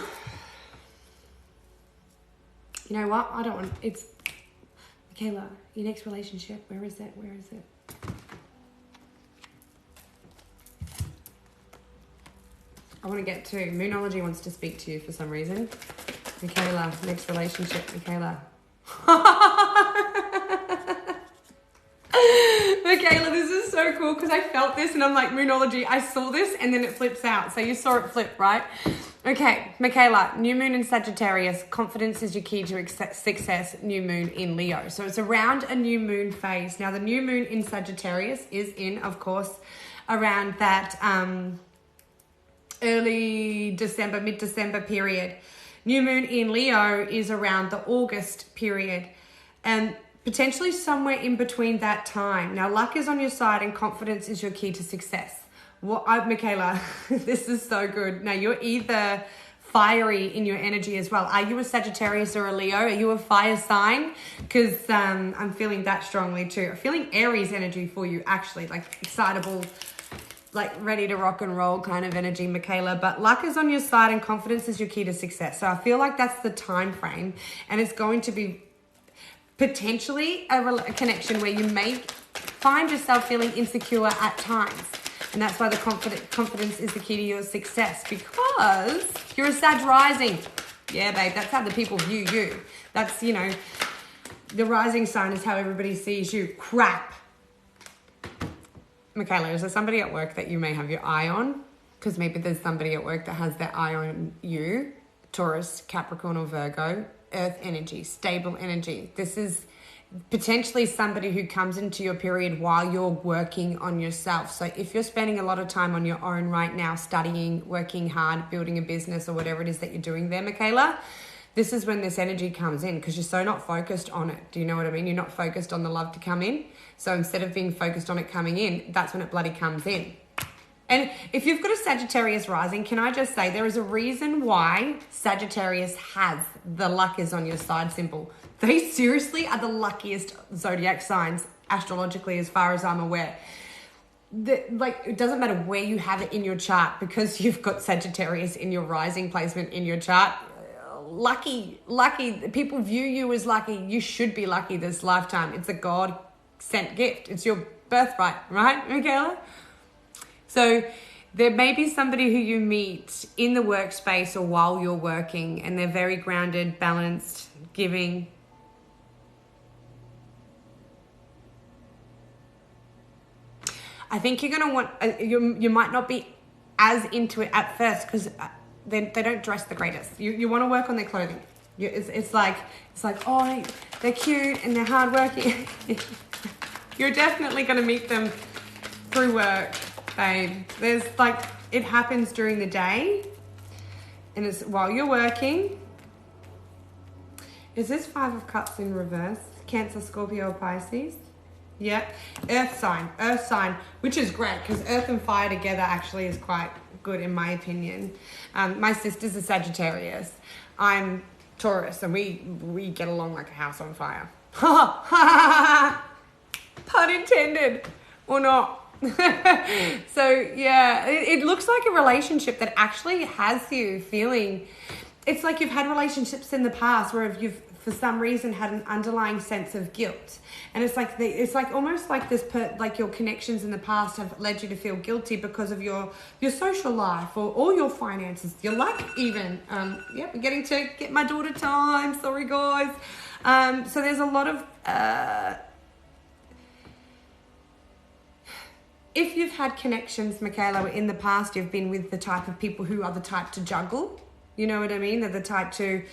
You know what? It's... Michaela, your next relationship, where is it? I want to get to Moonology wants to speak to you for some reason. Michaela, next relationship, Michaela. Michaela, this is so cool because I felt this and I'm like, Moonology, I saw this and then it flips out. So you saw it flip, right? Okay, Michaela, new moon in Sagittarius. Confidence is your key to success. New moon in Leo. So it's around a new moon phase. Now the new moon in Sagittarius is in, of course, around that... early December, mid-December period. New moon in Leo is around the August period and potentially somewhere in between that time. Now, luck is on your side and confidence is your key to success. Michaela, this is so good. Now, you're either fiery in your energy as well. Are you a Sagittarius or a Leo? Are you a fire sign? Because I'm feeling that strongly too. I'm feeling Aries energy for you, actually, like excitable, like ready to rock and roll kind of energy, Michaela. But luck is on your side and confidence is your key to success. So I feel like that's the time frame, and it's going to be potentially a connection where you may find yourself feeling insecure at times. And that's why the confidence is the key to your success, because you're a Sag rising. Yeah, babe, that's how the people view you. That's, you know, the rising sign is how everybody sees you. Crap. Michaela, is there somebody at work that you may have your eye on? Because maybe there's somebody at work that has their eye on you. Taurus, Capricorn or Virgo. Earth energy, stable energy. This is potentially somebody who comes into your period while you're working on yourself. So if you're spending a lot of time on your own right now, studying, working hard, building a business or whatever it is that you're doing there, Michaela, this is when this energy comes in because you're so not focused on it. Do you know what I mean? You're not focused on the love to come in. So instead of being focused on it coming in, that's when it bloody comes in. And if you've got a Sagittarius rising, can I just say there is a reason why Sagittarius has the luck is on your side symbol. They seriously are the luckiest zodiac signs astrologically as far as I'm aware. It doesn't matter where you have it in your chart, because you've got Sagittarius in your rising placement in your chart. Lucky. People view you as lucky. You should be lucky this lifetime. It's a God sent gift. It's your birthright, right, Michaela? So there may be somebody who you meet in the workspace or while you're working, and they're very grounded, balanced, giving. I think you're going to want, you might not be as into it at first, because they don't dress the greatest. You want to work on their clothing. It's like, oh, they're cute and they're hardworking. You're definitely going to meet them through work, babe. There's like, it happens during the day and it's while you're working. Is this 5 of Cups in reverse? Cancer, Scorpio, Pisces? Yeah. Earth sign, which is great because earth and fire together actually is quite good in my opinion. My sister's a Sagittarius. I'm Taurus, and we get along like a house on fire. Pun intended, or not. So yeah, it looks like a relationship that actually has you feeling. It's like you've had relationships in the past where you've for some reason had an underlying sense of guilt, and it's like almost like like your connections in the past have led you to feel guilty because of your social life or your finances, your luck even. Yeah, we're getting to get my daughter time. Sorry guys. So there's a lot of if you've had connections, Michaela, in the past, you've been with the type of people who are the type to juggle. You know what I mean? They're the type to,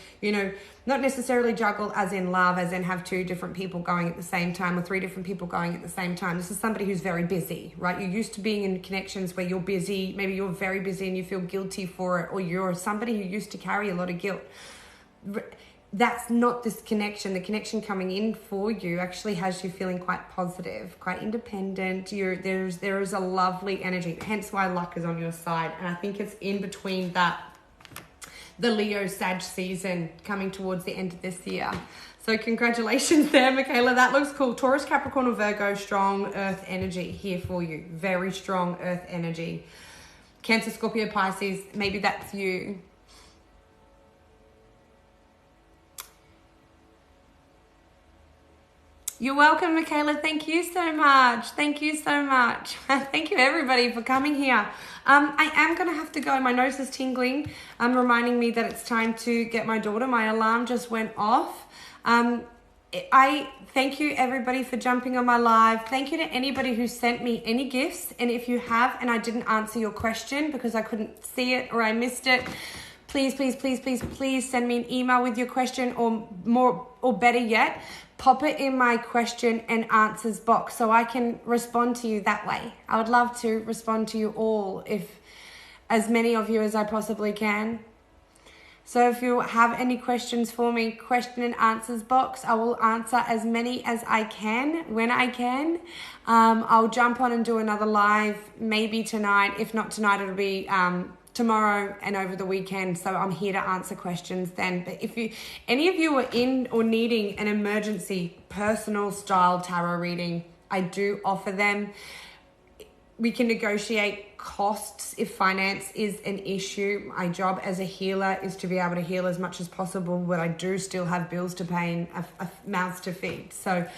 not necessarily juggle as in love, as in have 2 different people going at the same time or 3 different people going at the same time. This is somebody who's very busy, right? You're used to being in connections where you're busy. Maybe you're very busy and you feel guilty for it, or you're somebody who used to carry a lot of guilt. That's not this connection. The connection coming in for you actually has you feeling quite positive, quite independent. There is a lovely energy, hence why luck is on your side. And I think it's in between the Leo Sag season coming towards the end of this year. So congratulations there, Michaela. That looks cool. Taurus, Capricorn, or Virgo, strong earth energy here for you. Very strong earth energy. Cancer, Scorpio, Pisces, maybe that's you. You're welcome, Michaela. Thank you so much. Thank you so much. Thank you, everybody, for coming here. I am going to have to go. My nose is tingling. Reminding me that it's time to get my daughter. My alarm just went off. I thank you, everybody, for jumping on my live. Thank you to anybody who sent me any gifts. And if you have and I didn't answer your question because I couldn't see it or I missed it, please send me an email with your question, or better yet, pop it in my question and answers box so I can respond to you that way. I would love to respond to you all, if as many of you as I possibly can. So if you have any questions for me, question and answers box, I will answer as many as I can when I can. I'll jump on and do another live maybe tonight. If not tonight, it'll be tomorrow and over the weekend, so I'm here to answer questions then. But if any of you are in or needing an emergency personal style tarot reading, I do offer them. We can negotiate costs if finance is an issue. My job as a healer is to be able to heal as much as possible, but I do still have bills to pay and mouths to feed. So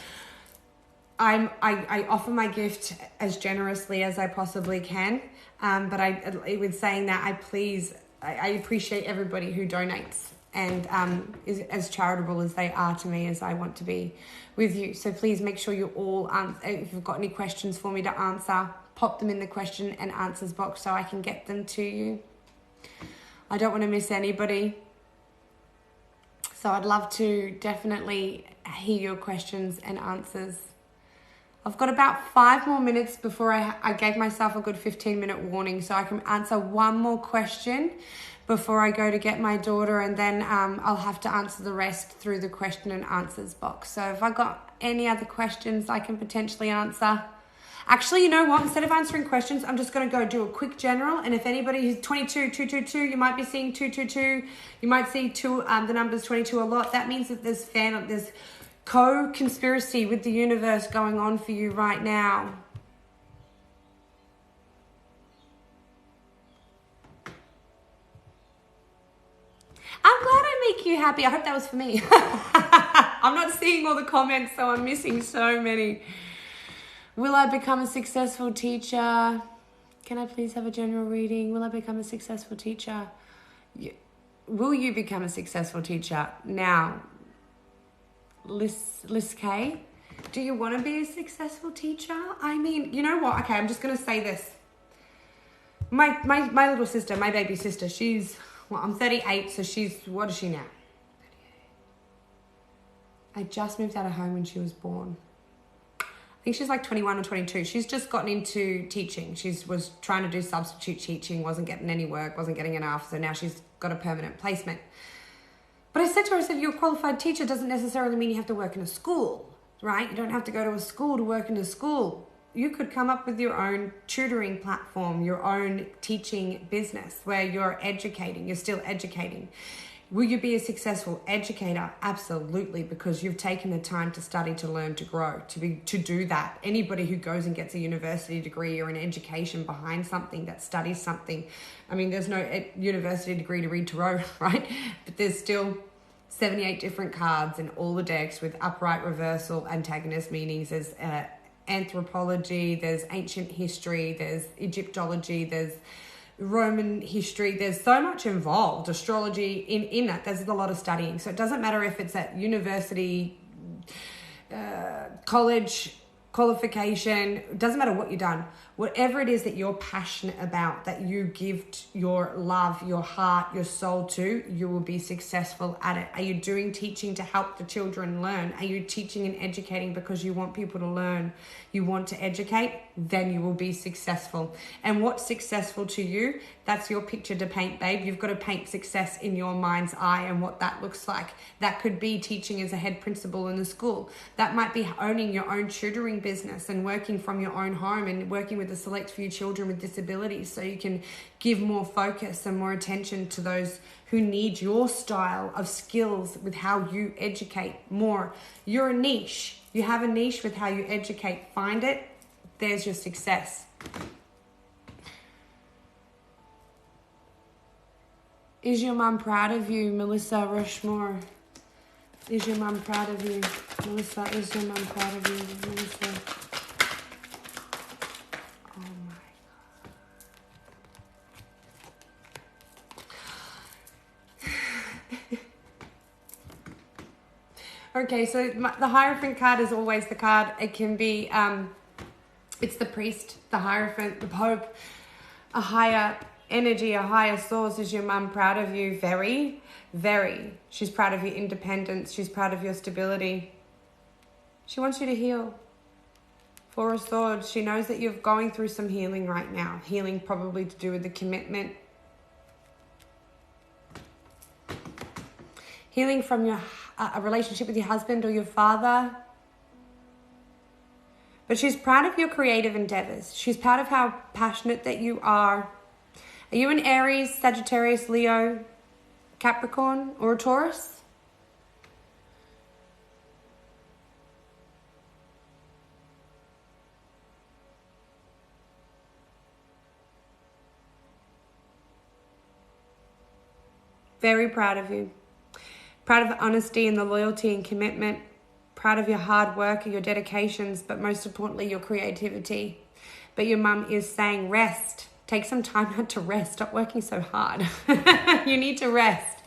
I offer my gift as generously as I possibly can. But with saying that, I appreciate everybody who donates and is as charitable as they are to me, as I want to be with you. So please make sure you all, if you've got any questions for me to answer, pop them in the question and answers box so I can get them to you. I don't want to miss anybody. So I'd love to definitely hear your questions and answers. I've got about 5 more minutes before I gave myself a good 15-minute warning, so I can answer one more question before I go to get my daughter, and then I'll have to answer the rest through the question and answers box. So if I've got any other questions I can potentially answer. Actually, you know what? Instead of answering questions, I'm just going to go do a quick general. And if anybody is 222, you might be seeing 222. You might see the numbers 22 a lot. That means that there's co-conspiracy with the universe going on for you right now. I'm glad I make you happy. I hope that was for me. I'm not seeing all the comments, so I'm missing so many. Will I become a successful teacher? Can I please have a general reading? Will I become a successful teacher? Will you become a successful teacher? Now, Liz K, do you want to be a successful teacher? I mean, you know what? Okay, I'm just going to say this. My little sister, my baby sister, she's well, I'm 38, so what is she now? 38. I just moved out of home when she was born. I think she's like 21 or 22. She's just gotten into teaching. She was trying to do substitute teaching, wasn't getting any work, wasn't getting enough, so now she's got a permanent placement. But I said to her, I said, you're a qualified teacher doesn't necessarily mean you have to work in a school, right? You don't have to go to a school to work in a school. You could come up with your own tutoring platform, your own teaching business where you're educating, you're still educating. Will you be a successful educator? Absolutely, because you've taken the time to study, to learn, to grow, to do that. Anybody who goes and gets a university degree or an education behind something, that studies something. I mean, there's no university degree to read tarot, right? But there's still 78 different cards in all the decks with upright, reversal, antagonist meanings. There's anthropology, there's ancient history, there's Egyptology, there's Roman history. There's so much involved. Astrology in it. There's a lot of studying. So it doesn't matter if it's at university, college, qualification. It doesn't matter what you've done. Whatever it is that you're passionate about, that you give your love, your heart, your soul to, you will be successful at it. Are you doing teaching to help the children learn? Are you teaching and educating because you want people to learn? You want to educate? Then you will be successful. And what's successful to you? That's your picture to paint, babe. You've got to paint success in your mind's eye and what that looks like. That could be teaching as a head principal in the school. That might be owning your own tutoring business and working from your own home and working with a select few children with disabilities so you can give more focus and more attention to those who need your style of skills with how you educate more. You're a niche. You have a niche with how you educate. Find it. There's your success. Is your mum proud of you, Melissa Rushmore? Is your mum proud of you? Melissa, is your mum proud of you, Melissa? Oh my God. Okay, so the Hierophant card is always the card. It can be, it's the priest, the Hierophant, the Pope, a higher energy, a higher source. Is your mum proud of you? Very, very. She's proud of your independence. She's proud of your stability. She wants you to heal. Four of Swords. She knows that you're going through some healing right now. Healing probably to do with the commitment. Healing from a relationship with your husband or your father. But she's proud of your creative endeavors. She's proud of how passionate that you are. Are you an Aries, Sagittarius, Leo, Capricorn, or a Taurus? Very proud of you. Proud of the honesty and the loyalty and commitment. Proud of your hard work and your dedications, but most importantly, your creativity. But your mum is saying rest. Take some time out to rest. Stop working so hard. You need to rest.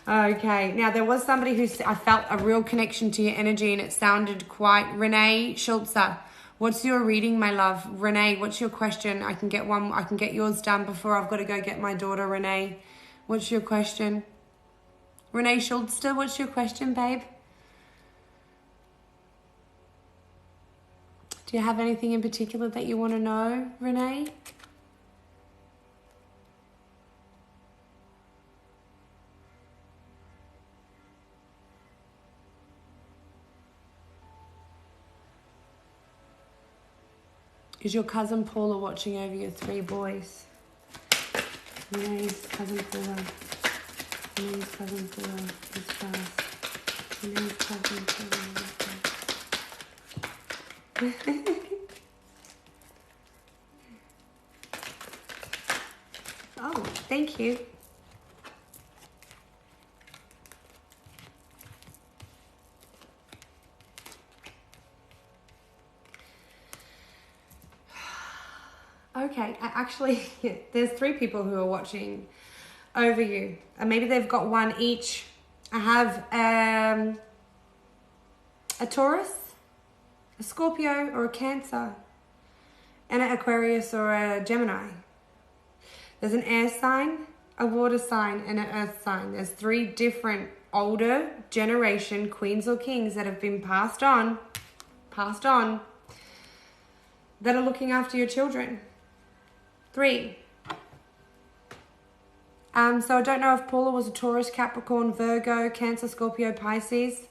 Okay. Now, there was somebody who I felt a real connection to your energy and it sounded quite... Renee Schultzer. What's your reading, my love? Renee, what's your question? I can get yours done before I've got to go get my daughter, Renee. What's your question? Renee Schultzer, what's your question, babe? Do you have anything in particular that you want to know, Renee? Is your cousin Paula watching over your three boys? Renee's cousin Paula. Renee's cousin Paula is fast. Renee's cousin Paula is fast. Oh, thank you. Okay, there's three people who are watching over you. And maybe they've got one each. I have a Taurus, a Scorpio, or a Cancer, and an Aquarius or a Gemini. There's an air sign, a water sign, and an earth sign. There's 3 different older generation queens or kings that have been passed on, that are looking after your children. 3. So I don't know if Paula was a Taurus, Capricorn, Virgo, Cancer, Scorpio, Pisces,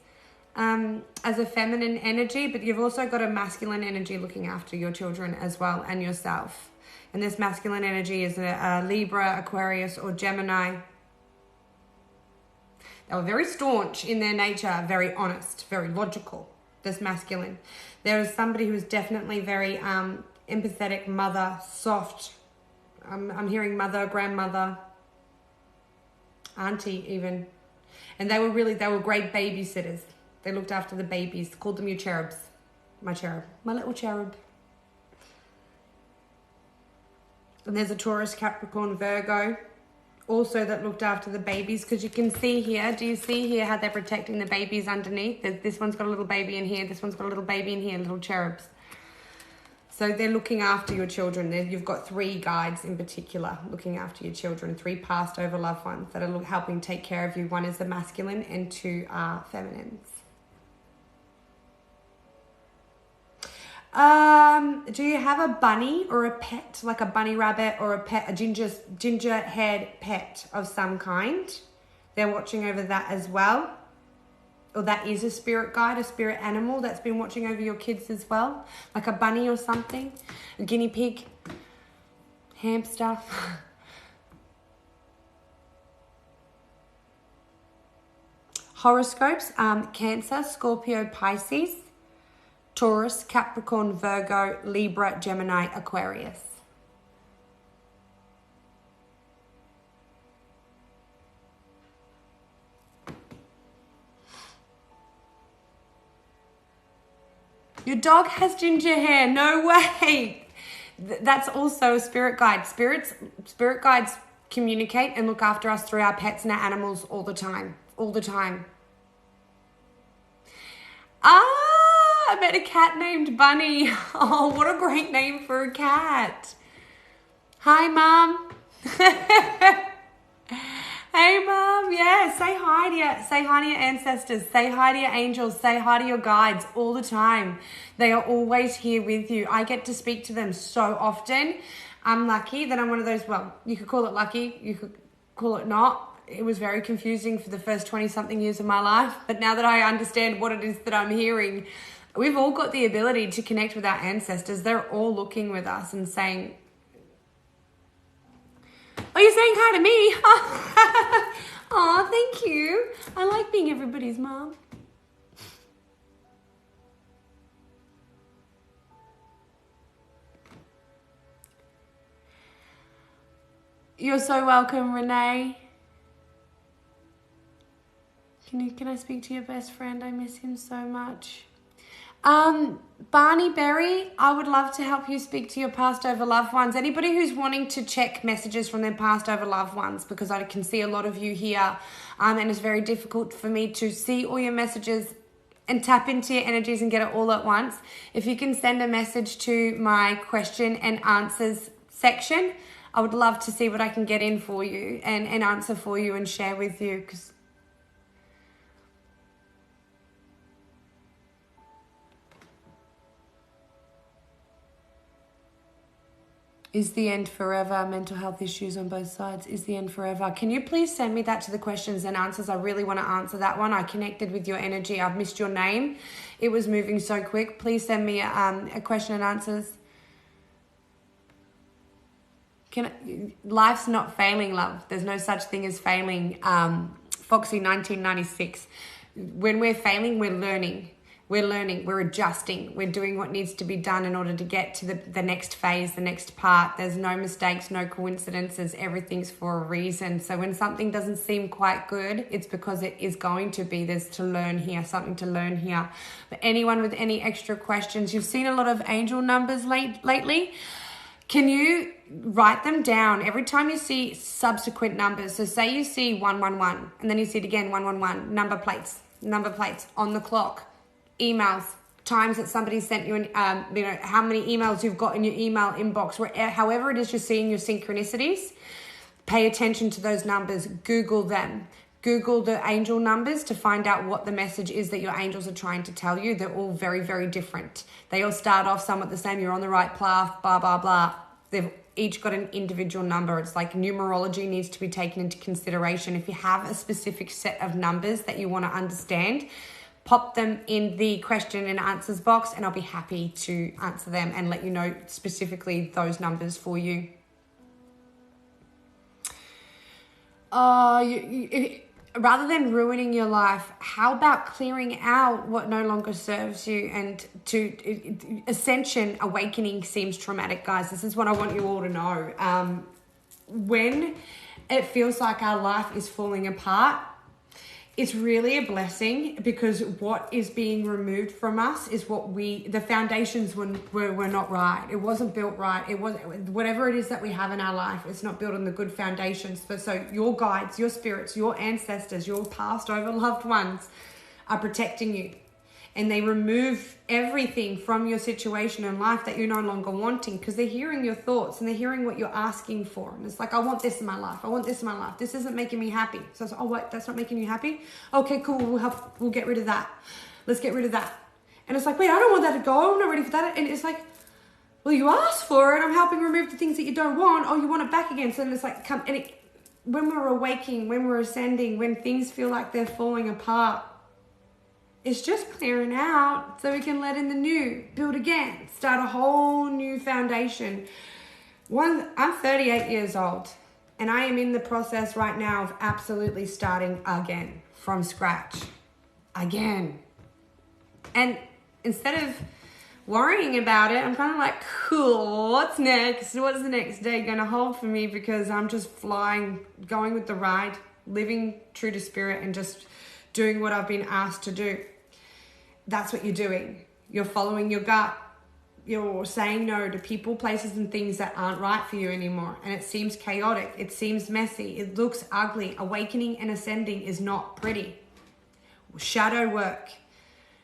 as a feminine energy, but you've also got a masculine energy looking after your children as well, and yourself. And this masculine energy is a Libra, Aquarius, or Gemini. They were very staunch in their nature, very honest, very logical, this masculine. There is somebody who is definitely very empathetic, mother, soft. I'm hearing mother, grandmother, auntie even. And they were great babysitters. They looked after the babies, called them your cherubs. My cherub, my little cherub. And there's a Taurus, Capricorn, Virgo also that looked after the babies, because you can see here, do you see here how they're protecting the babies underneath? This one's got a little baby in here, this one's got a little baby in here, little cherubs. So they're looking after your children. You've got 3 guides in particular looking after your children, 3 passed over loved ones that are helping take care of you. 1 is the masculine and 2 are feminines. Do you have a bunny or a pet, like a bunny rabbit or a pet, a ginger haired pet of some kind? They're watching over that as well. Or that is a spirit guide, a spirit animal that's been watching over your kids as well. Like a bunny or something, a guinea pig, hamster. Horoscopes, Cancer, Scorpio, Pisces, Taurus, Capricorn, Virgo, Libra, Gemini, Aquarius. Your dog has ginger hair. No way. That's also a spirit guide. Spirit guides communicate and look after us through our pets and our animals all the time. All the time. I met a cat named Bunny. Oh, what a great name for a cat. Hi, Mom. Hey, Mom. Yeah, say hi to your ancestors. Say hi to your angels. Say hi to your guides all the time. They are always here with you. I get to speak to them so often. I'm lucky that I'm one of those, well, you could call it lucky. You could call it not. It was very confusing for the first 20-something years of my life. But now that I understand what it is that I'm hearing, we've all got the ability to connect with our ancestors. They're all looking with us and saying, oh, you're saying hi to me? Oh, thank you. I like being everybody's mom. You're so welcome, Renee. Can I speak to your best friend? I miss him so much. Barney Berry, I would love to help you speak to your past over loved ones. Anybody who's wanting to check messages from their past over loved ones, because I can see a lot of you here, and it's very difficult for me to see all your messages and tap into your energies and get it all at once. If you can send a message to my question and answers section, I would love to see what I can get in for you and answer for you and share with you, because is the end forever? Mental health issues on both sides. Is the end forever? Can you please send me that to the questions and answers? I really want to answer that one. I connected with your energy. I've missed your name. It was moving so quick. Please send me a question and answers. Life's not failing, love. There's no such thing as failing. Foxy 1996. When we're failing, we're learning. We're learning, we're adjusting, we're doing what needs to be done in order to get to the next phase, the next part. There's no mistakes, no coincidences, everything's for a reason. So when something doesn't seem quite good, it's because it is going to be. There's to learn here, something to learn here. But anyone with any extra questions, you've seen a lot of angel numbers lately. Can you write them down every time you see subsequent numbers? So say you see 111 and then you see it again, 111, number plates on the clock. Emails, times that somebody sent you, how many emails you've got in your email inbox, however it is you're seeing your synchronicities. Pay attention to those numbers. Google them. Google the angel numbers to find out what the message is that your angels are trying to tell you. They're all very, very different. They all start off somewhat the same. You're on the right path, blah, blah, blah. They've each got an individual number. It's like numerology needs to be taken into consideration. If you have a specific set of numbers that you want to understand, pop them in the question and answers box and I'll be happy to answer them and let you know specifically those numbers for you. Rather than ruining your life, how about clearing out what no longer serves you? And ascension, awakening seems traumatic, guys. This is what I want you all to know. When it feels like our life is falling apart, it's really a blessing, because what is being removed from us is the foundations were not right. It wasn't built right. It was whatever it is that we have in our life. It's not built on the good foundations. But so your guides, your spirits, your ancestors, your passed over loved ones are protecting you. And they remove everything from your situation in life that you're no longer wanting, because they're hearing your thoughts and they're hearing what you're asking for. And it's like, I want this in my life. I want this in my life. This isn't making me happy. So it's like, oh, wait, that's not making you happy? Okay, cool. We'll get rid of that. Let's get rid of that. And it's like, wait, I don't want that to go. I'm not ready for that. And it's like, well, you asked for it. I'm helping remove the things that you don't want. Oh, you want it back again. So then it's like, when we're awaking, when we're ascending, when things feel like they're falling apart, it's just clearing out so we can let in the new, build again, start a whole new foundation. I'm 38 years old and I am in the process right now of absolutely starting again from scratch. Again. And instead of worrying about it, I'm kind of like, cool, what's next? What's the next day going to hold for me? Because I'm just flying, going with the ride, living true to spirit and just doing what I've been asked to do. That's what you're doing. You're following your gut. You're saying no to people, places, and things that aren't right for you anymore. And it seems chaotic. It seems messy. It looks ugly. Awakening and ascending is not pretty. Shadow work.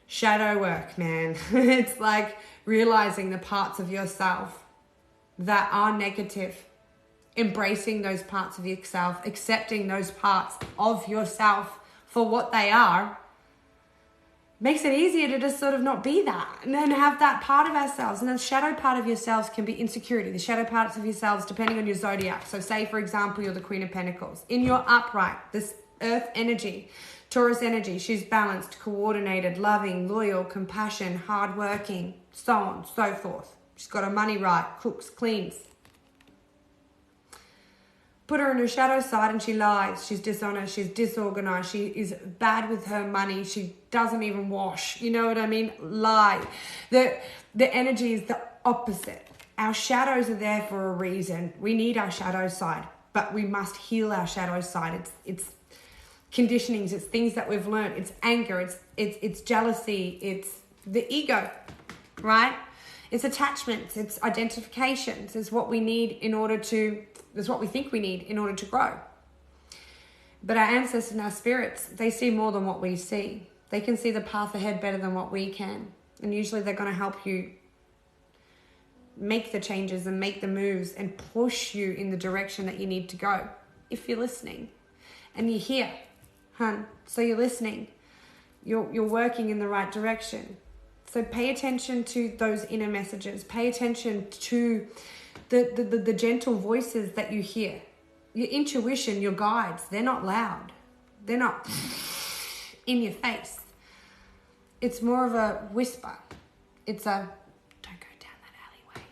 Shadow work, man. It's like realizing the parts of yourself that are negative. Embracing those parts of yourself. Accepting those parts of yourself for what they are, makes it easier to just sort of not be that and then have that part of ourselves. And the shadow part of yourselves can be insecurity. The shadow parts of yourselves, depending on your zodiac. So say, for example, you're the Queen of Pentacles. In your upright, this earth energy, Taurus energy, she's balanced, coordinated, loving, loyal, compassion, hardworking, so on, so forth. She's got her money right, cooks, cleans. Put her in her shadow side and she lies. She's dishonest. She's disorganized. She is bad with her money. She doesn't even wash. You know what I mean? Lie. The energy is the opposite. Our shadows are there for a reason. We need our shadow side, but we must heal our shadow side. It's conditionings. It's things that we've learned. It's anger. It's jealousy. It's the ego, right? It's attachments. It's identifications. It's what we need in order to... That's what we think we need in order to grow. But our ancestors and our spirits, they see more than what we see. They can see the path ahead better than what we can. And usually they're going to help you make the changes and make the moves and push you in the direction that you need to go. If you're listening and you're here, hun, so you're listening, you're working in the right direction. So pay attention to those inner messages. Pay attention to the gentle voices that you hear. Your intuition, your guides, they're not loud. They're not in your face. It's more of a whisper. It's a, don't go down that alleyway.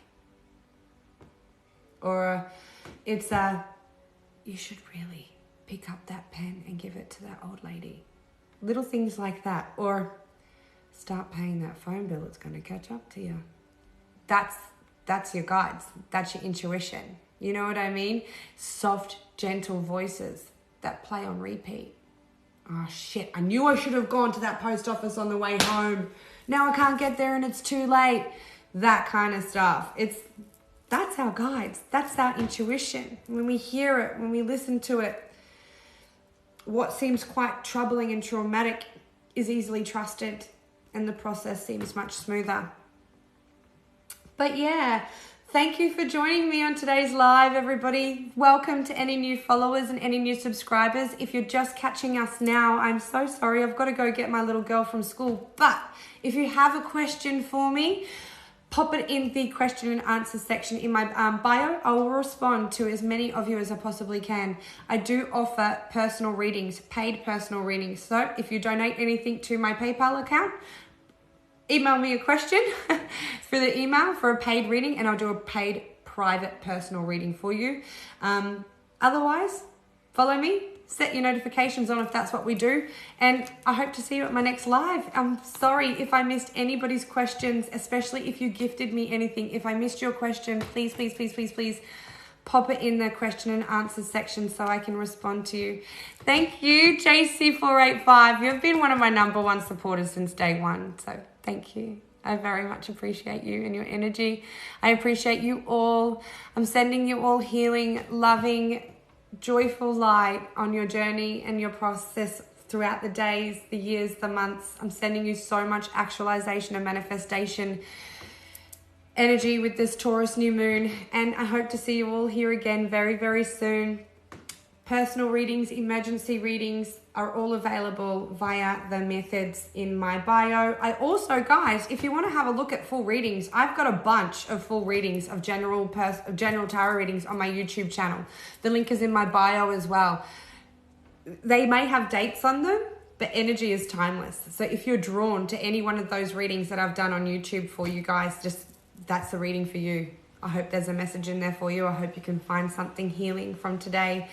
Or it's a, you should really pick up that pen and give it to that old lady. Little things like that. Or start paying that phone bill. It's going to catch up to you. That's your guides. That's your intuition. You know what I mean? Soft, gentle voices that play on repeat. Oh shit, I knew I should have gone to that post office on the way home. Now I can't get there and it's too late. That kind of stuff. That's our guides. That's our intuition. When we hear it, when we listen to it, what seems quite troubling and traumatic is easily trusted and the process seems much smoother. But yeah, Thank you for joining me on today's live, everybody. Welcome to any new followers and any new subscribers. If you're just catching us now, I'm so sorry. I've got to go get my little girl from school. But if you have a question for me, pop it in the question and answer section in my bio. I will respond to as many of you as I possibly can. I do offer personal readings, paid personal readings. So if you donate anything to my PayPal account, email me a question through the email for a paid reading, and I'll do a paid private personal reading for you. Otherwise, follow me, set your notifications on if that's what we do, and I hope to see you at my next live. I'm sorry if I missed anybody's questions, especially if you gifted me anything. If I missed your question, please, please, please, please, please pop it in the question and answers section so I can respond to you. Thank you, JC485. You've been one of my #1 supporters since day one, so thank you. I very much appreciate you and your energy. I appreciate you all. I'm sending you all healing, loving, joyful light on your journey and your process throughout the days, the years, the months. I'm sending you so much actualization and manifestation energy with this Taurus new moon, and I hope to see you all here again very, very soon. Personal readings, emergency readings are all available via the methods in my bio. I also, guys, if you want to have a look at full readings, I've got a bunch of full readings of general tarot readings on my YouTube channel. The link is in my bio as well. They may have dates on them, but energy is timeless. So if you're drawn to any one of those readings that I've done on YouTube for you guys, just that's the reading for you. I hope there's a message in there for you. I hope you can find something healing from today.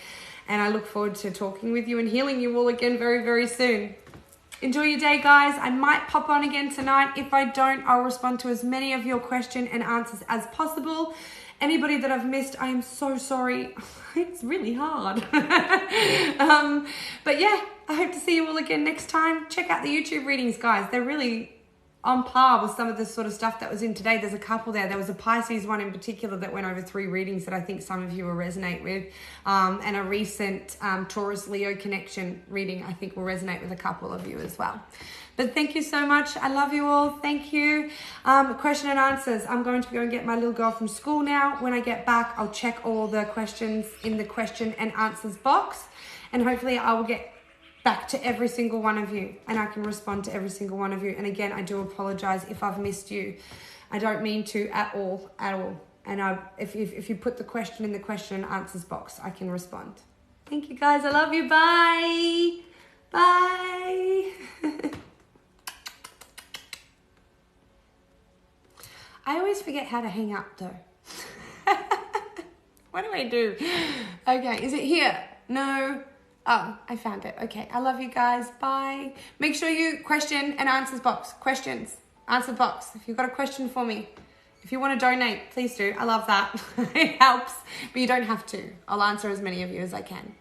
And I look forward to talking with you and healing you all again very, very soon. Enjoy your day, guys. I might pop on again tonight. If I don't, I'll respond to as many of your question and answers as possible. Anybody that I've missed, I am so sorry. It's really hard. But yeah, I hope to see you all again next time. Check out the YouTube readings, guys. They're really on par with some of the sort of stuff that was in today. There's a couple there. There was a Pisces one in particular that went over 3 readings that I think some of you will resonate with. And a recent Taurus Leo connection reading I think will resonate with a couple of you as well. But thank you so much. I love you all. Thank you. Question and answers. I'm going to go and get my little girl from school now. When I get back, I'll check all the questions in the question and answers box. And hopefully I will get back to every single one of you, and I can respond to every single one of you. And again, I do apologize if I've missed you. I don't mean to at all. And if you put the question in the question and answers box, I can respond. Thank you, guys. I love you. Bye. Bye. I always forget how to hang up though. What do I do? Okay, is it here? No. Oh, I found it. Okay, I love you guys. Bye. Make sure you question and answers box. Questions, answer box. If you've got a question for me, if you want to donate, please do. I love that. It helps, but you don't have to. I'll answer as many of you as I can.